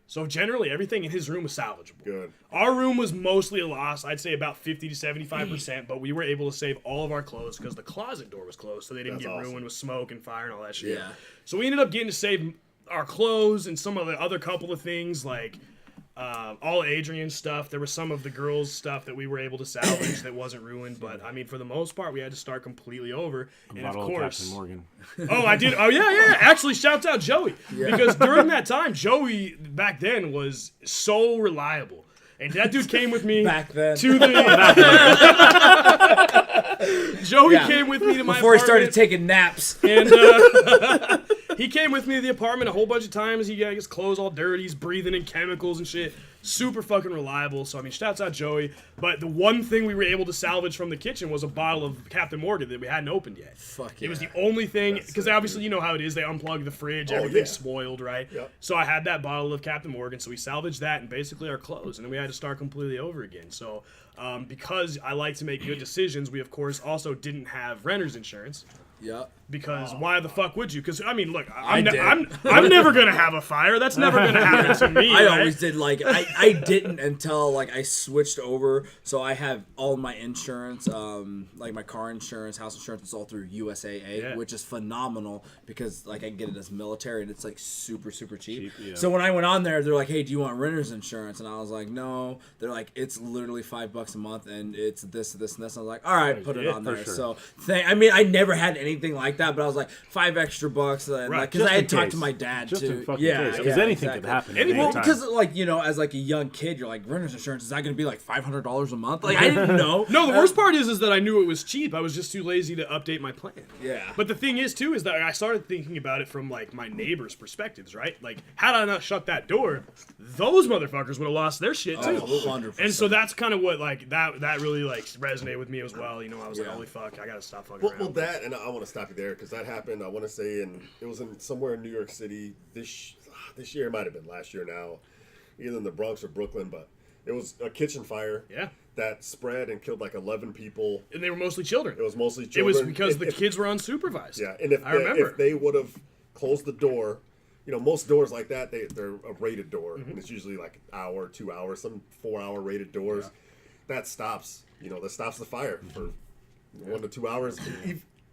So generally, everything in his room was salvageable. Good. Our room was mostly a loss. I'd say about 50 to 75%, but we were able to save all of our clothes because the closet door was closed, so they didn't That's get awesome. ruined with smoke and fire and all that shit. Yeah. So we ended up getting to save our clothes and some of the other couple of things, like all Adrian's stuff. There was some of the girls' stuff that we were able to salvage that wasn't ruined, but I mean, for the most part, we had to start completely over. And of Bottle course, Captain Morgan. oh, I did. Oh, yeah. Actually, shouts out Joey. Because during that time, Joey back then was so reliable. And that dude came with me Back then. to the... Joey came with me to my Before he apartment. started taking naps. And he came with me to the apartment a whole bunch of times. He got his clothes all dirty. He's breathing in chemicals and shit. Super fucking reliable. So, I mean, shouts out Joey. But the one thing we were able to salvage from the kitchen was a bottle of Captain Morgan that we hadn't opened yet. Fuck It was yeah. the only thing, That's because sick, obviously dude. you know how it is. They unplug the fridge. Oh, Everything's yeah. spoiled, right? Yep. So I had that bottle of Captain Morgan. So we salvaged that and basically our clothes. And then we had to start completely over again. So because I like to make good decisions, we, of course, also didn't have renter's insurance. Yep. Because why the fuck would you? Because I mean, look, I I'm did. I'm never gonna have a fire. That's never gonna happen to me. I right? always did. Like I didn't until like I switched over. So I have all my insurance, like my car insurance, house insurance. It's all through USAA, which is phenomenal because like I can get it as military and it's like super cheap. Yeah. So when I went on there, they're like, "Hey, do you want renter's insurance?" And I was like, "No." They're like, "It's literally $5 a month and it's this, this, and this." And I was like, "All right, put it Yeah, on for there." sure. So I mean, I never had anything like that, but I was like $5 extra, because Right, I had in talked case. to my dad Just too. in fucking Yeah, case, 'cause yeah, anything exactly. could happen. Anything- Well, anytime. because like as like a young kid, you're like renter's insurance. Is that going to be like $500 a month? Like I didn't know. No, the worst part is that I knew it was cheap. I was just too lazy to update my plan. Yeah. But the thing is, too, is that I started thinking about it from, like, my neighbors' perspectives, right? Like, had I not shut that door, those motherfuckers would have lost their shit, too. 100%. And so that's kind of what, like, that really, like, resonated with me as well. You know, I was like, Yeah. holy fuck, I gotta stop fucking Well, around. that, and I want to stop you there because that happened, I want to say, it was in somewhere in New York City this year. It might have been last year now, either in the Bronx or Brooklyn, but it was a kitchen fire Yeah. that spread and killed like 11 people. And they were mostly children. It was mostly It children. was because the If- kids were unsupervised. Yeah, and I remember. if they would have closed the door, you know, most doors like that, they're a rated door, Mm-hmm. and it's usually like an hour, 2 hours, some 4-hour rated doors. That stops the fire for 1 to 2 hours.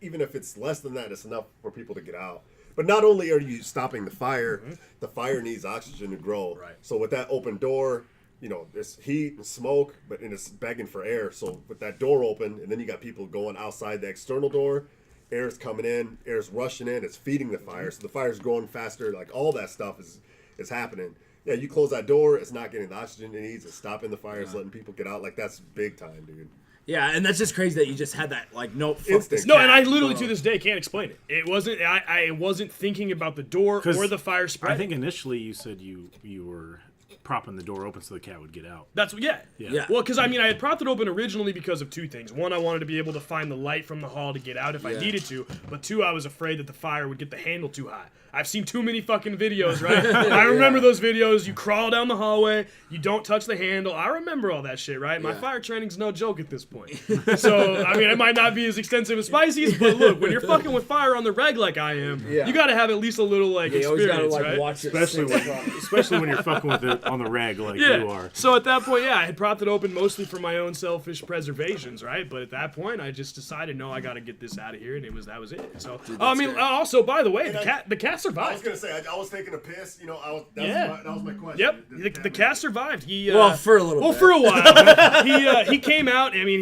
Even if it's less than that, it's enough for people to get out. But not only are you stopping the fire, the fire needs oxygen to grow. Right. So with that open door, you know, there's heat and smoke, and it's begging for air. So with that door open, and then you got people going outside the external door, air's coming in, air's rushing in, it's feeding the fire. So the fire's growing faster. Like all that stuff is happening. Yeah, you close that door, it's not getting the oxygen it needs. It's stopping the fire, it's letting people get out. Like that's big time, dude. Yeah, and that's just crazy that you just had that like nope. Fuck Instinct. this No, cat and I literally going to on. this day can't explain it. It wasn't. I wasn't thinking about the door 'Cause or the fire I spread. think initially you said you were propping the door open so the cat would get out. That's yeah. Yeah. Well, because I mean, I had propped it open originally because of two things. One, I wanted to be able to find the light from the hall to get out if I Yeah. needed to. But two, I was afraid that the fire would get the handle too high. I've seen too many fucking videos, right? I remember those videos. You crawl down the hallway, you don't touch the handle. I remember all that shit, right? My Yeah. fire training's no joke at this point. So, I mean, it might not be as extensive as Spicy's, but look, when you're fucking with fire on the reg like I am, Yeah. you gotta have at least a little, like, You always gotta experience, like right? watch it. Especially sink when, across. especially when you're fucking with it on the reg like you are. So at that point, yeah, I had propped it open mostly for my own selfish preservations, right? But at that point, I just decided, no, I got to get this out of here, and that was it. So, I mean, great. also by the way, the cat I survived. was gonna say I was taking a piss. You know, that was my question. Yep, Did the cat survived. He for a little bit. for a while. he came out. I mean,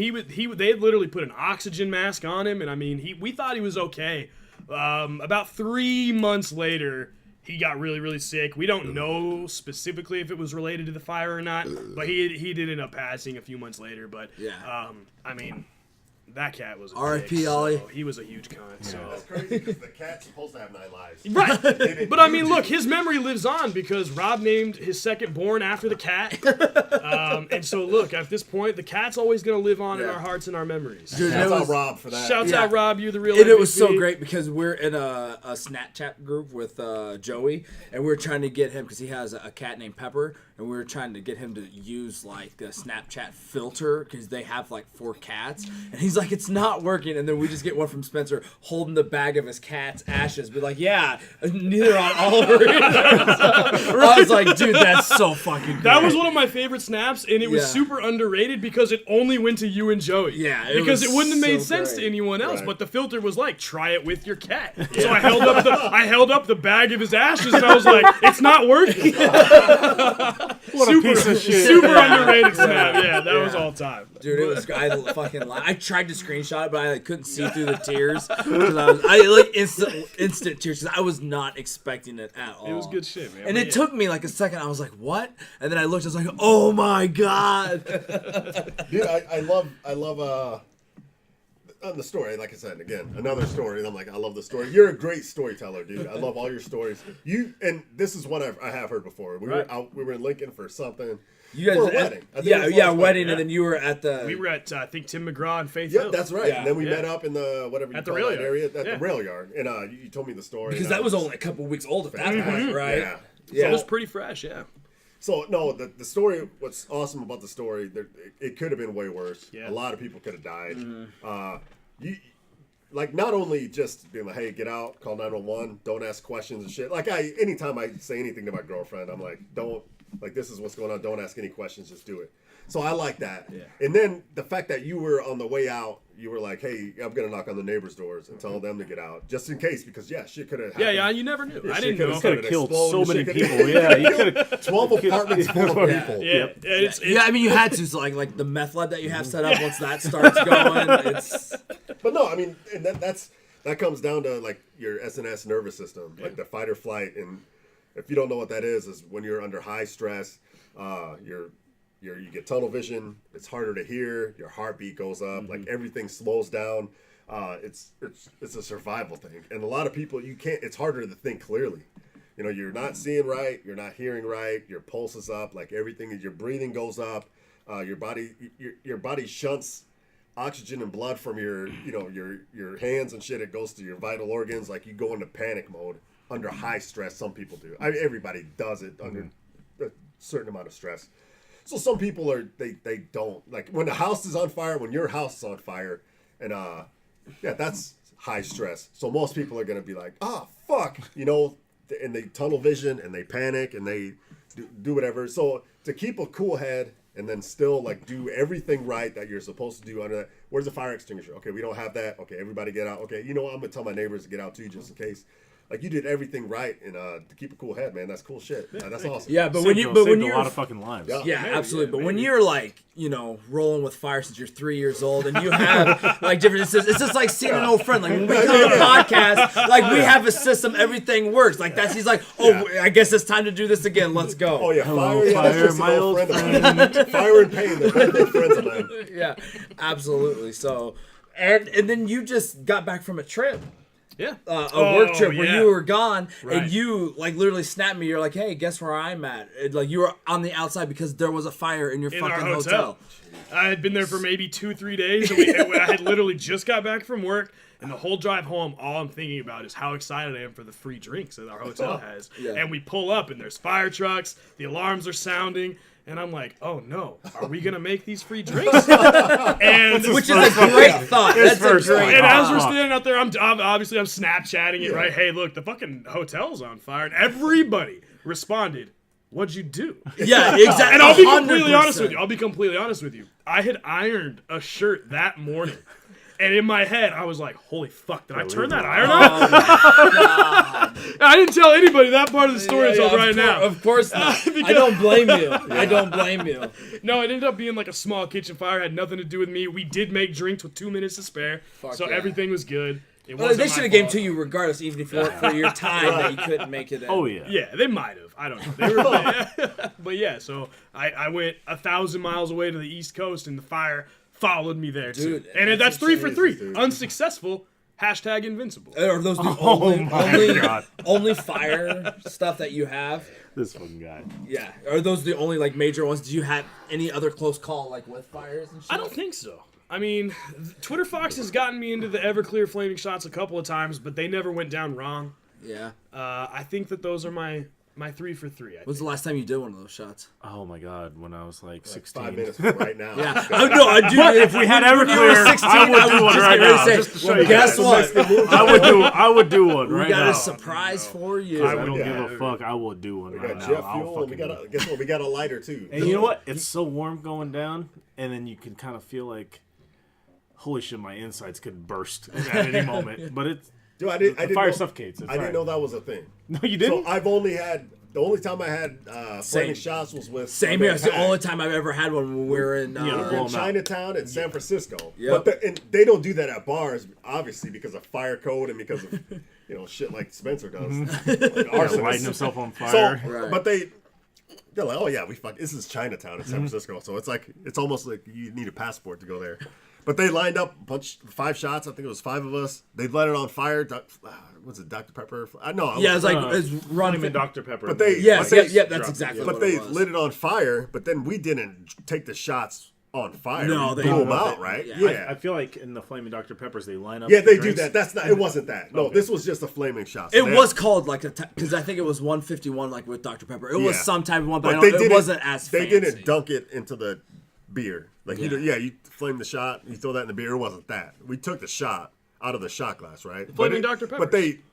they had literally put an oxygen mask on him, and I mean, we thought he was okay. About 3 months later, he got really, really sick. We don't know specifically if it was related to the fire or not, but he did end up passing a few months later. But I mean, that cat was a R.I.P. dick, Ollie. So he was a huge cunt. So. That's crazy because the cat's supposed to have 9 lives. Right, but I mean, look, his memory lives on because Rob named his second born after the cat, and so look, at this point, the cat's always gonna live on in our hearts and our memories. Dude, Shouts out Rob for that. Shouts out Rob, you're the real. And MVP. it was so great because we're in a Snapchat group with Joey, and we were trying to get him because he has a cat named Pepper, and we were trying to get him to use like the Snapchat filter because they have like 4 cats, and he's like, it's not working. And then we just get one from Spencer holding the bag of his cat's ashes, be like, yeah, neither on Oliver either. I was like, dude, that's so fucking great. That was one of my favorite snaps, and it was Yeah. super underrated because it only went to you and Joey. Yeah, because was it wouldn't have made so sense great. to anyone else. Right. But the filter was like, try it with your cat. So I held up the bag of his ashes, and I was like, it's not working. What a piece of shit. Super underrated snap. Yeah, that was all time. Dude, it was. I fucking. I tried to screenshot it, but I couldn't see through the tears because I like instant tears because I was not expecting it at all. It was good shit, man. And But it took me like a second. I was like, "What?" And then I looked. I was like, "Oh my god!" Dude, I love on the story. Like I said, again, another story. And I'm like, I love the story. You're a great storyteller, dude. I love all your stories. And this is one I have heard before. We were in Lincoln for something. You guys, for a wedding. I think it was last wedding, yeah. and then you were at the. We were at I think Tim McGraw and Faith Yeah, Hill. that's right. Yeah. And then we met up in the whatever you At the call rail that yard. area at Yeah. the rail yard, and you told me the story because and that was only a couple weeks old at that point, right? Yeah. So it was pretty fresh, yeah. So no, the story. What's awesome about the story? It could have been way worse. Yeah. A lot of people could have died. You like not only just being like, hey, get out, call 911, don't ask questions and shit. Like anytime I say anything to my girlfriend, I'm like, don't. Like, this is what's going on. Don't ask any questions. Just do it. So I like that. Yeah. And then the fact that you were on the way out, you were like, hey, I'm going to knock on the neighbors' doors and tell them to get out. Just in case, because, shit could have happened. Yeah, you never knew. I shit didn't coulda- know. Could have killed so many Shit coulda- people. Yeah, you could have. 12 apartments full of people. Yeah, it's Yeah, I mean, you had to. So like the meth lab that you have set up. Once that starts going, it's. But no, I mean, and that comes down to, like, your SNS nervous system, like the fight or flight. And if you don't know what that is when you're under high stress, you get tunnel vision. It's harder to hear. Your heartbeat goes up. Like everything slows down. It's a survival thing. And a lot of people, it's harder to think clearly. You know, you're not seeing right. You're not hearing right. Your pulse is up. Like everything, your breathing goes up. Your body shunts oxygen and blood from your hands and shit. It goes to your vital organs. Like you go into panic mode under high stress. Some people do. Everybody does it under a certain amount of stress. So some people they don't, like when the house is on fire, when your house is on fire, and that's high stress. So most people are gonna be like, fuck, and they tunnel vision and they panic and they do whatever. So to keep a cool head and then still like do everything right that you're supposed to do under that. Where's the fire extinguisher? Okay, we don't have that. Okay, everybody get out. Okay, I'm gonna tell my neighbors to get out too, just in case. Like you did everything right, and to keep a cool head, man, that's cool shit. That's awesome. Yeah, but Saved when a you're lot of fucking lives. Yeah, Maybe, absolutely. But when maybe. you're like, rolling with fire since you're 3 years old, and you have like different, it's just like seeing an old friend. Like when we come to podcast, like we have a system, everything works. Like he's like, I guess it's time to do this again. Let's go. Oh yeah, Hello, fire, fire, that's just my an old old friend of mine. Fire and pain, they're both good friends of mine. Yeah, absolutely. So, and then you just got back from a trip. Yeah. A work trip where yeah. you were gone Right. and you like literally snapped me. You're like, hey, guess where I'm at? And, like you were on the outside because there was a fire in your In fucking our hotel. I had been there for maybe 2-3 days. And I had literally just got back from work, and the whole drive home, all I'm thinking about is how excited I am for the free drinks that our hotel has. Yeah. And we pull up, and there's fire trucks, the alarms are sounding, and I'm like, oh no, are we gonna make these free drinks? And Which is a great thought. That's a first great thought. And as we're fuck. standing out there, I'm Snapchatting it, right? Hey, look, the fucking hotel's on fire, and everybody responded, "What'd you do?" Yeah, exactly. And I'll be completely honest 100%. with you. I had ironed a shirt that morning. And in my head, I was like, holy fuck, did I turn that iron on? I didn't tell anybody that part of the story until right now. Of course not. I don't blame you. I don't blame you. No, it ended up being like a small kitchen fire. Had nothing to do with me. We did make drinks with 2 minutes to spare. So yeah. everything was good. It Well, wasn't they my should have gave fault. to you regardless, even if for your time that you couldn't make it in. Oh yeah. Yeah, they might have. I don't know. They were, but yeah, so I went 1,000 miles away to the East Coast, and the fire followed me there too. Dude, And that's 3 for 3. dude. Unsuccessful. # invincible. Are those the God. only fire stuff that you have? This fucking guy. Yeah. Are those the only like major ones? Do you have any other close call like with fires and shit? I don't think so. I mean, Twitter Fox has gotten me into the Everclear flaming shots a couple of times, but they never went down wrong. Yeah. I think that those are my 3 for 3. When's the last time you did one of those shots? Oh my god, when I was like 16. 5 minutes from right now. Yeah. If we had Everclear, I would do one right now. Just to show you guess guys. what? I would do one We right got now. a surprise for you. I don't Yeah. give a fuck. I will do one We right got now. jet I'll fuel, and we fucking got guess what? We got a lighter too. And you know what? It's so warm going down, and then you can kind of feel like, holy shit, my insides could burst at any moment. But it's Dude, I didn't fire know, suffocates. It's I didn't fine. know that was a thing. No, you didn't. So I've only had the only time I had flaming shots was with Same my here. man It's the Pat. only time I've ever had one when we were in. Yeah, We were blow in 'em out. Chinatown and San Francisco. Yep. But and they don't do that at bars, obviously, because of fire code and because of shit like Spencer does, like arsonists. Lighting himself on So, fire. Right. but they're like, oh yeah, this is Chinatown in San Francisco, so it's almost like you need a passport to go there. But they lined up 5 shots. I think it was 5 of us. They lit it on fire. What's it, Dr. Pepper? No. Yeah, it's like it's running. Him Dr. Pepper. But they- Yes, but yeah, that's exactly But what they it was. lit it on fire. But then we didn't take the shots on fire. No, we they- blew them no, out, they- right? yeah. Yeah. I feel like in the Flaming Dr. Peppers, they line up. Yeah, the they do drinks. that. That's not. It wasn't that. No, this was just a flaming shot. It So was called like because I think it was 151 like with Dr Pepper. It was Yeah. some type of one, but, But it wasn't as They fancy. didn't dunk it into the beer. Like Yeah. you flame the shot, you throw that in the beer. It wasn't that. We took the shot out of the shot glass, right? Flaming Dr. Peppers.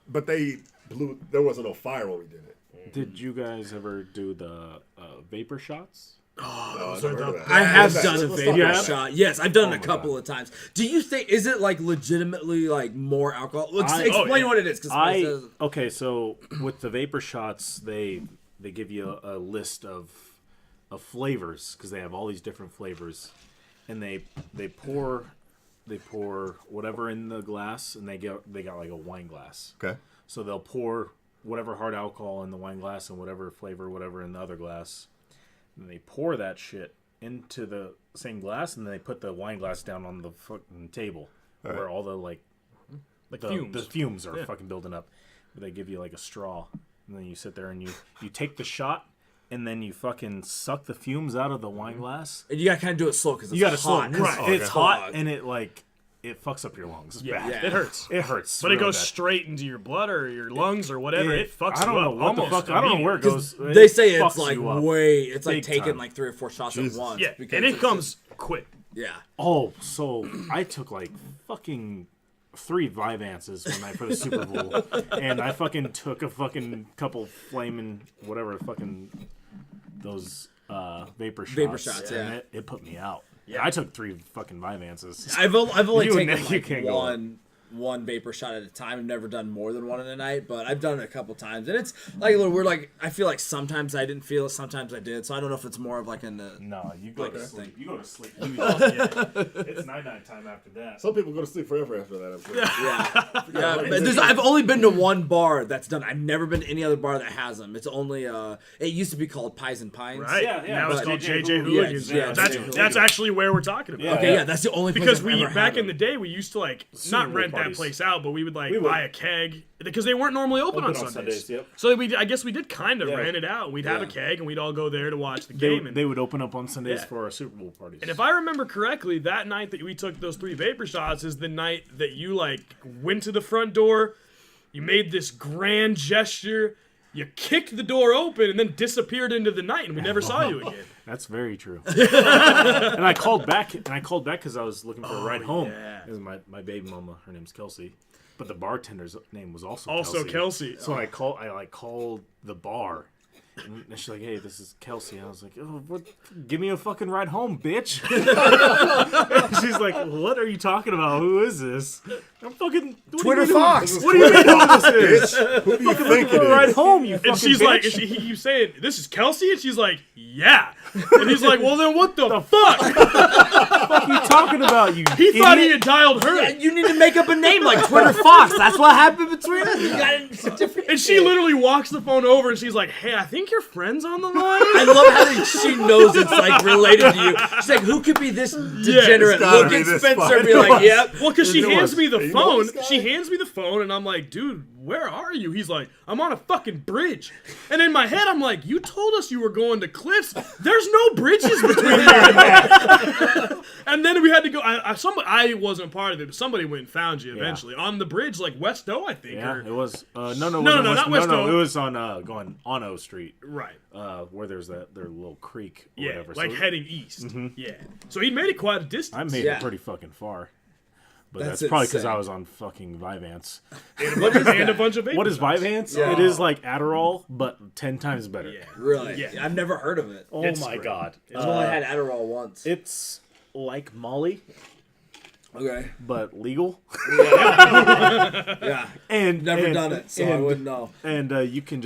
But they blew. There wasn't no fire when we did it. Did you guys ever do the vapor shots? No, I've never heard of that. I have What's done that? a Let's vapor talk about that. shot. Yes, I've done it a my couple of times. Do you think is it like legitimately like more alcohol? Explain what it is. Cause Okay, so with the vapor shots, they give you a list of flavors because they have all these different flavors, and they pour whatever in the glass, and they got like a wine glass. Okay. So they'll pour whatever hard alcohol in the wine glass and whatever flavor, whatever in the other glass. And they pour that shit into the same glass, and then they put the wine glass down on the fucking table where all the the fumes are fucking building up. They give you like a straw, and then you sit there and you take the shot, and then you fucking suck the fumes out of the wine glass. and you gotta kind of do it slow because You got to hot. slow, right? It's hot, fog. and it fucks up your lungs. It's bad. Yeah. It hurts. It hurts. But it real goes bad. straight into your blood or your lungs or whatever. It fucks I don't you know up what the almost fuck. I don't know where it goes. They say It it's fucks like you up. it's like Big taking time. like 3 or 4 shots Jesus. at once. Yeah, because and it it's comes quick. yeah. Oh, so I took like fucking 3 Vyvances for the Super Bowl, and I fucking took a fucking couple flaming whatever fucking those vapor shots. yeah. And it put me out. Yeah, I took 3 fucking Vyvances. I've only You and taken Nick, you like can't go one vapor shot at a time. I've never done more than one in a night, but I've done it a couple times, and it's like we're like I feel like sometimes I didn't feel it, sometimes I did. So I don't know if it's more of like an No, you go to Okay. sleep. You go to sleep. It's night time after that. Some people go to sleep forever after that. I'm sure. yeah. But I've only been to one bar that's done. I've never been to any other bar that has them. It's only it used to be called Pies and Pines. Right? Yeah, yeah, Now it's but called JJ JJ Hooligans. Yeah, that's JJ that's actually where we're talking about. Okay, yeah, that's the only place Because I've we ever back had in the them. day we used to like not Bowl rent parties. that place out, but we would like We would. buy a keg because they weren't normally open on Sundays. Yep. So I guess we did kind of Yeah. rent it out. We'd have a Yeah. keg and we'd all go there to watch the They, game. they would open up on Sundays Yeah. for our Super Bowl parties. And if I remember correctly, that night that we took those 3 vapor shots is the night that you like went to the front door, you made this grand gesture, you kicked the door open, and then disappeared into the night, and we never saw you again. That's very true. And I called back because I was looking for a ride home. yeah. It was my baby mama. Her name's Kelsey, but the bartender's name was also Also Kelsey. So I called the bar, And she's like, "Hey, this is Kelsey." I was like, "Oh, what? Give me a fucking ride home, bitch." She's like, "What are you talking about? Who is this?" I'm fucking Twitter Fox. What do you mean who this is? Who do you think A it ride is? home, you fucking And she's bitch. like, he keeps saying, "This is Kelsey," and she's like, "Yeah." And he's like, "Well, then what the fuck?" "What are you talking about, you He idiot?" thought he had dialed her. Yeah, you need to make up a name like Twitter Fox. That's what happened between us. You got it's a different. And she literally walks the phone over and she's like, "Hey, I think your friend's on the line." I love how she knows it's like related to you. She's like, who could be this degenerate? it's gotta Look be at this Spencer fuck. and be like, yep. Well, because she hands me the You know phone. this guy? She hands me the phone, and I'm like, "Dude, where are you?" He's like, "I'm on a fucking bridge." And in my head, I'm like, "You told us you were going to Cliffs. There's no bridges between here and there." And then we had to go. I wasn't part of it, but somebody went and found you eventually on the bridge, like West O, I think. Yeah, or, it was. No, no, not West No, O. it was on going on O Street, right. where there's their little creek or Yeah, whatever. like So heading east. Yeah. So he made it quite a distance. I made Yeah. it pretty fucking far. But That's that's probably because insane. I was on fucking Vyvanse. and a bunch of vapor What is shots. Vyvanse? Yeah. It is like Adderall, but 10 times better. Yeah. Really? Yeah. I've never heard of it. Oh It's my great. god. I've only had Adderall once. It's like Molly, Okay. but legal. Yeah. And Never done it, so I wouldn't know. And you can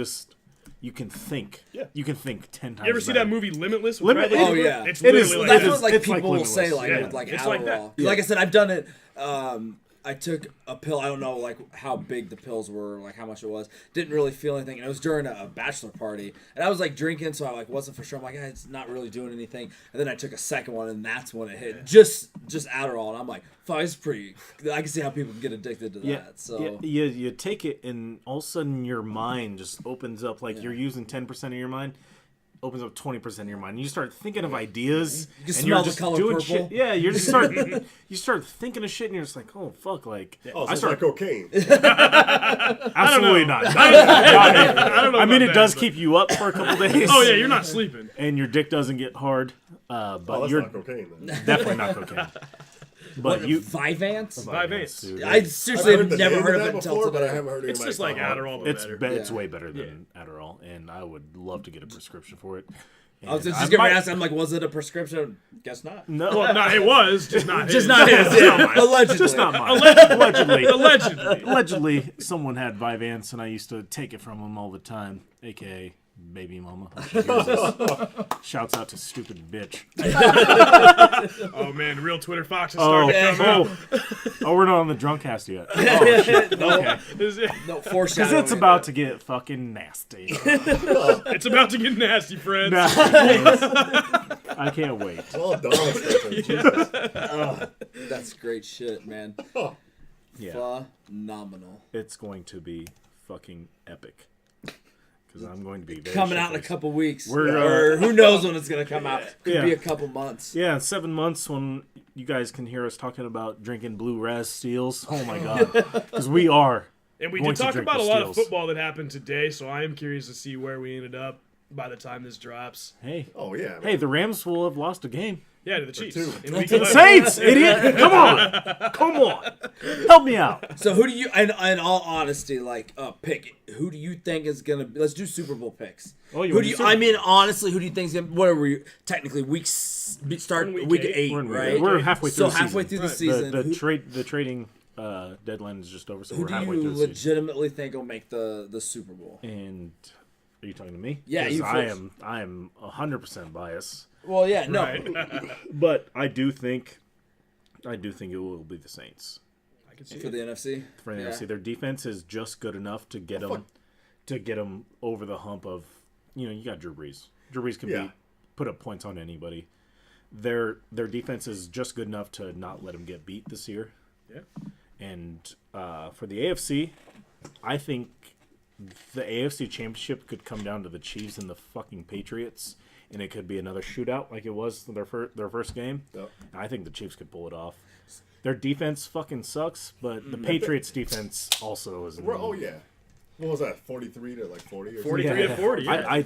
think. Yeah. You can think 10 times. You ever see better. that movie Limitless? With Limitless? Bradley Oh, Cooper? yeah. It's It is- literally That's like what that. like it's like people will Limitless. say like Yeah. with like It's Adderall. like that. Like I said, I've done it. I took a pill. I don't know like how big the pills were, like how much it was. Didn't really feel anything. And it was during a bachelor party, and I was like drinking, so I like wasn't for sure. I'm like, it's not really doing anything. And then I took a second one, and that's when it hit. Just Adderall, and I'm like, fuck, it's pretty. I can see how people can get addicted to that. So you take it, and all of a sudden your mind just opens up. Like you're using 10% of your mind, opens up 20% of your mind. And you start thinking of ideas, You can and smell you're the just color doing purple. shit. Yeah, you start thinking of shit, and you're just like, oh fuck, like Oh, so I it's start like cocaine. absolutely not. I don't know. I mean, about it that, does but- keep you up for a couple days. Oh yeah, you're not sleeping. and your dick doesn't get hard. But Oh, that's you're not cocaine then. definitely not cocaine. But you Vyvanse. Vyvanse. dude, I seriously have the never name heard of that it until before, but I today. haven't heard It's anybody just like talk about it. Adderall, but it's better. it's way better than Adderall, and I would love to get a prescription for it. I was And just I gonna might- ask. I'm like, was it a prescription? Guess not. No, Well, no, it was just not. Just his. not his. Yeah. Allegedly. just not mine. Allegedly. Allegedly, someone had Vyvanse, and I used to take it from him all the time, aka baby mama. If she hears this. Shouts out to stupid bitch. Oh man, the real Twitter Fox is Oh, starting to come out. we're not on the drunk cast yet. Oh, shit. Okay, Is it- No because foreshadowing. it's about to get fucking nasty. It's about to get nasty, friends. I can't wait. Well done, Spencer. Jesus. That's great shit, man. Yeah, Phenomenal. it's going to be fucking epic. Because I'm going to be very Coming out in a shit-faced. couple weeks. We're, Or who knows when it's gonna come out? Could Yeah. be a couple months. Yeah, in 7 months when you guys can hear us talking about drinking blue raz steels. Oh my god. Because we are. And we going did to talk drink about the a lot of steels. football that happened today, so I am curious to see where we ended up by the time this drops. Hey. Oh, yeah. Hey, the Rams will have lost a game. Yeah, to the Chiefs. two. In week To the 11. Saints, idiot! Come on! Come on! Help me out. So who do you, in all honesty, like pick? Who do you think is gonna? Let's do Super Bowl picks. Oh, you who wanna do do you? Super I Bowl? meght honestly, who do you think is gonna? What are we technically start Week week eight. 8, We're, in right? we're halfway through So the halfway season. through the season, The who, the trading deadline is just over, so who we're do halfway you through the season. legitimately think will make the Super Bowl? And are you talking to me? Yeah, 'Cause you first. I am 100% biased. Well, yeah, no. Right. But I do think it will be the Saints. I can see For it. the NFC. For the Yeah. NFC, their defense is just good enough to get them over the hump of, you got Drew Brees. Drew Brees can Yeah. put up points on anybody. Their defense is just good enough to not let them get beat this year. Yeah. And for the AFC, I think the AFC Championship could come down to the Chiefs and the fucking Patriots, and it could be another shootout like it was their first game. Yep. I think the Chiefs could pull it off. Their defense fucking sucks, but the Patriots' defense also is. Oh, yeah. What was that, 43 to like 40 or 43 to 40, yeah.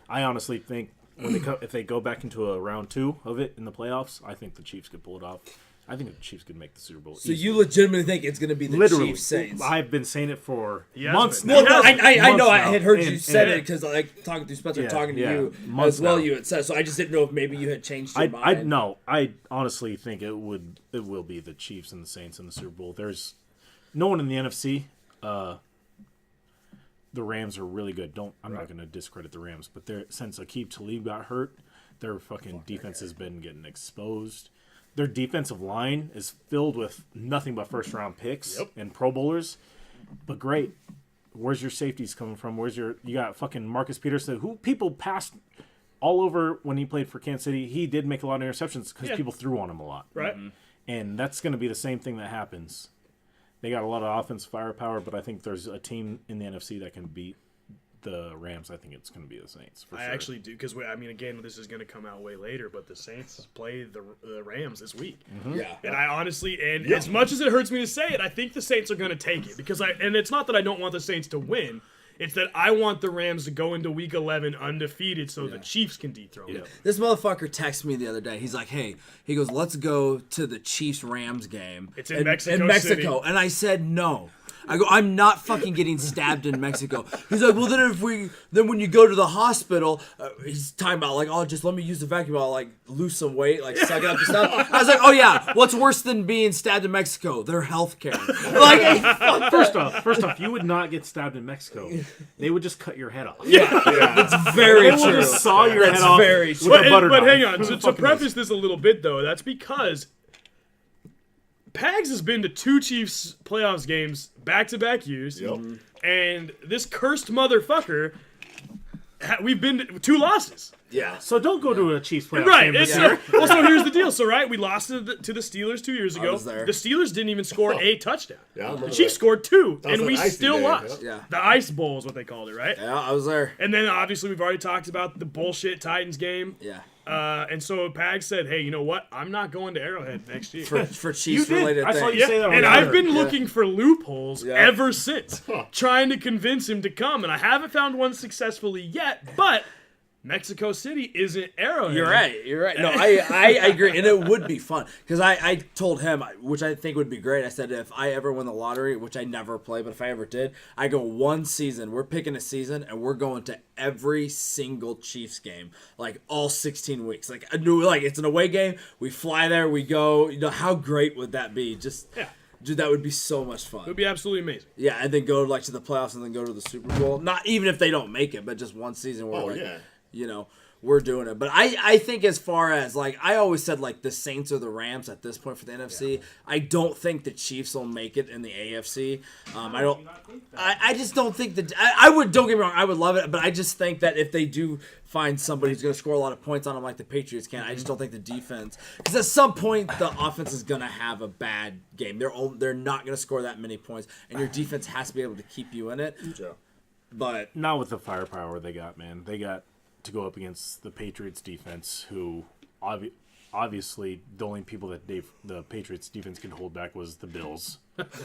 I honestly think when if they go back into a round 2 of it in the playoffs, I think the Chiefs could pull it off. I think the Chiefs could make the Super Bowl. So you legitimately think it's going to be the literally Chiefs Saints? I've been saying it for He has months been. now. Well, no, I know. I Months had now. heard you And- said and- it because like talking to Spencer, Yeah, talking to yeah. you Months as well. now. You had said so. I just didn't know if maybe you had changed your I mind. no, I honestly think it will be the Chiefs and the Saints in the Super Bowl. There's no one in the NFC. The Rams are really good. I'm not going to discredit the Rams, but since Aqib Talib got hurt, their fucking defense has been getting exposed. Their defensive line is filled with nothing but first round picks and Pro Bowlers. But great. Where's your safeties coming from? You got fucking Marcus Peterson, who people passed all over when he played for Kansas City. He did make a lot of interceptions because people threw on him a lot. Right. And that's going to be the same thing that happens. They got a lot of offensive firepower, but I think there's a team in the NFC that can beat the Rams. I think it's going to be the Saints. For I sure. actually do, because again, this is going to come out way later, but the Saints play the Rams this week. Yeah. And I honestly, as much as it hurts me to say it, I think the Saints are going to take it, because and it's not that I don't want the Saints to win. It's that I want the Rams to go into Week 11 undefeated so the Chiefs can dethrone them. This motherfucker texted me the other day. He's like, "Hey," he goes, "Let's go to the Chiefs Rams game." It's in Mexico City. And I said no. I go, I'm not fucking getting stabbed in Mexico. He's like, well, then when you go to the hospital, he's talking about like, oh, just let me use the vacuum. I'll like lose some weight, like suck it up and stuff. I was like, oh yeah, what's worse than being stabbed in Mexico? Their healthcare. Like, hey, fuck. First off, you would not get stabbed in Mexico. They would just cut your head off. That's very They would true. just saw your That's head off. very with true. a butter But knife. hang on, Who to fucking preface knows? this a little bit, though, that's because Pags has been to 2 Chiefs playoffs games back-to-back years, and this cursed motherfucker, we've been to 2 losses. Yeah. So don't go to a Chiefs playoff Right. game this So, year. well, so here's the deal. So, right, we lost to the Steelers 2 years ago. was there. The Steelers didn't even score a touchdown. Yeah, I remember The Chiefs that. scored 2, That was and we an icy still day, lost. yeah. The Ice Bowl is what they called it, right? Yeah, I was there. And then, obviously, we've already talked about the bullshit Titans game. Yeah. And so Pags said, hey, you know what? I'm not going to Arrowhead next year. For You Chiefs did. related I saw things. you say that on And the I've other. been looking for loopholes Yeah. ever since, trying to convince him to come, and I haven't found one successfully yet, but Mexico City isn't Arrowhead. You're right. No, I agree, and it would be fun because I told him, which I think would be great. I said if I ever win the lottery, which I never play, but if I ever did, I go one season. We're picking a season, and we're going to every single Chiefs game, like all 16 weeks. Like it's an away game. We fly there, we go. You know how great would that be? Dude, that would be so much fun. It would be absolutely amazing. Yeah, and then go like to the playoffs, and then go to the Super Bowl. Not even if they don't make it, but just one season where we're doing it. But I think as far as like I always said, like the Saints or the Rams at this point for the NFC. I don't think the Chiefs will make it in the AFC. I just don't think that I would. Don't get me wrong, I would love it, but I just think that if they do find somebody who's going to score a lot of points on them like the Patriots can, I just don't think the defense. Because at some point the offense is going to have a bad game. They're not going to score that many points, and your defense has to be able to keep you in it. Yeah. But Not with the firepower they got, man. They got to go up against the Patriots defense, who obviously the only people that the Patriots defense can hold back was the Bills,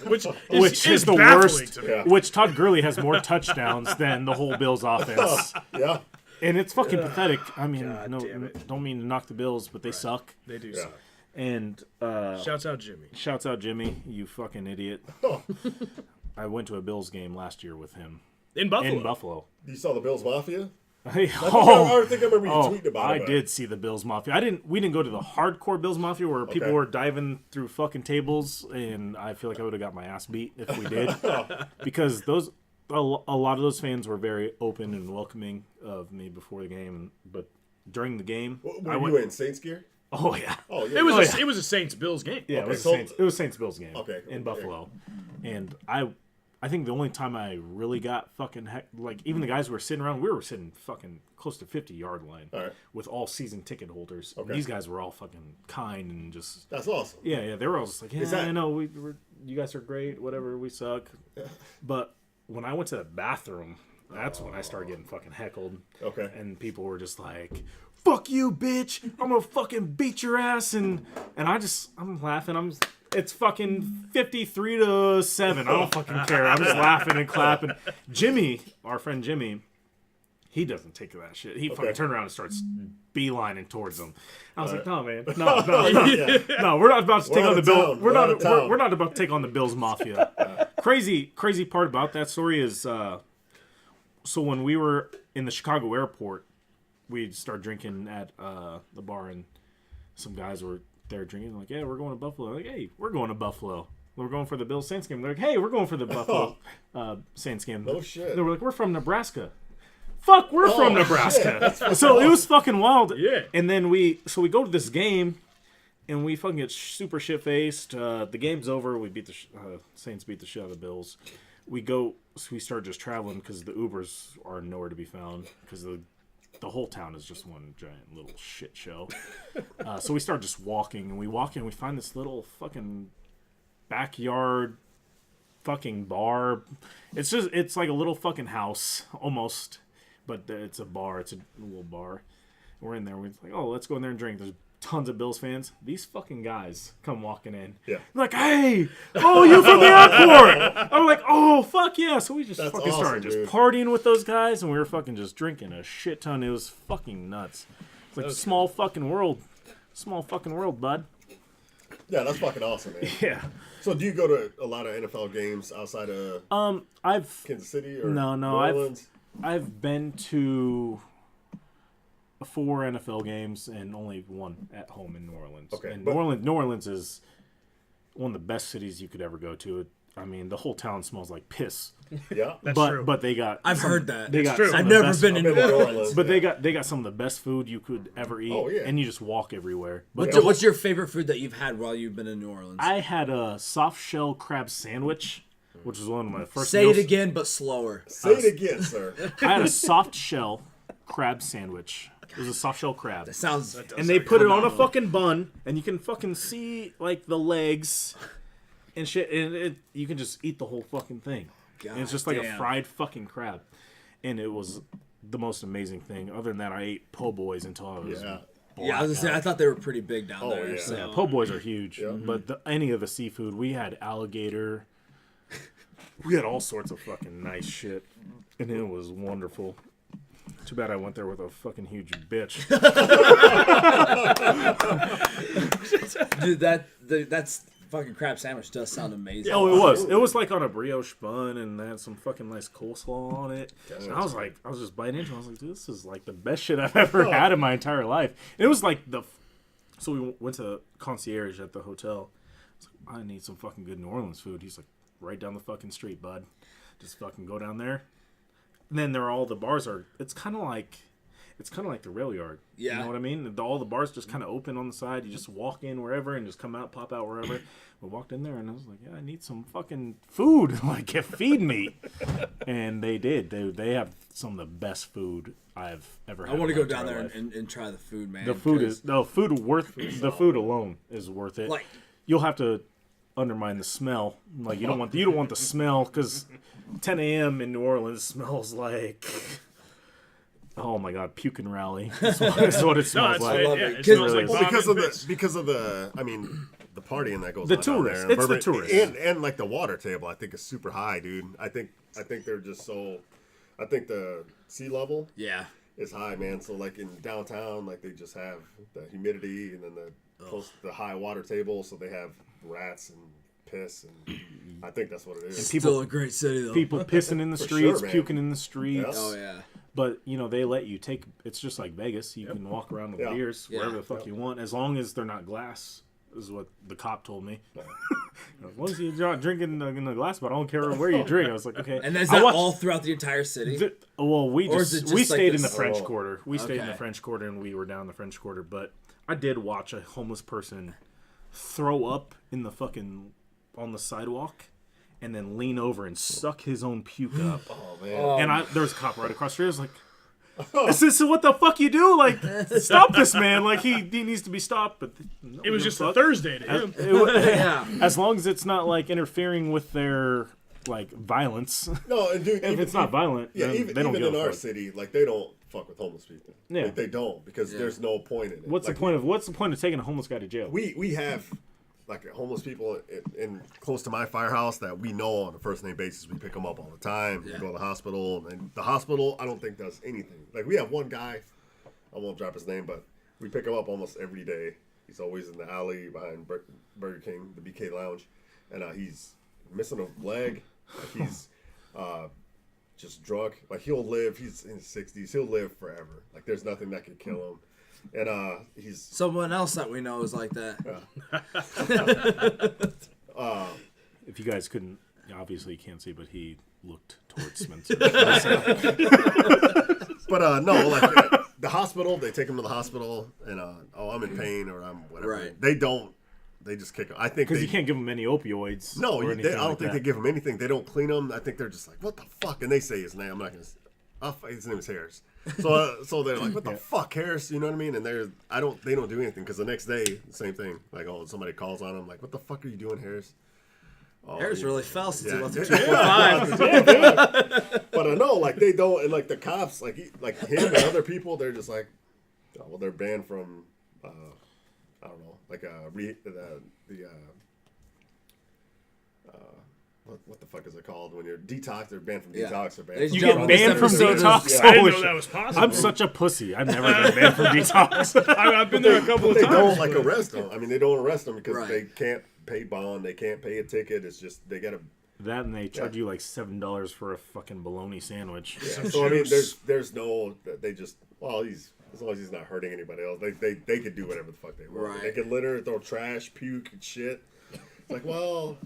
Which which is the baffling worst. to me. Yeah. Which Todd Gurley has more touchdowns than the whole Bills offense, Yeah. and it's fucking pathetic. I mean, God damn it. don't mean to knock the Bills, but they suck. They do Yeah. suck. And Shouts out Jimmy. shouts out Jimmy, you fucking idiot. I went to a Bills game last year with him In Buffalo. in Buffalo. You saw the Bills Mafia? I I think I remember you tweeting about it. I did see the Bills Mafia. We didn't go to the hardcore Bills Mafia where people Okay. were diving through fucking tables, and I feel like I would have got my ass beat if we did, because a lot of those fans were very open and welcoming of me before the game, but during the game, Were you in Saints gear? oh yeah, Oh, yeah. It was a Saints Bills game. yeah, Okay, it was Saints Bills game, Okay, in okay. Buffalo, and I think the only time I really got fucking like even the guys who were sitting around, we were sitting fucking close to 50-yard line All right. with all season ticket holders. Okay. These guys were all fucking kind and just That's awesome. yeah, they were all just like, yeah, that- I know you guys are great, whatever, we suck. But when I went to the bathroom, that's when I started getting fucking heckled. Okay. And people were just like, "Fuck you, bitch! I'm gonna fucking beat your ass!" And I'm laughing. It's fucking 53-7. I don't fucking care. I'm just laughing and clapping. Jimmy, our friend Jimmy, He doesn't take to that shit. He fucking turned around and starts beelining towards them. I was like, no, man, no, we're not about to take on the Bills. We're not about to take on the Bills Mafia. Crazy part about that story is, so when we were in the Chicago airport, we'd start drinking at the bar, and some guys were there drinking. Like, yeah, we're going to Buffalo. Like, hey, we're going to Buffalo. We're going for the Bills Saints game. They're like, hey, we're going for the Buffalo Saints game. Oh shit. They were like, we're from Nebraska. Fuck, we're from Nebraska. So it was fucking wild. Yeah. And then we go to this game, and we fucking get super shit faced. The game's over. We beat the Saints beat the shit out of the Bills. We start just traveling because the Ubers are nowhere to be found because the whole town is just one giant little shit show. So we start just walking, and we walk in, and we find this little fucking backyard fucking bar. It's like a little fucking house almost, but it's a bar. It's a little bar. We're in there. We're like, oh, let's go in there and drink. There's tons of Bills fans. These fucking guys come walking in. Yeah. They're like, hey, oh, you from the airport? I'm like, oh, fuck yeah. So we just That's fucking awesome, started just dude. partying with those guys, and we were fucking just drinking a shit ton. It was fucking nuts. It's like small fucking world. Small fucking world, bud. Yeah, that's fucking awesome, man. Yeah. So do you go to a lot of NFL games outside of I've Kansas City or No, New Orleans? I've been to 4 NFL games and only one at home in New Orleans. Okay, And but- New Orleans is one of the best cities you could ever go to. I mean, the whole town smells like piss. Yeah. That's but true. but they got I've heard that. They got true. some I've of the never best- been in I've New been to New Orleans. Orleans. But they got some of the best food you could ever eat. Oh, yeah. And you just walk everywhere. But What's your favorite food that you've had while you've been in New Orleans? I had a soft shell crab sandwich, which was one of my first Say meals. it again, but slower. Say it again, sir. I had a soft shell crab sandwich. It was a soft shell crab. That sounds. And they put it on a fucking bun, and you can fucking see like the legs and shit, and you can just eat the whole fucking thing. And it's just like a damn. fried fucking crab, and it was the most amazing thing. Other than that, I ate po' boys until I was Yeah. Yeah, I was gonna say I thought they were pretty big down Oh, there. yeah. So. yeah, po' boys are huge. Yeah. But any of the seafood, we had alligator. We had all sorts of fucking nice shit, and it was wonderful. Too bad I went there with a fucking huge bitch. Dude, that's fucking crab sandwich does sound amazing. Oh, it was. It was like on a brioche bun, and they had some fucking nice coleslaw on it. And I was just biting into it. I was like, dude, this is like the best shit I've ever had in my entire life. And it was like so we went to concierge at the hotel. I was like, I need some fucking good New Orleans food. He's like, right down the fucking street, bud. Just fucking go down there. And then all the bars are. It's kind of like the rail yard. Yeah. You know what I mean? All the bars just kind of open on the side. You just walk in wherever and just come out, pop out wherever. We walked in there and I was like, yeah, I need some fucking food. Like, feed me. And they did. They have some of the best food I've ever had. I want to in my go down entire there life. and try the food, man. The food 'cause- is the food alone is worth it. Like- You'll have to undermine the smell. Like you don't want the smell because 10 a.m. in New Orleans smells like. Oh my God, puke and rally. That's what it smells it's like. right, love yeah, it. it smells like Well, because vomit of piss. the I mean, the partying that goes The on down tourists. there. It's the Bourbon- tourists. And like the water table, I think is super high, dude. I think they're just so. I think the sea level Yeah. is high, man. So like in downtown, like they just have the humidity and then the high water table, so they have rats and piss, and I think that's what it is. Still a great city though. People pissing in the For streets, sure, man. puking in the streets. Oh yeah. But they let you take. It's just like Vegas. You can walk around with Yeah. beers wherever Yeah. the fuck you want, as long as they're not glass. Is what the cop told me. As long as you're not drinking in a glass bottle, I don't care where you drink. I was like, okay. And is I that watched- all throughout the entire city? Well, we Or is it just we like stayed in the this- French Oh. Quarter. We stayed in the Okay. French Quarter, and we were down the French Quarter. But I did watch a homeless person throw up in the fucking on the sidewalk, and then lean over and suck his own puke up. Oh man. And there was a cop right across the street. I was like, "Is this what the fuck you do? Like, stop this man! Like he needs to be stopped." But no, It was no just a fuck. Thursday to him. Yeah. As long as it's not like interfering with their like violence. No, and dude, If it's not violent, yeah, then even, they don't even give in a our fuck. city, like they don't fuck with homeless people. Yeah. Like, they don't because there's no point in it. What's Like, the point of taking a homeless guy to jail? We have like homeless people in close to my firehouse that we know on a first name basis. We pick them up all the time. We go to the hospital, and the hospital I don't think does anything. Like we have one guy, I won't drop his name, but we pick him up almost every day. He's always in the alley behind Burger King, the BK Lounge, and he's missing a leg. Like he's just drunk. Like he'll live. He's in his 60s. He'll live forever. Like there's nothing that can kill him. And he's someone else that we know is like that. If you guys couldn't, obviously you can't see, but he looked towards Spencer. But no, like the hospital, they take him to the hospital, and I'm in pain or I'm whatever. Right. They don't. They just kick him. I think because you can't give him any opioids. No, or anything I don't like think that. they give him anything. They don't clean him. I think they're just like, what the fuck? And they say his name. I'm not gonna. His name is Harris. So they're like, what the fuck, Harris? You know what I mean? And they don't do anything because the next day, the same thing. Like, somebody calls on him, like, what the fuck are you doing, Harris? Oh, Harris really fell since he left the 2.5. But I know, like they don't, and like the cops, like him and other people, they're just like, oh, well, they're banned from, I don't know, like what the fuck is it called when you're detox? They're banned from detox. They're banned. You get banned from detox. I didn't know that was possible. I'm such a pussy. I've never been banned from detox. I've been there a couple of They times. don't like arrest them. I mean, they don't arrest them because Right. they can't pay bond. They can't pay a ticket. It's just they gotta. That and they charge you like $7 for a fucking bologna sandwich. Yeah. So I mean, there's no. They just he's as long as he's not hurting anybody else. They could do whatever the fuck they want. Right. They could litter, throw trash, puke, and shit. It's like, well.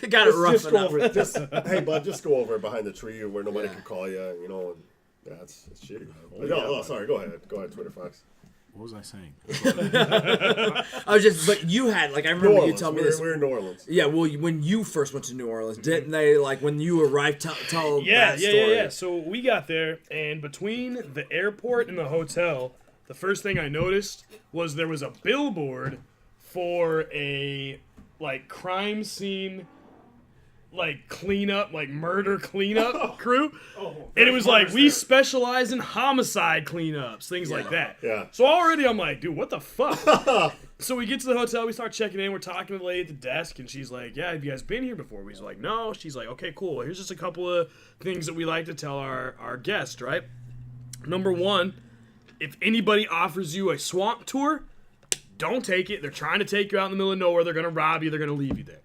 They got it rough Just go enough. over. Hey, bud, just go over behind the tree where nobody can call you. You know, and it's shitty. Sorry. Go ahead, Twitter Fox. What was I saying? I was just, but you had like I remember you telling me this. We're in New Orleans. Yeah, well, when you first went to New Orleans, didn't they like when you arrived? Tell that story. Yeah. So we got there, and between the airport and the hotel, the first thing I noticed was there was a billboard for a like crime scene. Like cleanup, like murder cleanup crew, and it was like we specialize in homicide cleanups, things like that. Yeah. So already I'm like, dude, what the fuck? So we get to the hotel, we start checking in, we're talking to the lady at the desk, and she's like, yeah, have you guys been here before? We're like, no. She's like, okay, cool. Well, here's just a couple of things that we like to tell our guests, right? Number one, if anybody offers you a swamp tour, don't take it. They're trying to take you out in the middle of nowhere. They're gonna rob you. They're gonna leave you there.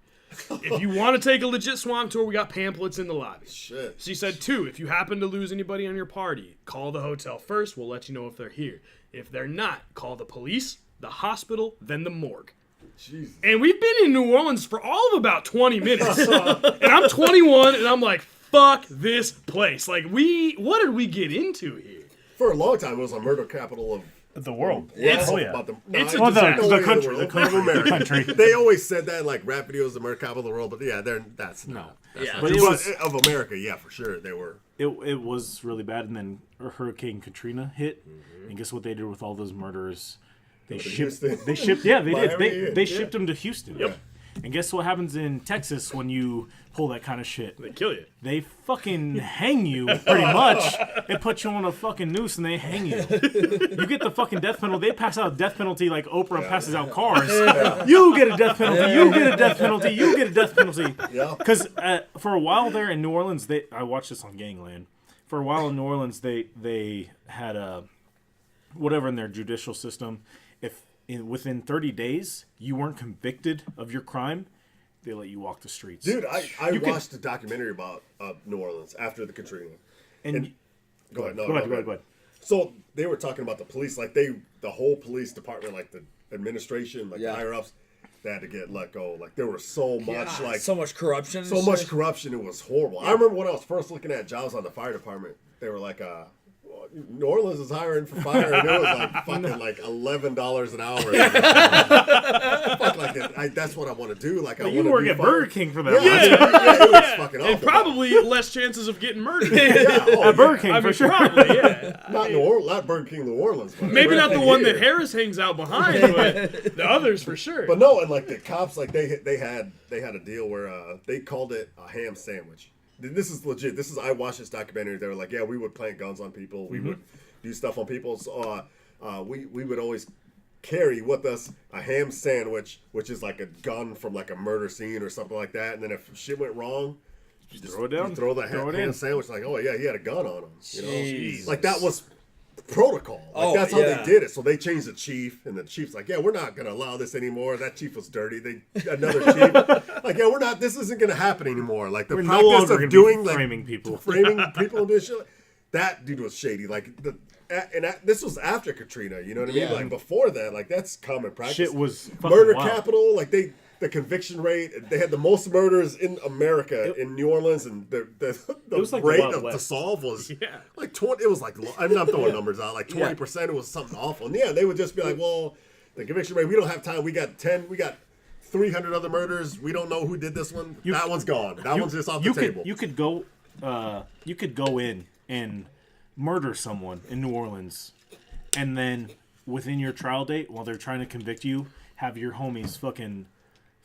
If you want to take a legit swamp tour, we got pamphlets in the lobby. Shit. She said, 2, if you happen to lose anybody on your party, call the hotel first. We'll let you know if they're here. If they're not, call the police, the hospital, then the morgue. Jesus. And we've been in New Orleans for all of about 20 minutes. And I'm 21, and I'm like, fuck this place. Like, what did we get into here? For a long time, it was a murder capital of The world. It's- Oh, yeah. about the, It's a I- disaster. no, The country. world, The country. of America. The country. They always said that in like rap videos, the murder capital of the world, but yeah, that's not. That's Yeah. not But true. it was- of America, yeah, for sure, they were. It was really bad, and then Hurricane Katrina hit, and guess what they did with all those murderers? They shipped. Houston. They shipped. Yeah, they Miami, did. They yeah. shipped them to Houston. Yep. And guess what happens in Texas when you pull that kind of shit? They kill you. They fucking hang you, pretty much. They put you on a fucking noose and they hang you. You get the fucking death penalty. They pass out a death penalty like Oprah passes out cars. You get a death penalty. You get a death penalty. You get a death penalty. Yeah. Because for a while there in New Orleans, I watched this on Gangland. For a while in New Orleans, they had a whatever in their judicial system. If within 30 days you weren't convicted of your crime, they let you walk the streets. Dude, I watched a documentary about New Orleans after the Katrina. And Go ahead. No, go no, ahead. So they were talking about the police, like the whole police department, like the administration, like the higher ups, they had to get let go. Like there was so much, like so much corruption. so much corruption. It was horrible. I remember when I was first looking at jobs on the fire department, they were like, New Orleans is hiring for fire, and it was like fucking like $11 an hour. Fuck, like that's what I want to do. Like I want you to work do at fire. Burger King for that. Yeah, it was fucking awful. And probably less chances of getting murdered. At Burger King, I for mean, sure. probably, yeah. Not New Orleans, not Burger King, New Orleans. But Maybe not the Burger one King that here. Harris hangs out behind, but the others for sure. But no, and like the cops, like they had a deal where they called it a ham sandwich. This is legit. I watched this documentary. They were like, yeah, we would plant guns on people. We would do stuff on people. So we would always carry with us a ham sandwich, which is like a gun from like a murder scene or something like that. And then if shit went wrong, you just throw it down. You throw the Throw it ham in. sandwich. Like, oh yeah, he had a gun on him. You know, Jesus. like that was protocol. Like that's how they did it. So they changed the chief, and the chief's like, yeah, we're not gonna allow this anymore. That chief was dirty. Another chief, like, yeah, we're not. This isn't gonna happen anymore. Like the We're no practice longer of gonna doing be like framing people. and this shit. That dude was shady. Like this was after Katrina. You know what I mean? Yeah. Like before that, like that's common practice. Shit was fucking murder wild. capital. Like the conviction rate. They had the most murders in America in New Orleans, and the was like the rate Wild to West. solve was like 20. It was like I'm not throwing numbers out. Like 20%. It was something awful. And they would just be like, well, the conviction rate. We don't have time. We got 300 other murders. We don't know who did this one. That one's gone. That one's just off the table. You could go in and murder someone in New Orleans, and then within your trial date, while they're trying to convict you, have your homies fucking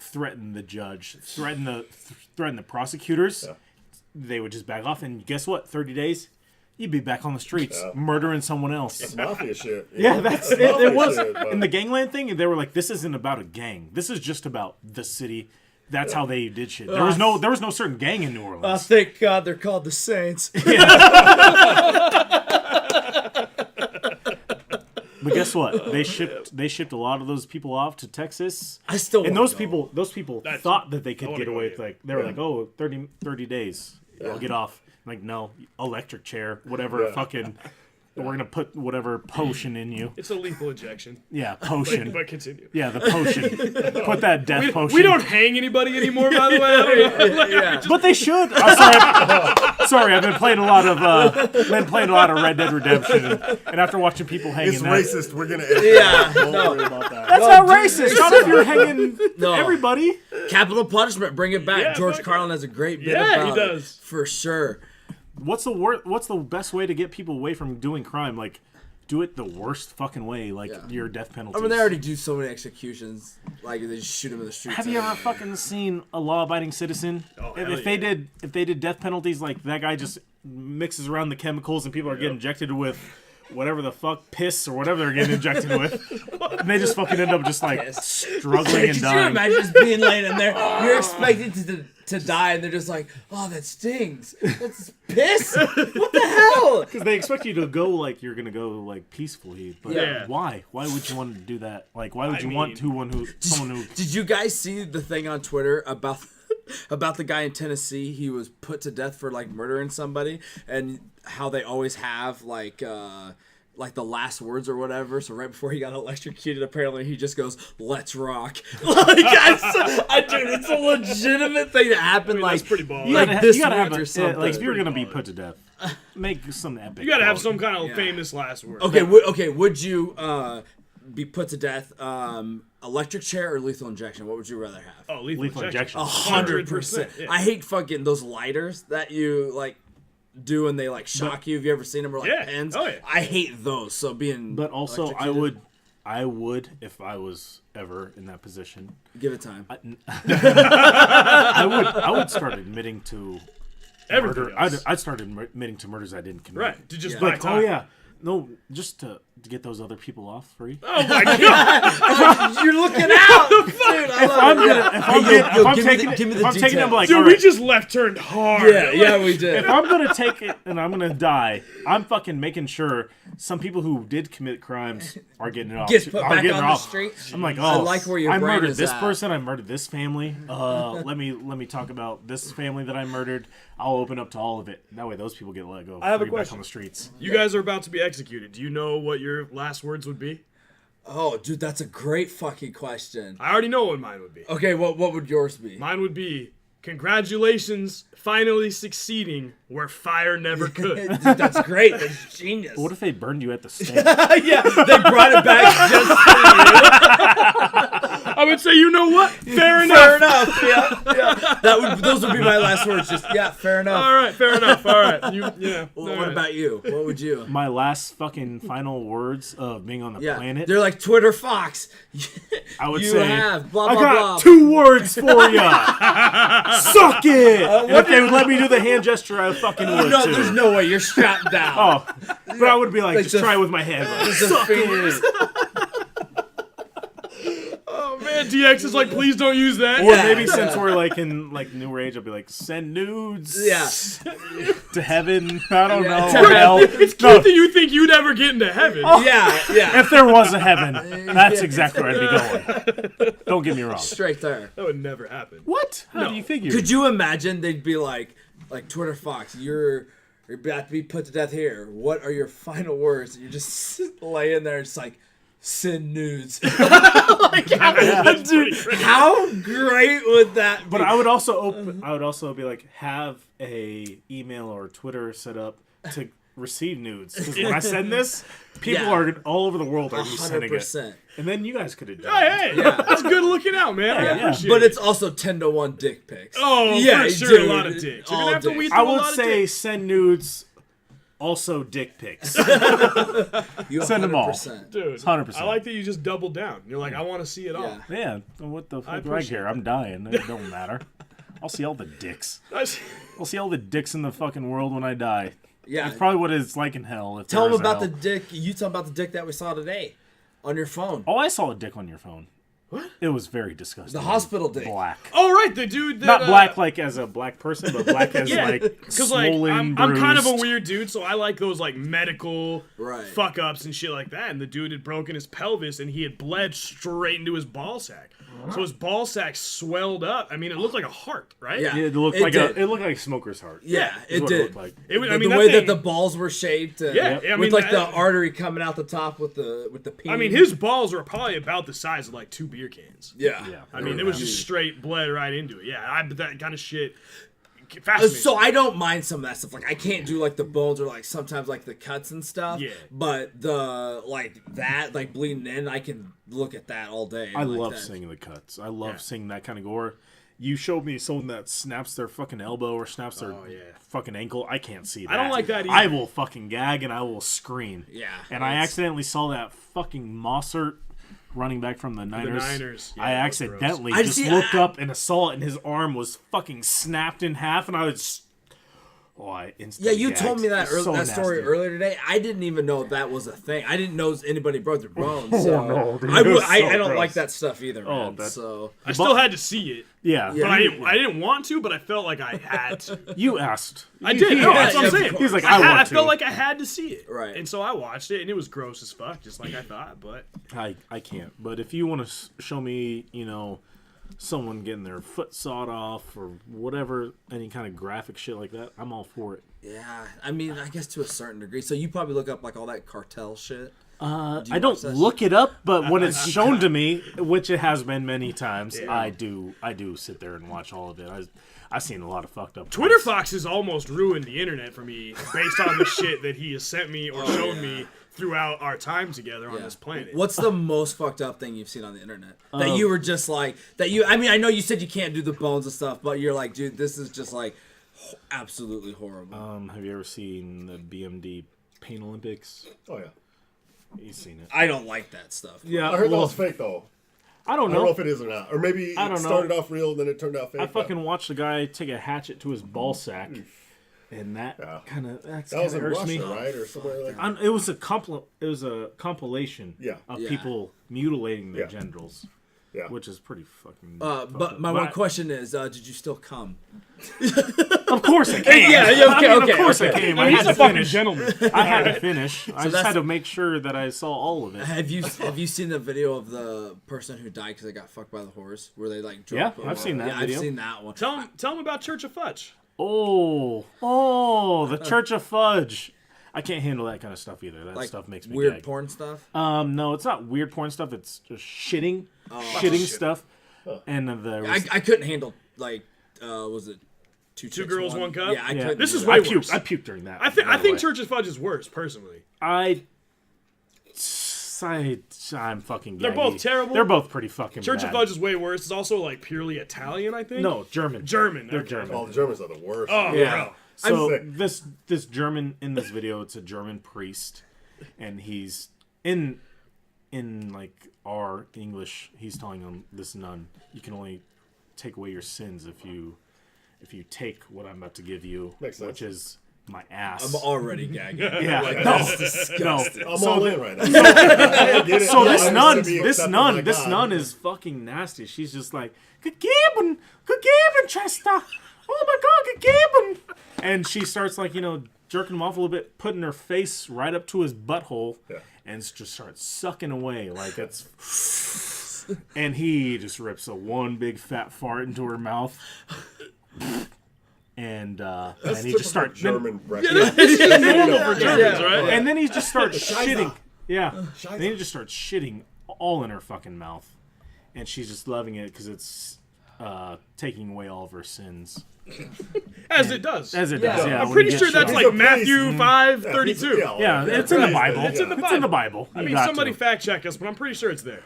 threaten the judge, threaten the prosecutors. Yeah. They would just back off, and guess what? 30 days, you'd be back on the streets murdering someone else. That's mafia shit. Yeah, that's it. It was shit, in the gangland thing. They were like, "This isn't about a gang. This is just about the city." That's how they did shit. There was no certain gang in New Orleans. Thank God they're called the Saints. But guess what? They shipped a lot of those people off to Texas. I still and wanna those people thought that they could get away with, like, they were like, oh, 30 days, I'll get off. I'm like, no, electric chair, whatever, fucking. We're gonna put whatever potion in you. It's a lethal injection. Yeah, potion. But continue. Yeah, the potion. Put that death potion. We don't hang anybody anymore, by the way. But they should. Sorry, I've been playing a lot of Red Dead Redemption, and after watching people hanging, It's racist. We're gonna. Yeah, don't worry about that. That's not racist. Not if you're hanging everybody. Capital punishment, bring it back. Yeah, George fuck Carlin has a great bit Yeah, about he does. it, for sure. What's the best way to get people away from doing crime? Like, do it the worst fucking way, like your death penalty. I mean, they already do so many executions. Like, they just shoot them in the streets. Have you ever fucking seen a law-abiding citizen? If they did death penalties, like that guy just mixes around the chemicals and people are getting injected with whatever the fuck, piss or whatever they're getting injected with, and they just fucking end up just like struggling and Could dying. you imagine just being laying in there? You're expected to die, and they're just like, oh, that stings. That's piss? What the hell? Because they expect you to go like you're gonna go like peacefully, but why? Why would you want to do that? Like, why would you want someone who? Did you guys see the thing on Twitter about the guy in Tennessee? He was put to death for like murdering somebody, and how they always have like the last words or whatever. So right before he got electrocuted, apparently he just goes, "Let's rock." Like, dude, it's a legitimate thing to happen. I mean, like, that's pretty ball. You like gotta, this you gotta have week or something. like if you're gonna be put to death, make some epic. You gotta have quote. some kind of famous last word. Okay, would you be put to death? Electric chair or lethal injection? What would you rather have? Oh, lethal injection. 100%. Yeah. I hate fucking those lighters that you like do and they like shock you. Have you ever seen them or like pens? Oh, yeah. I hate those. So being But also, electrocuted, I would if I was ever in that position. give it time. I would start admitting to Everything murder. else. I'd start admitting to murders I didn't commit. Right. To just Yeah. buy Like, time. oh yeah, no, just to get those other people off free. Oh my god. You're looking out, dude. I love it. Give me the if I'm taking them, details. like, Dude, all we right, just left turned hard. Yeah, we did. if I'm gonna take it and I'm gonna die, I'm fucking making sure some people who did commit crimes are getting it off. Gets put are back getting on it the off. street. I'm like, I oh, like where your I brain murdered is this at. person. I murdered this family. Let me talk about this family that I murdered. I'll open up to all of it. That way, those people get let go. I have a free back question. on the streets. You guys are about to be executed. Do you know what your last words would be? Oh, dude, that's a great fucking question. I already know what mine would be. Okay, what would yours be? Mine would be, congratulations, finally succeeding where fire never could. Dude, that's great. That's genius. What if they burned you at the stake? Yeah, they brought it back just for you. I would say, you know what? Fair enough. Fair enough. Yeah. Those would be my last words. Just fair enough. All right, fair enough. All right. What about you? What would you? My last fucking final words of being on the planet. They're like Twitter Fox. I would you say, have blah I blah got blah. 2 words for ya. Suck it. And if they would let me do the hand gesture, I fucking would No, too. there's no way you're strapped down. Oh, but I would be like just the- try with my head. Like, the suck fingers. it. DX is like, please don't use that. Or maybe since we're like in like newer age, I'll be like, send nudes. Yeah. To heaven. I don't know. To hell. It's cute that you think you'd ever get into heaven. Yeah. If there was a heaven, that's exactly where I'd be going. Don't get me wrong. Straight there. That would never happen. What? How do you figure? Could you imagine they'd be like Twitter Fox, you're about to be put to death here. What are your final words? And you're just laying there, just like, send nudes. Dude, how great would that be? But I would also be like, have a email or Twitter set up to receive nudes. Because when I send this, people are all over the world are sending it. And then you guys could have done it. Hey, that's good looking out, man. I appreciate But it. it's also 10-1 dick pics. Oh, yeah, for sure, dude, a lot of dicks. You're gonna have to weed I through a would lot of say dicks. send nudes, also dick pics. You Send them all. 100%. Dude, 100%. I like that you just doubled down. You're like, I want to see it all. Yeah, what the fuck do I appreciate care? I'm dying. It don't matter. I'll see all the dicks. I'll see all the dicks in the fucking world when I die. Yeah. It's probably what it's like in hell. Tell them about the dick. You tell them about the dick that we saw today on your phone. Oh, I saw a dick on your phone. What? It was very disgusting. The hospital dick. Black. Oh, right, the dude that... Not black like as a black person, but black as like Because like swollen, I'm kind of a bruised. weird dude, so I like those like medical Right. fuck ups and shit like that. And the dude had broken his pelvis and he had bled straight into his ball sack. So his ball sack swelled up. I mean, it looked like a heart, right? Yeah. It looked It like did. it looked like a smoker's heart. Yeah, is it what did. looked like. It was, I The mean, way thing, that the balls were shaped. Yeah, I mean, with like the that- artery coming out the top with the peen. I mean, his balls were probably about the size of like 2 beer cans. Yeah. I mean, it was just straight bled right into it. Yeah, but that kind of shit So fascinates me. I don't mind some of that stuff. Like I can't do like the bones or like sometimes like the cuts and stuff. Yeah. But the like that like bleeding in, I can look at that all day. I like love that. seeing the cuts. I love seeing that kind of gore. You showed me someone that snaps their fucking elbow or snaps their fucking ankle. I can't see that. I don't like that either. I will fucking gag and I will scream. Yeah, And I it's- accidentally saw that fucking Mossert running back from the Niners. Niners. Yeah, I that was accidentally gross. just looked up and saw it, and his arm was fucking snapped in half, and I was. Oh, I Yeah, instantly you gagged. told me that It's so that story nasty. earlier today. I didn't even know that was a thing. I didn't know anybody broke their bones. So no, dude, I, it was I so don't gross. like that stuff either, man. that's- So I still had to see it. Yeah, Yeah. But I didn't want to, but I felt like I had to. you asked. I did. No, that's what I'm yeah, saying. He's like, I want I to. felt like I had to see it. Right. And so I watched it, and it was gross as fuck, just like I thought. But I can't. But if you want to show me, someone getting their foot sawed off or whatever, any kind of graphic shit like that, I'm all for it. yeah, I mean, I guess to a certain degree. So you probably look up like all that cartel shit. I watch don't that look it up, but when it's shown to me, which it has been many times, Yeah. I do sit there and watch all of it. I've seen a lot of fucked up Twitter ones. Fox has almost ruined the internet for me based on the shit that he has sent me or shown me throughout our time together on this planet. What's the most fucked up thing you've seen on the internet that you were just like that you? I mean, I know you said you can't do the bones and stuff, but you're like, dude, this is just like absolutely horrible. Have you ever seen the BMD Pain Olympics? Oh yeah. You've seen it. I don't like that stuff. Yeah, I heard that was fake though. I don't I don't know know. if it is or not. Or maybe I don't it know. started off real and then it turned out fake. I fucking watched a guy take a hatchet to his ball sack, and that Yeah. kind of that was in hurts Russia, me. right? Or somewhere like that. It was a compilation Yeah. of Yeah. people mutilating their Yeah. genitals, Yeah. which is pretty fucking. But my one question is, did you still come? Of course I came. Yeah, okay, Of okay, course okay. I came. I He's had a to fucking finish. gentleman. I had to finish. I just that's- had to make sure that I saw all of it. Have you seen the video of the person who died because they got fucked by the horse? Where they like drove Yeah, over? I've seen that Yeah, video. I've seen that one. Tell him about Church of Fudge. Oh, the Church of Fudge. I can't handle that kind of stuff either. That Like stuff makes me weird gag. porn stuff. No, it's not weird porn stuff. It's just shitting stuff. And I couldn't handle like was it two chicks, Girls, One Cup? Yeah, I yeah. couldn't. This do is that. way I puked. worse. I puked during that. I by the think way. Church of Fudge is worse, personally. I'm fucking. They're gaggy. both terrible. They're both pretty fucking. Church bad. of Fudge is way worse. It's also like purely Italian, I think. No, German. They're German. Oh, the Germans are the worst. Oh, Yeah. bro. So I'm this German in this video, it's a German priest, and he's in like our English. He's telling this nun, you can only take away your sins if you take what I'm about to give you, Makes sense. which is my ass. I'm already gagging. Yeah, Like, no, that's disgusting. I'm So all the- in right now. I get it. So I this want nun, to be this accepted nun, by this God. nun is fucking nasty. She's just like, "Gegeben, Chester. Oh my God, gegeben." And she starts like, jerking him off a little bit, putting her face right up to his butthole, and just starts sucking away like it's. And he just rips a one big fat fart into her mouth. And he just starts German breakfast. Normal for Germans, right? and then he just starts shitting. Yeah. Then he just starts shitting all in her fucking mouth. And she's just loving it because it's taking away all of her sins. As it does. As it does, yeah. I'm when pretty he sure gets that's shit like on. Matthew 5:32. Yeah, it's in the Bible. It's in the It's in the Bible. I You mean, got somebody to. fact check us, but I'm pretty sure it's there.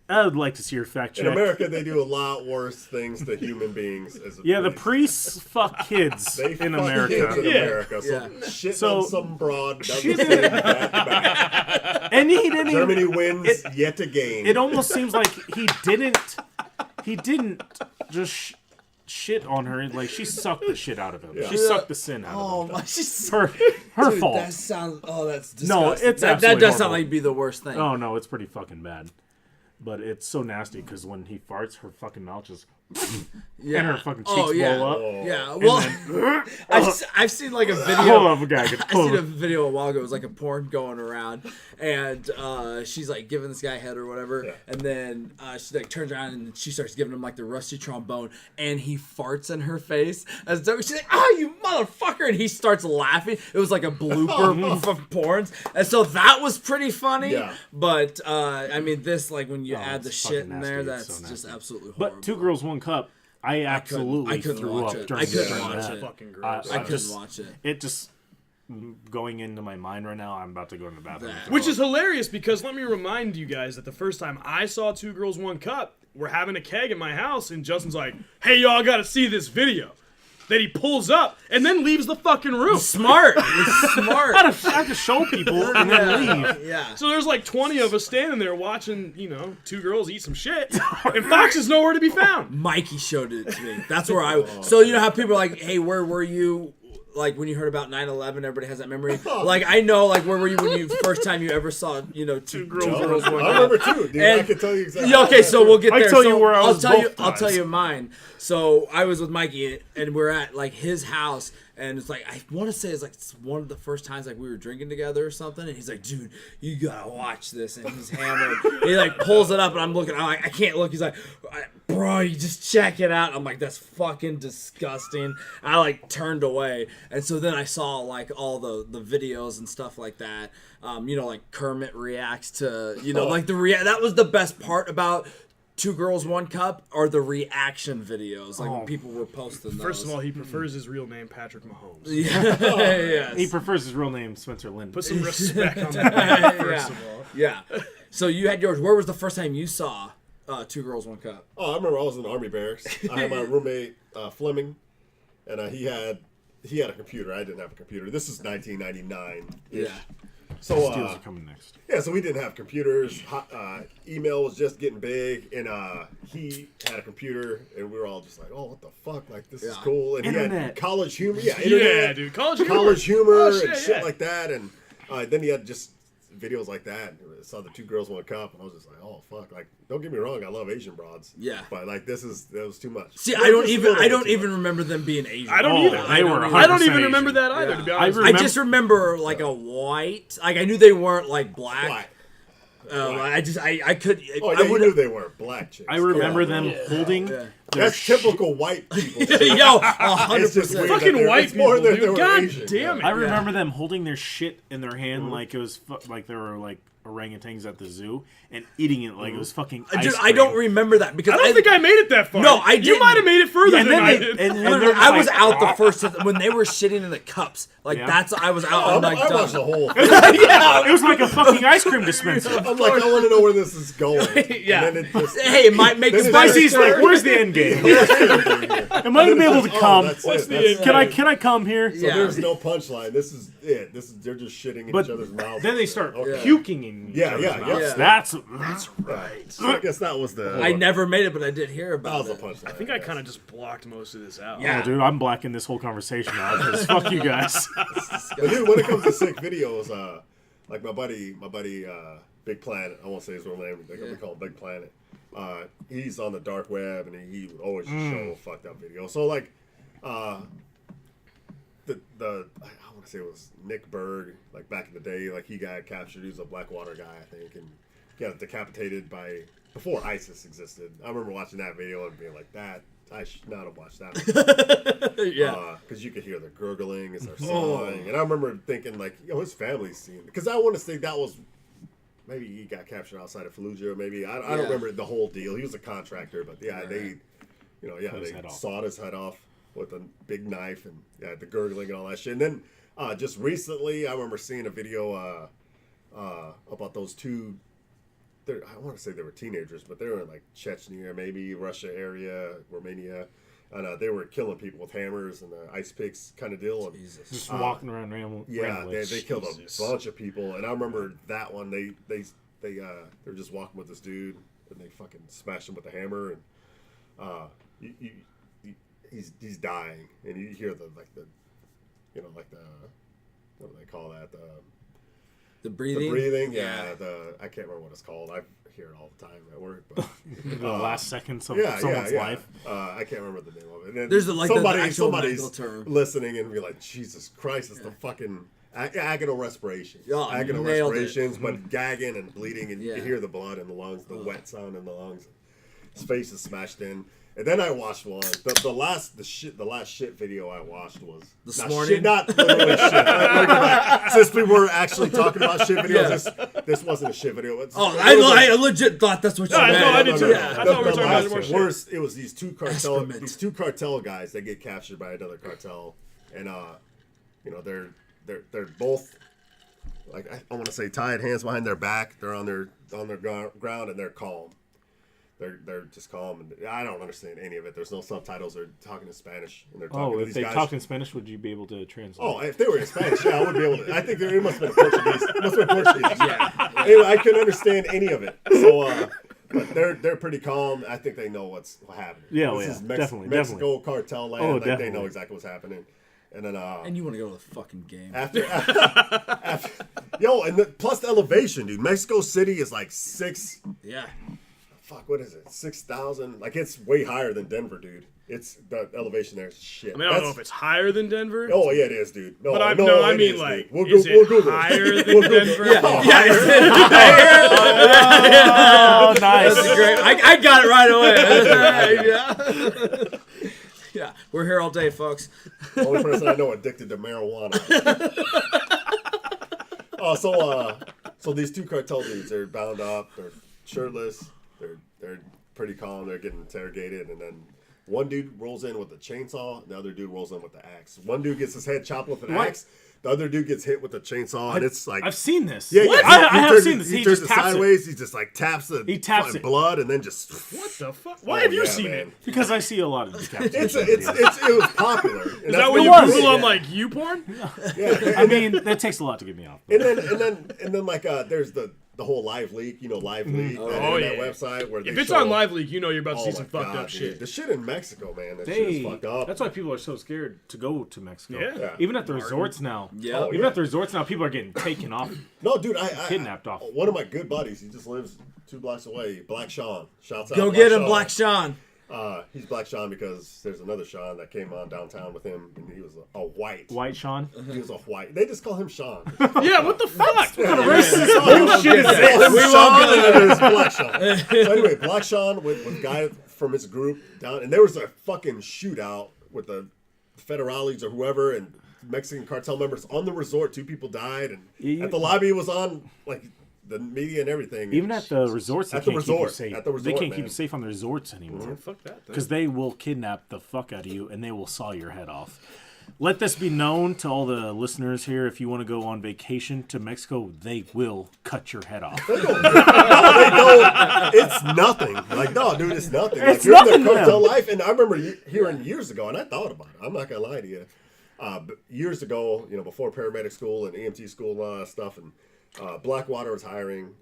I would like to see your fact check. In America, they do a lot worse things to human beings. Yeah, the priests fuck kids They in fuck America. kids in America. So Yeah. shit So- on some broad doesn't She seem did- back to back. And he didn't even, Germany wins yet again. it almost seems like he didn't just shit on her. Like, she sucked the shit out of him. Yeah. She sucked the sin out Oh of him. my, she's Her Dude, fault. That sounds. Oh, that's disgusting. No, it's that absolutely does sound horrible. like it'd be the worst thing. Oh no, it's pretty fucking bad. But it's so nasty because when he farts, her fucking mouth just Yeah. and her fucking cheeks Oh yeah. blow up. Yeah. Well, I've seen like a video. Hold on, I I seen a video a while ago. It was like a porn going around, and she's like giving this guy head or whatever, and then she like turns around and she starts giving him like the rusty trombone, and he farts in her face. As though she's like, "Oh, you motherfucker!" And he starts laughing. It was like a blooper from porns, and so that was pretty funny. Yeah. But I mean, this like when you add the it's shit fucking in there, nasty. It's that's so just nasty. absolutely horrible. But Two Girls, One Cup, I absolutely couldn't threw watch up it. during I couldn't during watch that. it. Fucking gross. I couldn't just- watch it. It just going into my mind right now. I'm about to go in the bathroom. and throw Which up. is hilarious because let me remind you guys that the first time I saw Two Girls, One Cup, we're having a keg at my house, and Justin's like, "Hey, y'all gotta see this video." Then he pulls up and then leaves the fucking room. Smart. It's smart. I have to show people and then leave. Yeah. So there's like 20 of us standing there watching, two girls eat some shit, and Fox is nowhere to be found. Mikey showed it to me. That's where I. So you know how people are like, "Hey, where were you?" Like when you heard about 9/11, everybody has that memory. Like I know, like where were you when you first time you ever saw, Two Girls, One I Cup? remember too, dude. I And- can tell you exactly. Yeah, okay, so we'll get I there. tell So you where I was I'll both tell times. you mine. So I was with Mikey, and we're at like his house, and it's like I want to say it's like one of the first times like we were drinking together or something, and he's like, "Dude, you gotta watch this," and he's hammered. He like pulls it up, and I'm looking. I'm like, I can't look. He's like, "Bro, you just check it out." I'm like, "That's fucking disgusting." I like turned away, and so then I saw like all the videos and stuff like that. Like Kermit reacts to like that was the best part about Two Girls, One Cup are the reaction videos. Like when people were posting those. First of all, he prefers his real name, Patrick Mahomes. yes. He prefers his real name, Spencer Lynn. Put some respect on that name, first of all. Yeah. So you had yours. Where was the first time you saw Two Girls, One Cup? Oh, I remember I was in the Army barracks. I had my roommate Fleming, and he had a computer. I didn't have a computer. This is 1999. Yeah. So Steals are coming next. yeah, so we didn't have computers. Email was just getting big, and he had a computer, and we were all just like, "Oh, what the fuck? Like this is Yeah. cool." And he Internet. had college humor. Yeah, Yeah, internet, dude. College humor. humor Oh, and shit yeah. like that. And then he had just videos like that. And I saw the Two Girls, One Cup, and I was just like, "Oh fuck!" Like, don't get me wrong, I love Asian broads. Yeah. but like that was too much. See, Well, I don't just a even little bit too much. remember them being Asian. I don't either. They were I don't 100% even remember Asian. that either, Yeah. to be I honest. I just remember like a white. Like I knew they weren't like black. Black. I could. Oh, I yeah, you would. knew they were black chicks. I remember Come them on. holding. Yeah. Their That's typical white people. shit. Yo, It's just 100%. weird. Fucking They're- white it's more people, that they dude. were God Asian, damn yeah. I it. remember them holding their shit in their hand like it was like they were like orangutans at the zoo and eating it like it was fucking ice Dude, I don't cream. remember that because I don't think I made it that far. No, I You didn't. might have made it further And than then I they- did. and Literally, they're I was like, out the first when they were shitting in the cups. Like Yeah. I was out. I I'm like, watched the done. whole thing. It was like a fucking ice cream dispenser. I'm like, I want to know where this is going. Yeah. And then it just, Hey, it might make Then the it's Spicy's just- like, where's the end game? Am I gonna be able to Oh, come? that's What's it. the That's- end? Can I come here? So Yeah. there's no punchline. This is it. They're just shitting in But each other's mouths. then they start Okay. puking in between each Yeah, other's yeah, mouths. yeah. That's right. So I guess that was the. I never made it, but I did hear That about was it. a punchline. I think I kind of just blocked most of this out. Yeah. Oh, dude, I'm blacking this whole conversation out because fuck you guys. But dude, when it comes to sick videos, like my buddy, Big Planet. I won't say his real name. We call him Big Planet. He's on the dark web, and he would always just show fucked up videos. So like, the I want to say it was Nick Berg, like back in the day, like he got captured. He was a Blackwater guy, I think, and he got decapitated before ISIS existed. I remember watching that video and being like, that I should not have watched that. Yeah. Because you could hear the gurgling as they're sawing, and I remember thinking like, his family's seen, because I want to say that was. Maybe he got captured outside of Fallujah, or maybe I don't remember the whole deal. He was a contractor, but they sawed his head off with a big knife, and the gurgling and all that shit. And then just recently, I remember seeing a video about those two. I want to say they were teenagers, but they were in like Chechnya, maybe Russia area, Romania. And they were killing people with hammers and ice picks kind of deal. And, Just walking around rambling. yeah, they killed a bunch of people. And I remember that one. They were just walking with this dude, and they fucking smashed him with a hammer. And he's dying, and you hear the what do they call that? The breathing. The breathing, yeah. I can't remember what it's called. I hear it all the time at work. But, The last seconds of yeah, someone's yeah. life. I can't remember the name of it. And There's the actual somebody's medical term. listening and be like, Jesus Christ, it's the fucking agonal respirations. Yeah, Agonal nailed it. respirations, but gagging and bleeding, and you Yeah. hear the blood in the lungs, the wet sound in the lungs. His face is smashed in. And then I watched one. The last shit video I watched was This not morning? shit, not literally shit. Like, since we were actually talking about shit videos, this wasn't a shit video. I legit thought that's what you meant. I did too. Yeah. I thought we were talking about more shit. Worse, it was these two Excrement. cartel guys that get captured by another cartel, and they're both like I want to say tied, hands behind their back. They're on their ground, and they're calm. They're just calm, and I don't understand any of it. There's no subtitles. They're talking in Spanish, and they're talking to If these they guys. talked in Spanish, would you be able to translate? Oh, if they were in Spanish, yeah, I would be able to. I think it must have been Portuguese. It must have been Portuguese. Yeah. Anyway, I couldn't understand any of it. So, but they're pretty calm. I think they know what's happening. Yeah, This is definitely. Mexico cartel land. Oh, like, definitely. They know exactly what's happening. And then, And you want to go to the fucking game. after plus the elevation, dude. Mexico City is like Yeah. what is it? 6,000. Like, it's way higher than Denver, dude. It's the elevation there is shit. I mean, I don't know if it's higher than Denver. Oh yeah, it is, dude. No, But I it mean, is, like, dude. is we'll Google it higher it. than Denver? Oh, nice. That's great. I got it right away. Yeah, we're here all day, folks. The only person I know addicted to marijuana. So these two cartel dudes, they're bound up, they're shirtless, they're pretty calm, they're getting interrogated, and then one dude rolls in with a chainsaw, and the other dude rolls in with the axe. One dude gets his head chopped with an axe, the other dude gets hit with a chainsaw, and it's like I've seen this. yeah, I have seen this. He He turns just it taps sideways. He just like taps it. blood, and then just What the fuck? Why have you yeah, seen man. it? Because I see a lot of decapitations. It was popular. And Is that what what you was. Google on yeah. like YouPorn? Yeah. I mean, that takes a lot to get me off. And then like there's the whole Live Leak, Live Leak, that Oh, internet yeah. website where they If it's show, on Live Leak, you know you're about to see some my fucked God, up dude. shit. The shit in Mexico, man, that shit is fucked up. That's why people are so scared to go to Mexico. Yeah. Even at the resorts now. Yeah. Oh, Even yeah. at the resorts now, people are getting taken off. No, dude, I Kidnapped off. One of my good buddies, he just lives 2 blocks away. Black Sean, shouts out. Go get him, Black Sean. He's Black Sean because there's another Sean that came on downtown with him, and he was a white. White Sean. He was a white. They just call him Sean. Yeah, what the fuck? What shit is this? Call him We Sean, and then there's Black Sean. So anyway, Black Sean with guy from his group down, and there was a fucking shootout with the federales or whoever and Mexican cartel members on the resort. 2 people died, and at the lobby it was on like the media and everything. Even at the resorts, they At the can't keep you resort. safe. At the They resort, can't keep man. you safe on the resorts anymore. Fuck that. Because they will kidnap the fuck out of you and they will saw your head off. Let this be known to all the listeners here. If you want to go on vacation to Mexico, they will cut your head off. No, they don't. It's nothing. Like, no, dude, it's nothing. Like, It's you're in nothing their to cartel them. life, and I remember hearing years ago, and I thought about it. I'm not gonna lie to you. But years ago, before paramedic school and EMT school and all that stuff, and Blackwater was hiring.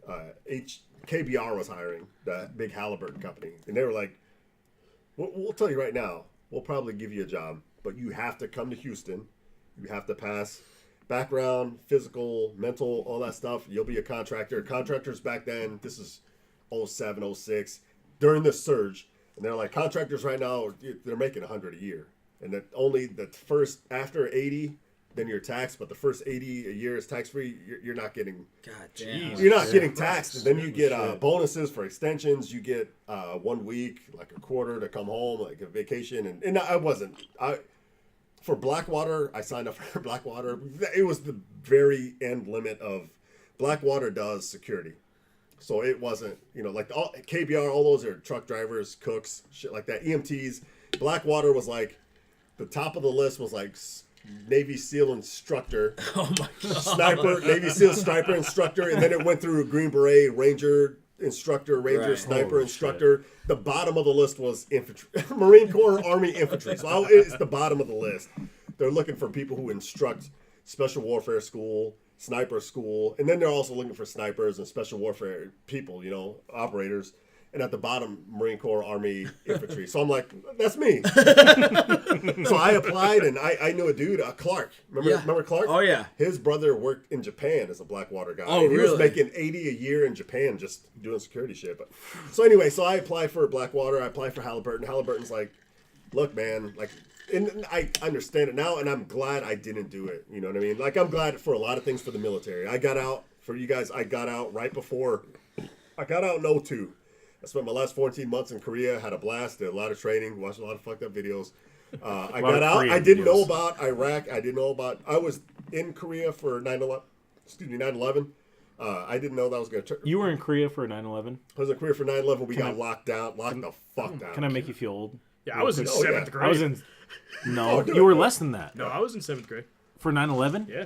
KBR was hiring, that big Halliburton company. And they were like, we'll tell you right now, we'll probably give you a job, but you have to come to Houston. You have to pass background, physical, mental, all that stuff. You'll be a contractor. Contractors back then, this is 07, 06, during the surge. And they're like, contractors right now, they're making 100 a year. And that only the first, after 80, then you're taxed, but the first 80 a year is tax-free. You're not getting, God damn. you're not getting taxed. And then you get bonuses for extensions. You get 1 week, like a quarter to come home, like a vacation. And for Blackwater, I signed up for Blackwater. It was the very end limit of Blackwater does security. So it wasn't, like KBR, all those are truck drivers, cooks, shit like that. EMTs. Blackwater was like, the top of the list was like Navy SEAL instructor. Oh my God. Sniper, Navy SEAL sniper instructor. And then it went through Green Beret, Ranger instructor, Ranger sniper Holy instructor. Shit. The bottom of the list was infantry, Marine Corps, Army infantry. So it's the bottom of the list. They're looking for people who instruct special warfare school, sniper school, and then they're also looking for snipers and special warfare people, operators. And at the bottom, Marine Corps, Army, infantry. So I'm like, that's me. So I applied, and I knew a dude, Clark. Remember Clark? Oh, yeah. His brother worked in Japan as a Blackwater guy. Oh, and he really? was making 80 a year in Japan just doing security shit. But so anyway, so I applied for Blackwater. I applied for Halliburton. Halliburton's like, look, man, like, and I understand it now, and I'm glad I didn't do it. You know what I mean? Like, I'm glad for a lot of things for the military. I got out, for you guys, I got out right before, I got out in 02. I spent my last 14 months in Korea, had a blast, did a lot of training, watched a lot of fucked up videos. I got out. I didn't know about Iraq. I was in Korea for 9/11. I didn't know that was going to turn. You were in Korea for 9/11? I was in Korea for 9/11. We got locked the fuck down. Can I make you feel old? Yeah, I was in 7th grade. I was in... No, you were less than that. No, I was in 7th grade. For 9/11? Yeah.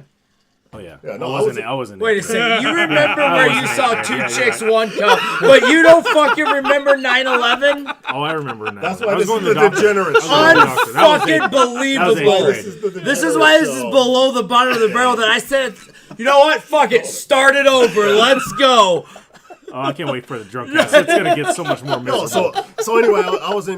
Oh, yeah. No, I wasn't. Wait a second. You remember where you saw two chicks, one cup, but you don't fucking remember 9/11? Oh, I remember now. That's why this is the degenerate show. Unfucking believable. This is why this is below the bottom of the barrel that I said, you know what? Fuck it. Start it over. Let's go. Oh, I can't wait for the drunk cast. It's gonna get so much more miserable. So anyway, I was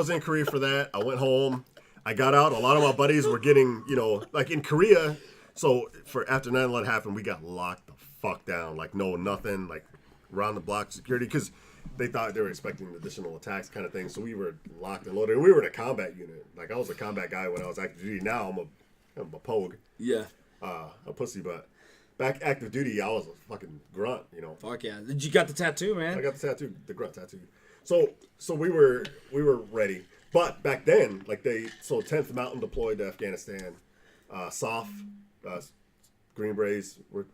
in Korea for that. I went home. I got out. A lot of my buddies were getting, like in Korea. So for after 9/11 happened, we got locked the fuck down. Like nothing. Like around the block security because they thought they were expecting additional attacks kind of thing. So we were locked and loaded. And we were in a combat unit. Like I was a combat guy when I was active duty. Now I'm a pogue. Yeah. A pussy, but. Back active duty, I was a fucking grunt, Fuck yeah! Did you got the tattoo, man? I got the tattoo, the grunt tattoo. So we were ready, but back then, 10th Mountain deployed to Afghanistan, SOF, Green Berets were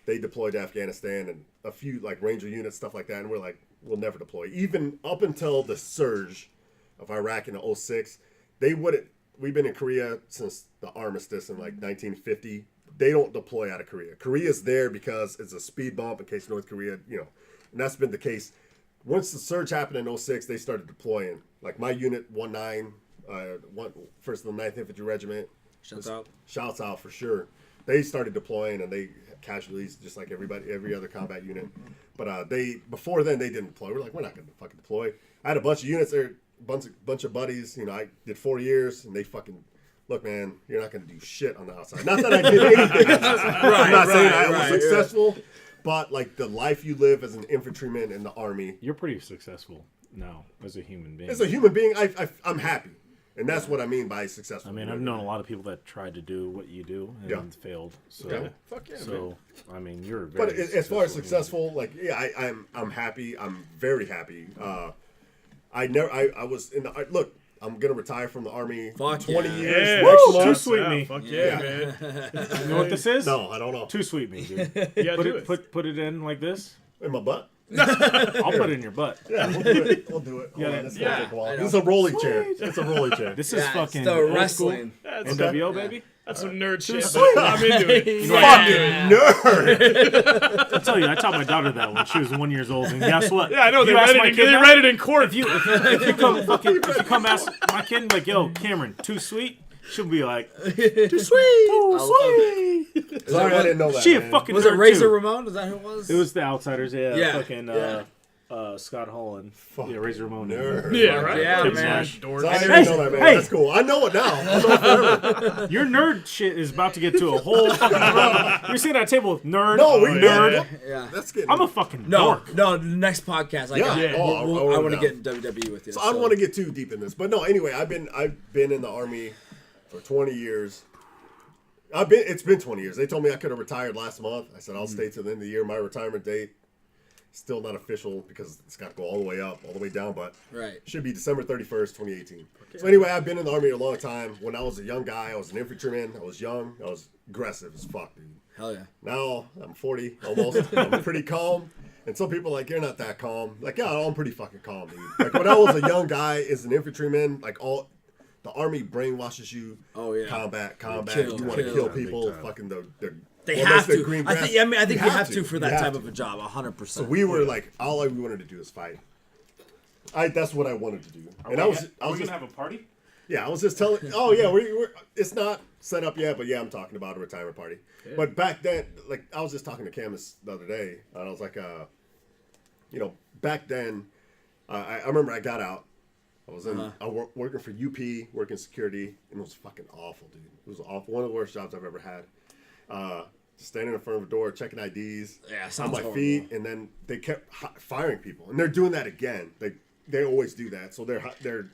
they deployed to Afghanistan, and a few Ranger units, stuff like that, and we're like, we'll never deploy. Even up until the surge of Iraq in 06, they wouldn't. We've been in Korea since the armistice in 1950. They don't deploy out of Korea. Korea's there because it's a speed bump in case North Korea, and that's been the case. Once the surge happened in 06, they started deploying. Like my unit, 1-9, 1st of the 9th Infantry Regiment. Shouts out for sure. They started deploying and they casualties just like every other combat unit. But before then they didn't deploy. We're like, we're not going to fucking deploy. I had a bunch of units there, bunch of buddies. I did 4 years and they fucking. Look, man, you're not going to do shit on the outside. Not that I did anything. I'm not saying I was successful, but the life you live as an infantryman in the Army. You're pretty successful now as a human being. As a human being, I'm happy. And that's what I mean by successful. I mean, I've known a lot of people that tried to do what you do and failed. So, fuck yeah, so man. I mean, you're very But as far as successful, I'm happy. I'm very happy. I was in the look. I'm gonna retire from the Army. Fuck 20 yeah. years. Woo! Next month. Too sweet me. Fuck yeah, man. You know what this is? No, I don't know. Too sweet me, dude. Yeah, Put it in like this. In my butt. I'll put it in your butt. Yeah, we'll do it. We'll do it. Yeah, Hold on, this is yeah. gonna take a while. This is a rolling chair. It's a rolling chair. This is fucking the old wrestling. school. NWO, baby. That's some nerd shit. sweet. But I'm into it. Fucking nerd. I'll tell you, I taught my daughter that when she was 1 year old, and guess what? Yeah, I know. They You ask my read kid it in court. If you come ask my kid, like, yo, Cameron, too sweet? She'll be like, too sweet, too sweet. Sorry, I didn't know that. She a man. fucking Was it nerd, Razor too. Ramon? Is that who it was? It was the Outsiders, yeah. Yeah. Scott Hall and Razor Ramon. Nerd. Yeah, right. Yeah, Tip man. Smash, Dork. Sorry, I didn't know that, man. Hey. That's cool. I know it now. I know it forever. Your nerd shit is about to get to a whole fucking level. You're sitting at a table with nerd. No, we nerd. Yeah. That's getting. I'm a fucking No, dork. no. The next podcast, Yeah. Yeah. Oh, I I want to know. get in WWE with you. So I don't want to get too deep in this, but no. Anyway, I've been in the Army for 20 years. It's been 20 years. They told me I could have retired last month. I said I'll stay till the end of the year. My retirement date still not official because it's got to go all the way up, all the way down, but Right. should be December 31st, 2018. So anyway, I've been in the Army a long time. When I was a young guy, I was an infantryman. I was young. I was aggressive as fuck, dude. Hell yeah. Now I'm 40 almost. I'm pretty calm. And some people are like, you're not that calm. Like, yeah, I'm pretty fucking calm, dude. Like when I was a young guy as an infantryman, like the Army brainwashes you. Oh, yeah. Combat. Kill, you want to kill. kill people. Big time. Fucking the They what have makes the to. green I grass- think you have to for You that have type to. of a job. 100%. So we were like, all we wanted to do is fight. That's what I wanted to do. And I was gonna just, have a party. yeah, I was just telling. Oh yeah, we're it's not set up yet, but yeah, I'm talking about a retirement party. Yeah. But back then, like I was just talking to Camus the other day, and I was like, back then, I remember I got out. I was working for UP, working security, and it was fucking awful, dude. It was awful. One of the worst jobs I've ever had. Just standing in front of a door, checking IDs, Yeah, on sounds my horrible. feet, and then they kept firing people, and they're doing that again. They always do that. So they're,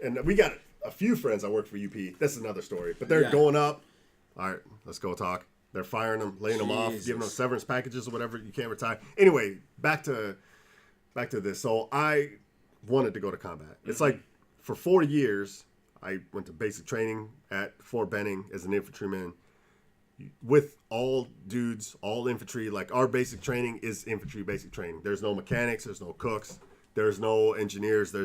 and we got a few friends that work for UP. That's another story. But they're going up. All right, let's go talk. They're firing them, laying them off, giving them severance packages or whatever. You can't retire. Anyway, back to this. So I wanted to go to combat. It's like for 4 years, I went to basic training at Fort Benning as an infantryman with all dudes, all infantry. Like our basic training is infantry basic training. There's no mechanics, there's no cooks, there's no engineers.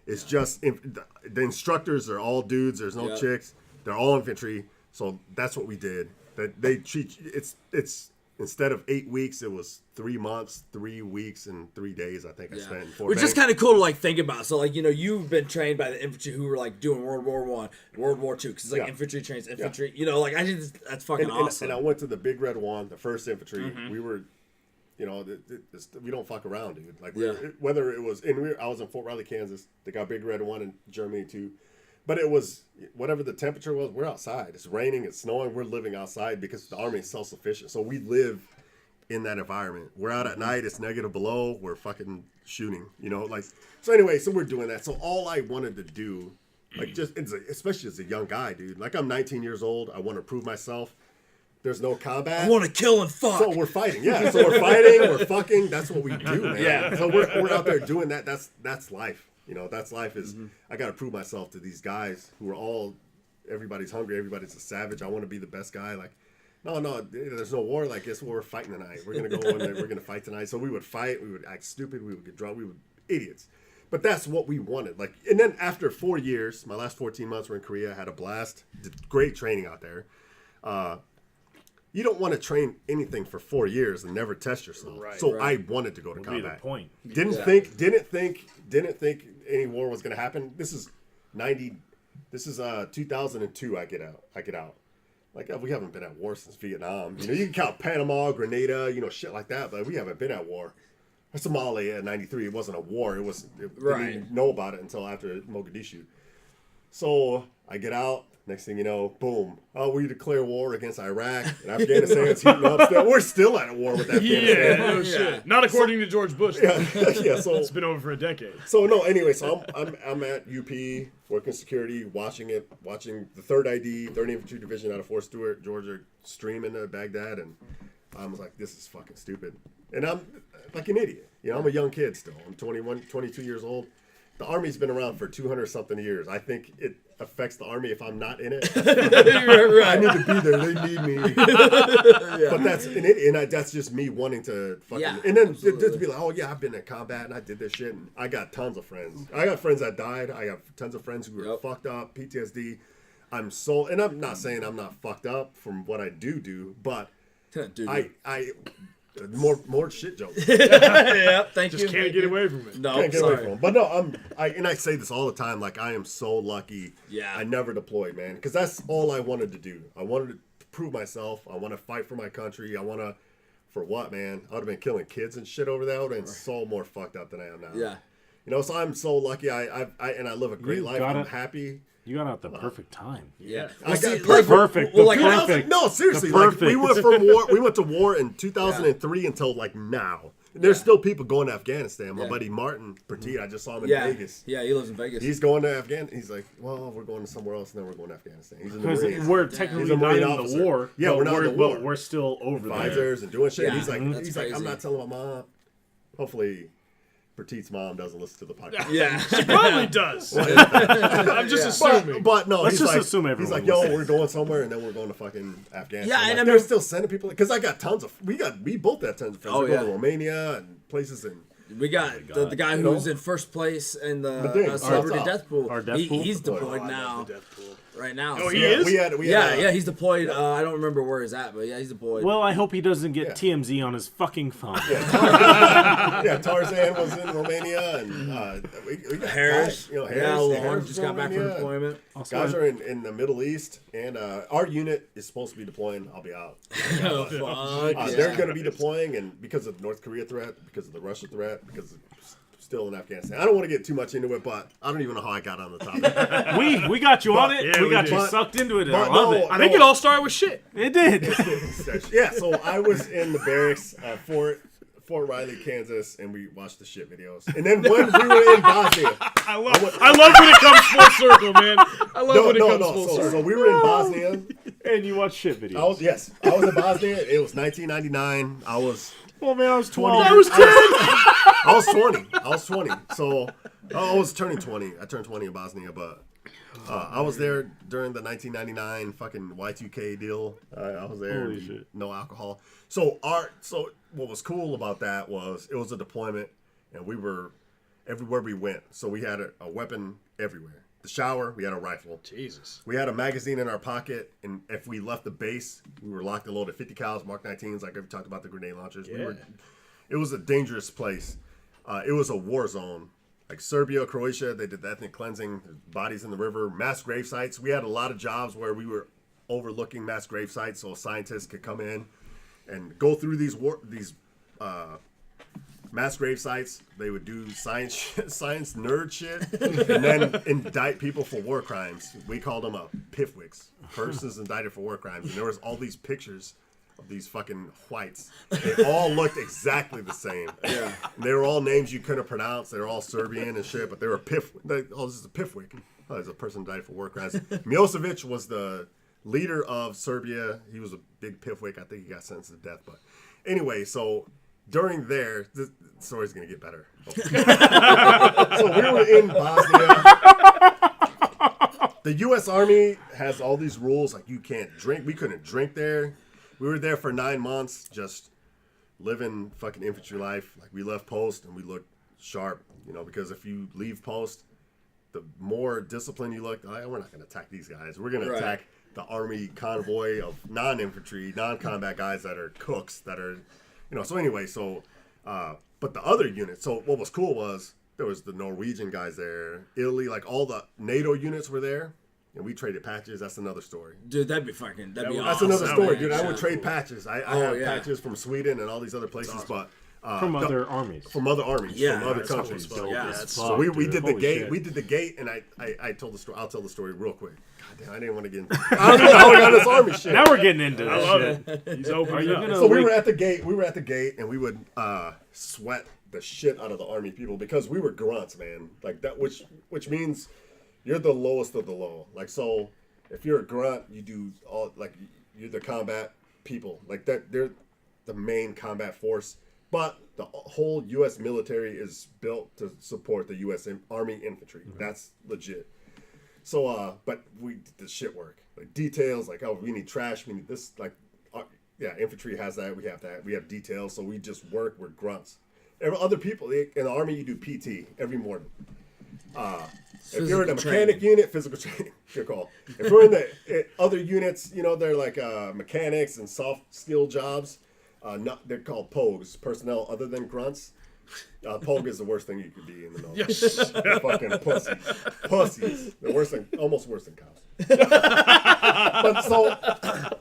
It's just the instructors are all dudes. There's no chicks. They're all infantry. So that's what we did. That they treat it's instead of 8 weeks, it was 3 months, 3 weeks, and 3 days. I think I spent in Fort Which is Benning. kind of cool to like think about. So like you've been trained by the infantry who were like doing World War I, World War II, because it's like infantry trains infantry. Like I just that's fucking awesome. And I went to the Big Red One, the first infantry. We were, we don't fuck around, dude. Like whether it was, I was in Fort Riley, Kansas. They got Big Red One in Germany too. But it was whatever the temperature was. We're outside. It's raining. It's snowing. We're living outside because the Army is self-sufficient. So we live in that environment. We're out at night. It's negative below. We're fucking shooting. So anyway, so we're doing that. So all I wanted to do, especially as a young guy, dude. Like I'm 19 years old. I want to prove myself. There's no combat. I want to kill and fuck. So we're fighting. Yeah. So we're fighting. We're fucking. That's what we do, man. Yeah. So we're out there doing that. That's life. That's life is, I got to prove myself to these guys who are everybody's hungry. Everybody's a savage. I want to be the best guy. Like, no, there's no war. Like, guess what? We're fighting tonight. We're going to go in there. We're going to fight tonight. So we would fight. We would act stupid. We would get drunk. We would idiots. But that's what we wanted. Like, and then after 4 years, my last 14 months were in Korea. I had a blast. Did great training out there. You don't want to train anything for 4 years and never test yourself. Right, so I wanted to go to combat. Be the point. Didn't think any war was going to happen. This is 2002. I get out. Like we haven't been at war since Vietnam. You can count Panama, Grenada, shit like that, but we haven't been at war. Somalia in '93, it wasn't a war. Didn't even know about it until after Mogadishu. So I get out. Next thing you know, boom. Oh, we declare war against Iraq and Afghanistan's heating up. We're still at war with Afghanistan. No shit. Not according to George Bush. Yeah. So it's been over for a decade. So no, anyway, so I'm at UP working security, watching the 3rd ID, 3rd Infantry Division out of Fort Stewart, Georgia, stream into Baghdad, and I was like, this is fucking stupid. And I'm like an idiot. I'm a young kid still. I'm 21, 22 years old. The Army's been around for 200-something years. I think it affects the Army if I'm not in it. I need to be there. They need me. But that's just me wanting to fucking... Yeah, and then just be like, oh, yeah, I've been in combat and I did this shit. And I got tons of friends. I got friends that died. I have tons of friends who were fucked up, PTSD. And I'm not saying I'm not fucked up from what I do, but Dude. More shit jokes. Yeah, thank you. Just can't get away from it. No, Can't get away sorry. from them. But no, I say this all the time. Like, I am so lucky. Yeah. I never deployed, man, because that's all I wanted to do. I wanted to prove myself. I want to fight for my country. I want to, for what, man? I would have been killing kids and shit over there. I would have been so more fucked up than I am now. Yeah. You know, so I'm so lucky. I live a great life. I'm happy. You got out the perfect time. Yeah. I got Perfect. well, like, perfect. No, seriously. The Like, perfect. we went from war. We went to war in 2003 until like now. And there's still people going to Afghanistan. My buddy Martin Petit, I just saw him in Vegas. Yeah, he lives in Vegas. He's going to Afghanistan. He's like, well, we're going to somewhere else, and then we're going to Afghanistan. He's in the Because Marines. we're technically He's a not Marine in officer. the war. Yeah, but we're not in the war. But we're still over there. Advisors and doing shit. Yeah. He's like, That's I'm crazy. not telling my mom. Hopefully, Petit's mom doesn't listen to the podcast. yeah. Probably does. I'm just assuming. But no, Let's he's just like, assume he's everyone like, yo, listens. we're going somewhere, and then we're going to fucking Afghanistan. Yeah, Like, and I they're mean- still sending people because I got tons of we both had tons of friends. Oh, We're going yeah. to Romania and places in. We got the guy You who's know? in first place in the Bidet. celebrity Our death pool. our death pool? He's Oh, deployed I love now. the death pool. Right now. Oh, so- he is? We had Yeah, he's deployed. I don't remember where he's at, but yeah, he's deployed. Well, I hope he doesn't get Yeah. TMZ on his fucking phone. Yeah, Tarzan was in Romania, and we got Harris. guys, you know, Yeah, Lauren Harris just got back from Romania. deployment. Guys are in the Middle East, and our unit is supposed to be deploying. I'll be out. Oh, fuck. They're going to be deploying, and because of the North Korea threat, because of the Russia threat, because of still in Afghanistan. I don't want to get too much into it, but I don't even know how I got on the topic. We got you on it. yeah, we we got did. you But- sucked into it. And but I love no, it. I think it all started with shit. It did. Yeah, so I was in the barracks at Fort Riley, Kansas, and we watched the shit videos. And then when we were in Bosnia, I love when it comes full circle, man. I love when it comes full circle. So we were in Bosnia. And you watch shit videos. I was in Bosnia. It was 1999. I was well, man, I was 12. I was 10. I was 20. So I was turning 20. I turned 20 in Bosnia, but I was there during the 1999 fucking Y2K deal. I was there. Holy shit. No alcohol. So what was cool about that was it was a deployment, and we were everywhere we went. So we had a weapon everywhere. The shower, we had a rifle. Jesus. We had a magazine in our pocket, and if we left the base, we were locked and loaded 50 cals, Mark 19s, like we talked about the grenade launchers. Yeah. It was a dangerous place. It was a war zone. Like Serbia, Croatia, they did the ethnic cleansing, bodies in the river, mass grave sites. We had a lot of jobs where we were overlooking mass grave sites so scientists could come in and go through these mass grave sites. They would do science nerd shit, and then indict people for war crimes. We called them PIFWICs, persons indicted for war crimes. And there was all these pictures of these fucking whites. They all looked exactly the same. Yeah. And they were all names you couldn't pronounce. They were all Serbian and shit, but they were PIFWIC. Oh, this is a PIFWIC. Oh, there's a person indicted for war crimes. Milosevic was the leader of Serbia. He was a big PIFWIC. I think he got sentenced to death. But anyway, so during the story's going to get better. So we were in Bosnia. The U.S. Army has all these rules, like you can't drink. We couldn't drink there. We were there for 9 months, just living fucking infantry life. Like we left post and we looked sharp, because if you leave post, the more disciplined you look, we're not going to attack these guys. We're going to attack the Army convoy of non-infantry, non-combat guys that are cooks, that are, so anyway, but the other units, so what was cool was there was the Norwegian guys there, Italy, like all the NATO units were there. And we traded patches. That's another story. Dude, that'd be awesome. That's another story, man. dude. I would trade patches. I have patches from Sweden and all these other places, but from other armies. From other armies, Yeah, from other that's countries. cool. Yeah, So we did the gate. Shit. We did the gate, and I told the story. I'll tell the story real quick. God damn, I didn't want to get into I don't even know how we got this army shit. Now we're getting into I this love shit. it. He's opening up. So we were at the gate. And we would sweat the shit out of the army people because we were grunts, man. Like that, which means you're the lowest of the low. Like so. If you're a grunt, you do all you're the combat people like that. They're the main combat force, but the whole U.S. military is built to support the U.S. Army infantry. Mm-hmm. That's legit. So, but we did the shit work, like details, like we need trash, we need this, infantry has that, we have that, we have details. So we just work. We're grunts. Other people in the Army, you do PT every morning. If you're in the mechanic unit, physical training, good call. If we're in the other units, they're like mechanics and soft skill jobs. they're called POGs, personnel other than grunts. Pogue is the worst thing you could be in the military. Yes. They're fucking pussies. They're almost worse than cops.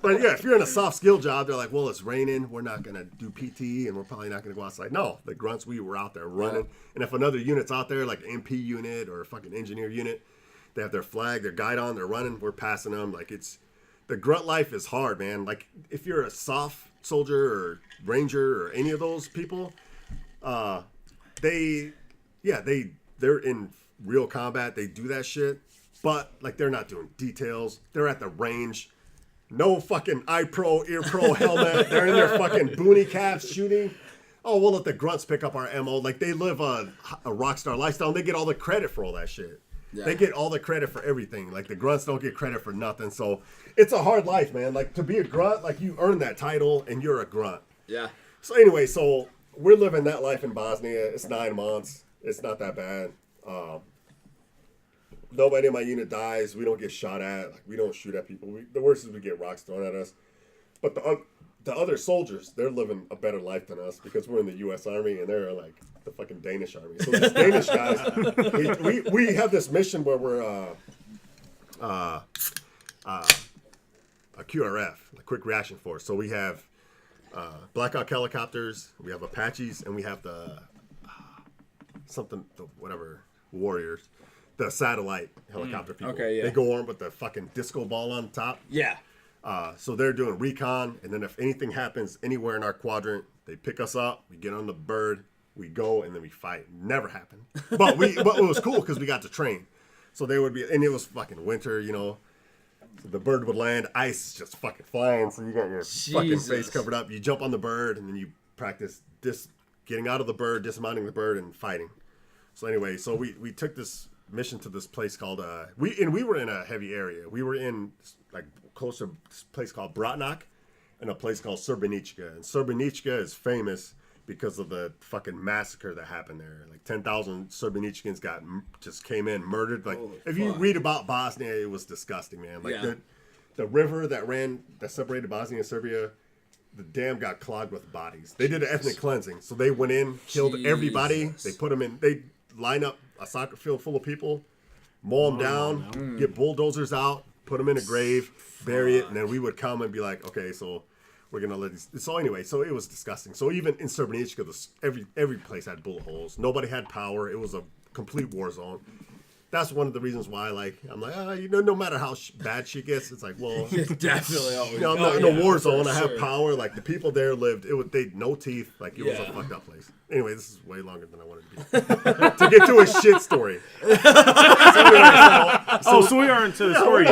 but yeah, if you're in a soft skill job, they're like, well, it's raining. We're not gonna do PT, and we're probably not gonna go outside. No, the grunts, we were out there running. And if another unit's out there, like MP unit or a fucking engineer unit, they have their flag, their guide on, they're running. We're passing them. Like the grunt life is hard, man. Like if you're a soft soldier or ranger or any of those people. They're in real combat. They do that shit, but like they're not doing details. They're at the range, no fucking eye pro, ear pro helmet. They're in their fucking boonie caps shooting. Oh, we'll let the grunts pick up our ammo. Like they live a rock star lifestyle, and they get all the credit for all that shit. Yeah. They get all the credit for everything. Like the grunts don't get credit for nothing. So it's a hard life, man. Like to be a grunt, like you earn that title, and you're a grunt. Yeah. So anyway, we're living that life in Bosnia. It's 9 months. It's not that bad. Nobody in my unit dies. We don't get shot at. Like, we don't shoot at people. The worst is we get rocks thrown at us. But the other soldiers, they're living a better life than us because we're in the U.S. Army and they're like the fucking Danish Army. So these Danish guys, we have this mission where we're a QRF, a quick reaction force. So we have Black Hawk helicopters, we have Apaches, and we have the warriors, the satellite helicopter people. Okay, yeah. They go armed with the fucking disco ball on top. Yeah. So they're doing recon, and then if anything happens anywhere in our quadrant, they pick us up, we get on the bird, we go, and then we fight. Never happened. But it was cool because we got to train. So they would be, and it was fucking winter, you know. So the bird would land, ice is just fucking flying, so you got your fucking face covered up. You jump on the bird, and then you practice getting out of the bird, dismounting the bird, and fighting. So anyway, so we took this mission to this place called we were in a heavy area. We were in like close to this place called Bratnak and a place called Srebrenica. And Srebrenica is famous because of the fucking massacre that happened there. Like 10,000 Srebrenicans just came in, murdered. Like if you read about Bosnia, it was disgusting, man. Like the river that separated Bosnia and Serbia, the dam got clogged with bodies. They did an ethnic cleansing. So they went in, killed everybody. They put them in, they line up a soccer field full of people, mow them down, get bulldozers out, put them in a grave, bury it, and then we would come and be like, okay, so we're gonna let these. So anyway, so it was disgusting. So even in Srebrenica, every place had bullet holes. Nobody had power. It was a complete war zone. That's one of the reasons why, like, I'm like, no matter how bad shit gets, it's like, well, definitely always. I'm not in a war zone. I have power. Like the people there lived. They no teeth. Like it was a fucked up place. Anyway, this is way longer than I wanted to be. To get to a shit story. So we are into the story.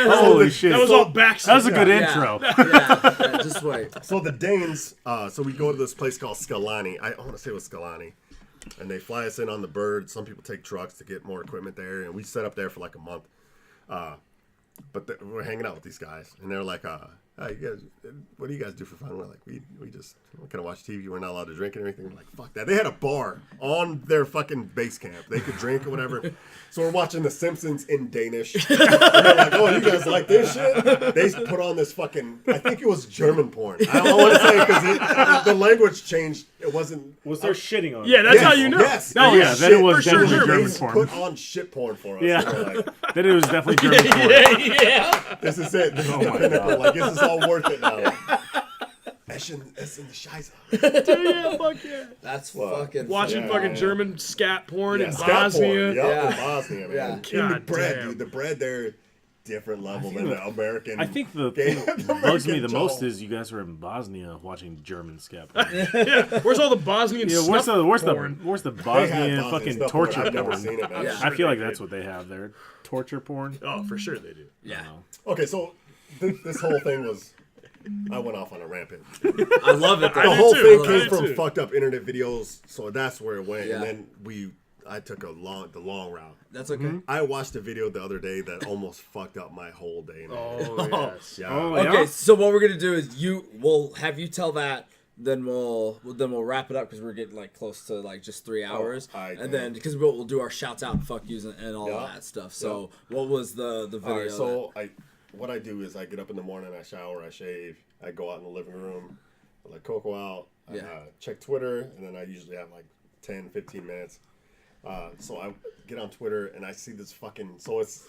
Holy shit! That was all backstory. That was a good intro. Yeah, just wait. So the Danes, so we go to this place called Skalani. I want to say it was Skalani. And they fly us in on the bird. Some people take trucks to get more equipment there. And we set up there for like a month. But we're hanging out with these guys. And they're like, hey, you guys, what do you guys do for fun? We're like, we just kind of watch TV. We're not allowed to drink and everything. We're like, fuck that. They had a bar on their fucking base camp. They could drink or whatever. So we're watching The Simpsons in Danish. And they're like, oh, you guys like this shit? They put on this fucking, I think it was German porn. I don't want to say because the language changed. It wasn't. Was there shitting on it? Yeah, that's how you know. Yes. No, yeah, then it was definitely German They porn. put on shit porn for us. Yeah. So like, Then it was definitely German porn. Yeah. this is it. This is the pinnacle. Like, this is all worth it now. Essen the Scheiße. Yeah, fuck yeah. That's fucking Watching funny. fucking German scat porn in Scat porn. Bosnia. Yup, in Bosnia, man. Yeah. And the God bread, damn. dude. The bread there, different level than the American. I think the thing that bugs me the most is you guys were in Bosnia watching German scat porn. Yeah, where's all the Bosnian Yeah, snuff where's porn? the They have Bosnian Bosnian fucking stuff, but torture I've never porn? seen it, man. Yeah. I feel like that's what they have there. Torture porn. Oh, for sure they do. Yeah. Okay, so this whole thing was. I went off on a rampant. I love it. The Though. whole too. thing I came did from too. fucked up internet videos, so that's where it went. Yeah. And then I took the long route. That's okay. I watched a video the other day that almost fucked up my whole day, man. Oh, yes. Yeah. Oh, Okay, yeah? so what we're gonna do is we'll have you tell that, then we'll wrap it up because we're getting like close to like just 3 hours, and then because we'll do our shouts out and fuck yous and all Yeah. that stuff. So what was the video? All right, so what I do is I get up in the morning, I shower, I shave, I go out in the living room, let Coco out. Yeah. I check Twitter, and then I usually have like 10, 15 minutes. So I get on Twitter, and I see this fucking... So it's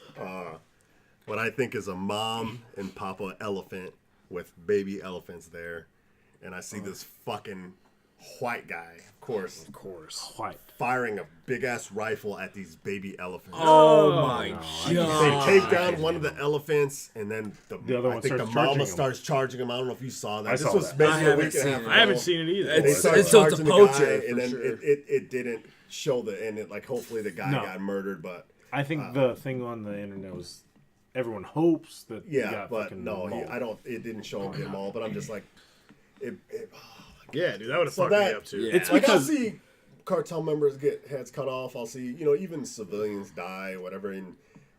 what I think is a mom and papa elephant with baby elephants there. And I see this fucking white guy, of course, White. firing a big-ass rifle at these baby elephants. Oh my They god! take down one of the elephants, and then the other I one think the starts charging mama him. starts charging him. I don't know if you saw that. I This saw was that. maybe I a haven't week and a seen half it. ago. I haven't seen it either. And they started it's a charging the poacher, guy, for and then sure. it didn't show the end. Like hopefully the guy No. got murdered, but I think the thing on the internet was everyone hopes that he yeah, got but fucking no, mauled. I don't. It didn't show him get mauled, but I'm just like, Yeah, dude, that would have So fucked me that- up too. Yeah. It's like I'll because see cartel members get heads cut off. I'll see, even civilians die, whatever. And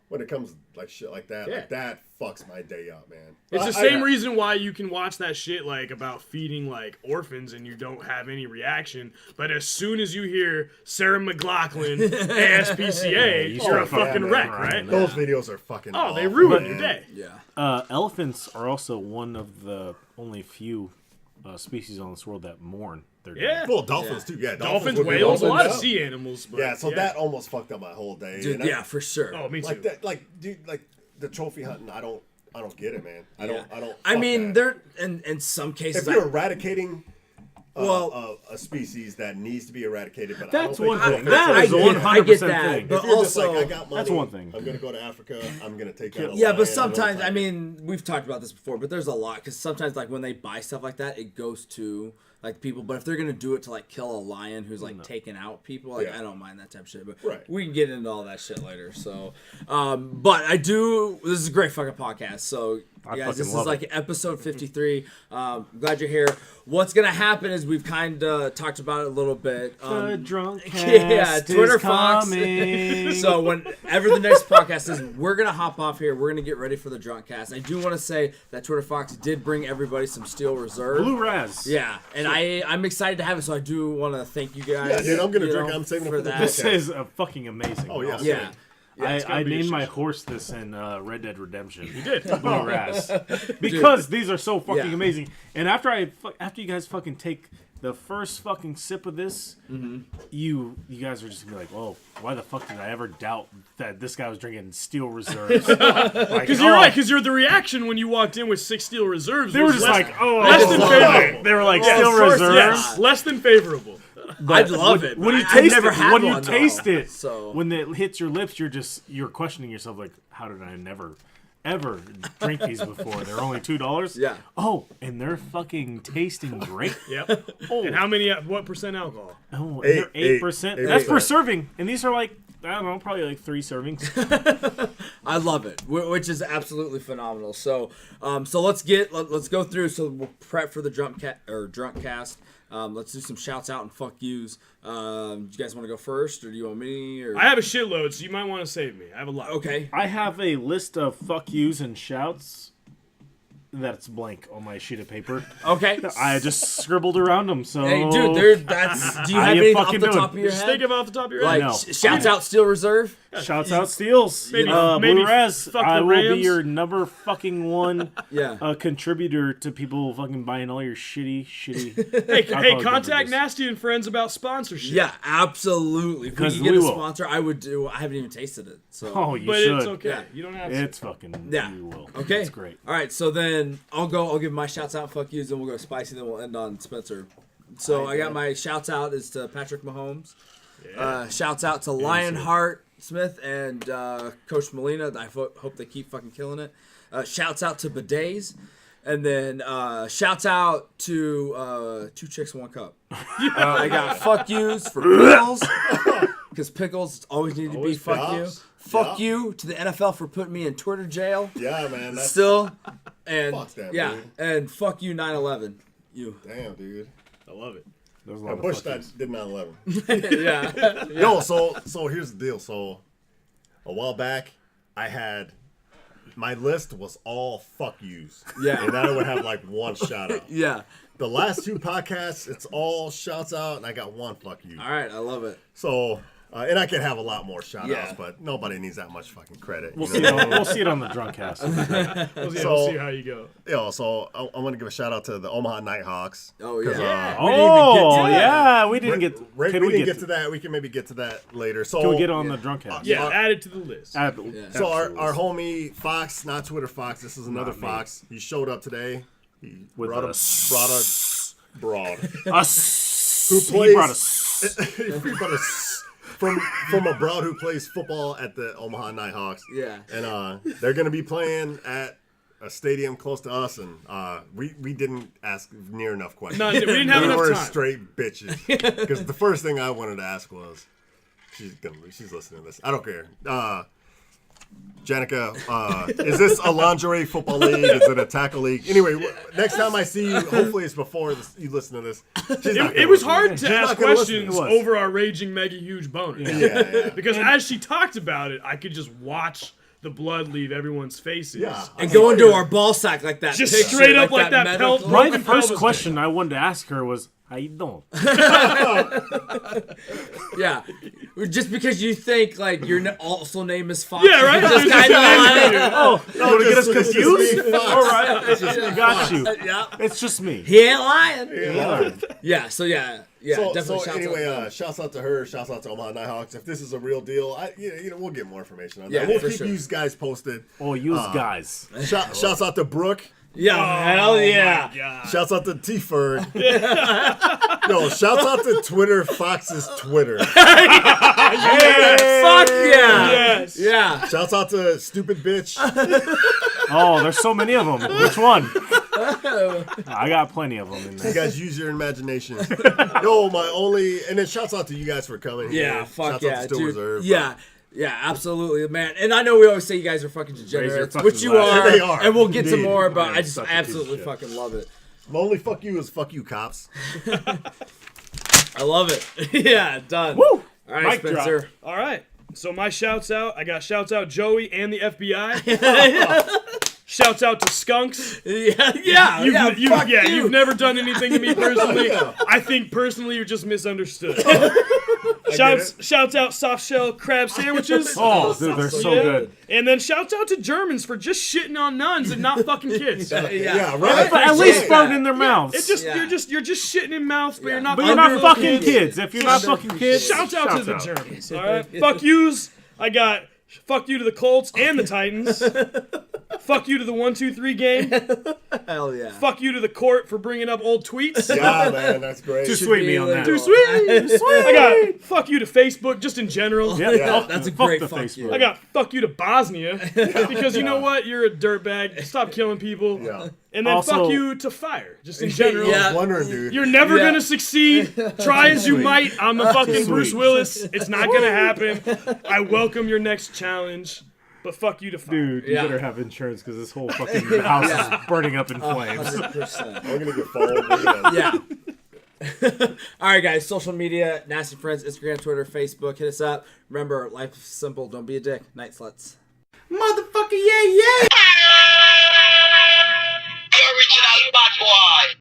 when it comes like shit like that, Yeah. like that fucks my day up, man. It's the I- same reason why you can watch that shit like about feeding like orphans and you don't have any reaction. But as soon as you hear Sarah McLachlan, ASPCA, you you're start a fucking man. wreck, right? Those videos are fucking. Oh, they awful, ruin man. your day. Yeah. elephants are also one of the only few species on this world that mourn their Yeah. dead. Well, dolphins too. Yeah, Dolphins, would be whales, a lot of dolphins, sea animals. But, Yeah, so that almost fucked up my whole day. Dude, And I- yeah, for sure. Oh, me too. like that, like dude, like the trophy hunting. I don't get it, man. I don't. I fuck mean, that. there in some cases. If you're eradicating Well- a species that needs to be eradicated, but That's I don't one think thing. that's- That is I a get- 100% I get that, thing. but If you're just also- like, I got money, that's one thing. I'm gonna go to Africa. I'm gonna take down a Yeah, lion, but I sometimes, don't I like it. mean, we've talked about this before, but there's a lot because sometimes, like when they buy stuff like that, it goes to like people. But if they're gonna do it to like kill a lion who's like taking out people, like Yeah. I don't mind that type of shit. But Right. we can get into all that shit later. So, but I do. This is a great fucking podcast. So. I Guys, fucking this is love like it. episode 53. Glad you're here. What's gonna happen is we've kind of talked about it a little bit. The drunk cast Yeah, Twitter is Fox. coming. So whenever the next podcast is, we're gonna hop off here. We're gonna get ready for the drunk cast. I do want to say that Twitter Fox did bring everybody some Steel Reserve. Blue Raz. Yeah, and I'm excited to have it. So I do want to thank you guys. Yeah, dude, I'm gonna you drink. know, I'm saving it for the that. This Okay. is fucking amazing. Oh, yeah. Yeah. it's gonna I be a named my shit. horse this in Red Dead Redemption. You did? Blue Raz. Because these are so fucking Yeah. amazing. And after you guys fucking take the first fucking sip of this, you guys are just gonna be like, "Whoa, why the fuck did I ever doubt that this guy was drinking Steel Reserves?" Because you're right, because you're the reaction when you walked in with 6 Steel Reserves. They were was just less- like, "Oh, less than favorable. They were like Yeah, Steel of course, Reserves. yes. Less than favorable. I'd love it. When you I've taste never it, had when you one, taste though. it, So when it hits your lips, you're questioning yourself like, how did I never ever drink these before? They're only $2. Yeah. Oh, and they're fucking tasting great. Yep. Oh, And how many? What percent alcohol? oh, and Eight- they're 8%. eight- That's per 8%. serving, and these are like I don't know, probably like 3 servings. I love it, which is absolutely phenomenal. So, so let's go through. So we'll prep for the drunk cast. Let's do some shouts out and fuck yous. Do you guys want to go first, or do you want me? Or I have a shitload, so you might want to save me. I have a lot. okay. I have a list of fuck yous and shouts. That's blank on my sheet of paper. Okay. I just scribbled around them. So Hey, dude, that's. Do you How have you anything off fucking the doing? top of your Just head? think about the top of your Like head. No. shouts out Steel Reserve. Shouts out Steels. Maybe- Blue maybe Raz. fuck I the will be Rams. your number fucking one Yeah. contributor to people fucking buying all your shitty. Hey, alcoholic contact beverages. Nasty and Friends about sponsorship. Yeah, absolutely. If we Because could get we a will. sponsor, I would do. I haven't even tasted it. So. Oh, you But should. it's okay. Yeah. You don't have to. It's fucking. Yeah. You will. Okay. It's great. All right. So then I'll give my shouts out, fuck yous, then we'll go spicy, then we'll end on Spencer. So I got my shouts out is to Patrick Mahomes. Shouts out to Lionheart Smith and Coach Molina. I hope they keep fucking killing it. Shouts out to Bidets. And then shouts out to 2 Chicks 1 Cup. I got fuck yous for Pickles. Because Pickles always need to be fuck you. Yes. Fuck Yeah. you to the NFL for putting me in Twitter jail. Yeah, man. That's Still. And Fuck them, yeah. dude. And fuck you 9/11. You. damn, dude. I love it. There's a I lot of wish fuck that yous. did 9/11. Yeah. Yo, so here's the deal. So a while back, I had my list was all fuck yous. Yeah. And then I would have like one shout out. Yeah. The last 2 podcasts, it's all shouts out, and I got one fuck you. All right. I love it. So And I can have a lot more shout outs, Yeah. but nobody needs that much fucking credit. We'll you know? see it on the drunk cast. We'll see how you go. Yeah, so I want to give a shout out to the Omaha Nighthawks. Oh, yeah. We didn't get We didn't get to that. We can maybe get to that later. So Can we get on the drunk cast? Yeah, add it to the list. So our homie Fox, not Twitter Fox, this is another Fox. He showed up today. He With brought a broad Us. who He brought plays us. he brought us from a broad who plays football at the Omaha Nighthawks. Yeah. And they're gonna be playing at a stadium close to us, and we didn't ask near enough questions. No, we didn't have enough We're time. straight bitches. Because the first thing I wanted to ask was, she's listening to this. I don't care. Janica, is this a lingerie football league? Is it a tackle league? Anyway, next time I see you, hopefully it's before you listen to this. It was hard to ask not gonna listen. questions It was. over our raging mega huge boner. Yeah. Because as she talked about it, I could just watch the blood leave everyone's faces. Yeah. And go into our ball sack like that. Just picture, straight up like that medical- pelt. My Broken first pelvis question I wanted to ask her was, how you doing? Yeah. Just because you think like your also name is Fox. Yeah, right? Just Just kind of kinda like, Oh, you want to get us It's just confused? me, Fox. All right, I got you. yeah. It's just me. He ain't lying. Yeah. So yeah. Definitely. So shouts out to anyway, them. shouts out to her. Shouts out to Omaha Nighthawks. If this is a real deal, we'll get more information on Yeah, that. We'll for keep sure. you guys posted. Oh, use guys. Shouts out to Brooke. Yeah. Hell yeah. God. Shouts out to T-Ferd. No, shouts out to Twitter Fox's Twitter. Fuck yeah. Yes. Yeah. Shouts out to Stupid Bitch. Oh, there's so many of them. Which one? I got plenty of them in You there. guys use your imagination. No, and then shouts out to you guys for coming here. Yeah. Fuck shouts yeah, out to Still dude. Reserve. Yeah. Yeah, absolutely, man. And I know we always say you guys are fucking degenerates, fucking which you glass. are, They are. and we'll get to Indeed. more, but Yeah, I just such a piece of absolutely shit. fucking love it. My only fuck you is fuck you, cops. I love it. Yeah, done. Woo! All right, Mic drop. Spencer. All right. So my shouts out. I got shouts out Joey and the FBI. Shouts out to Skunks. Yeah, fuck you. You've never done anything to me personally. I think personally you're just misunderstood. Shouts out soft shell crab sandwiches. Oh, dude, they're so Yeah. good. And then shouts out to Germans for just shitting on nuns and not fucking kids. Yeah, right. But at least Yeah. farting in their mouths. It's just Yeah. you're just shitting in mouths, but Yeah. you're not. But you're not under fucking kids. If you're not fucking kids, Shouts out to the Germans. All right. Fuck yous. I got fuck you to the Colts and the Titans. Fuck you to the 1-2-3 game. Hell yeah. Fuck you to the court for bringing up old tweets. Yeah, man, that's great. Too sweet me on that. Too sweet. I got fuck you to Facebook just in general. Yep. Yeah. That's a Fuck great the fuck Facebook. you. I got fuck you to Bosnia because you know what? You're a dirtbag. Stop killing people. Yeah. And then Also- fuck you to fire just in general. Yeah. I was wondering, dude. You're never Yeah. gonna succeed. Try as you Sweet. might. I'm a fucking Bruce Sweet. Willis. It's not gonna happen. I welcome your next challenge, but fuck you to fire. Dude, you Yeah. better have insurance because this whole fucking house is burning up in flames. 100%. I'm gonna get followed. Yeah. All right, guys. Social media, Nasty Friends, Instagram, Twitter, Facebook. Hit us up. Remember, life is simple. Don't be a dick. Night sluts. Motherfucker, yeah, yeah. The original bad boy.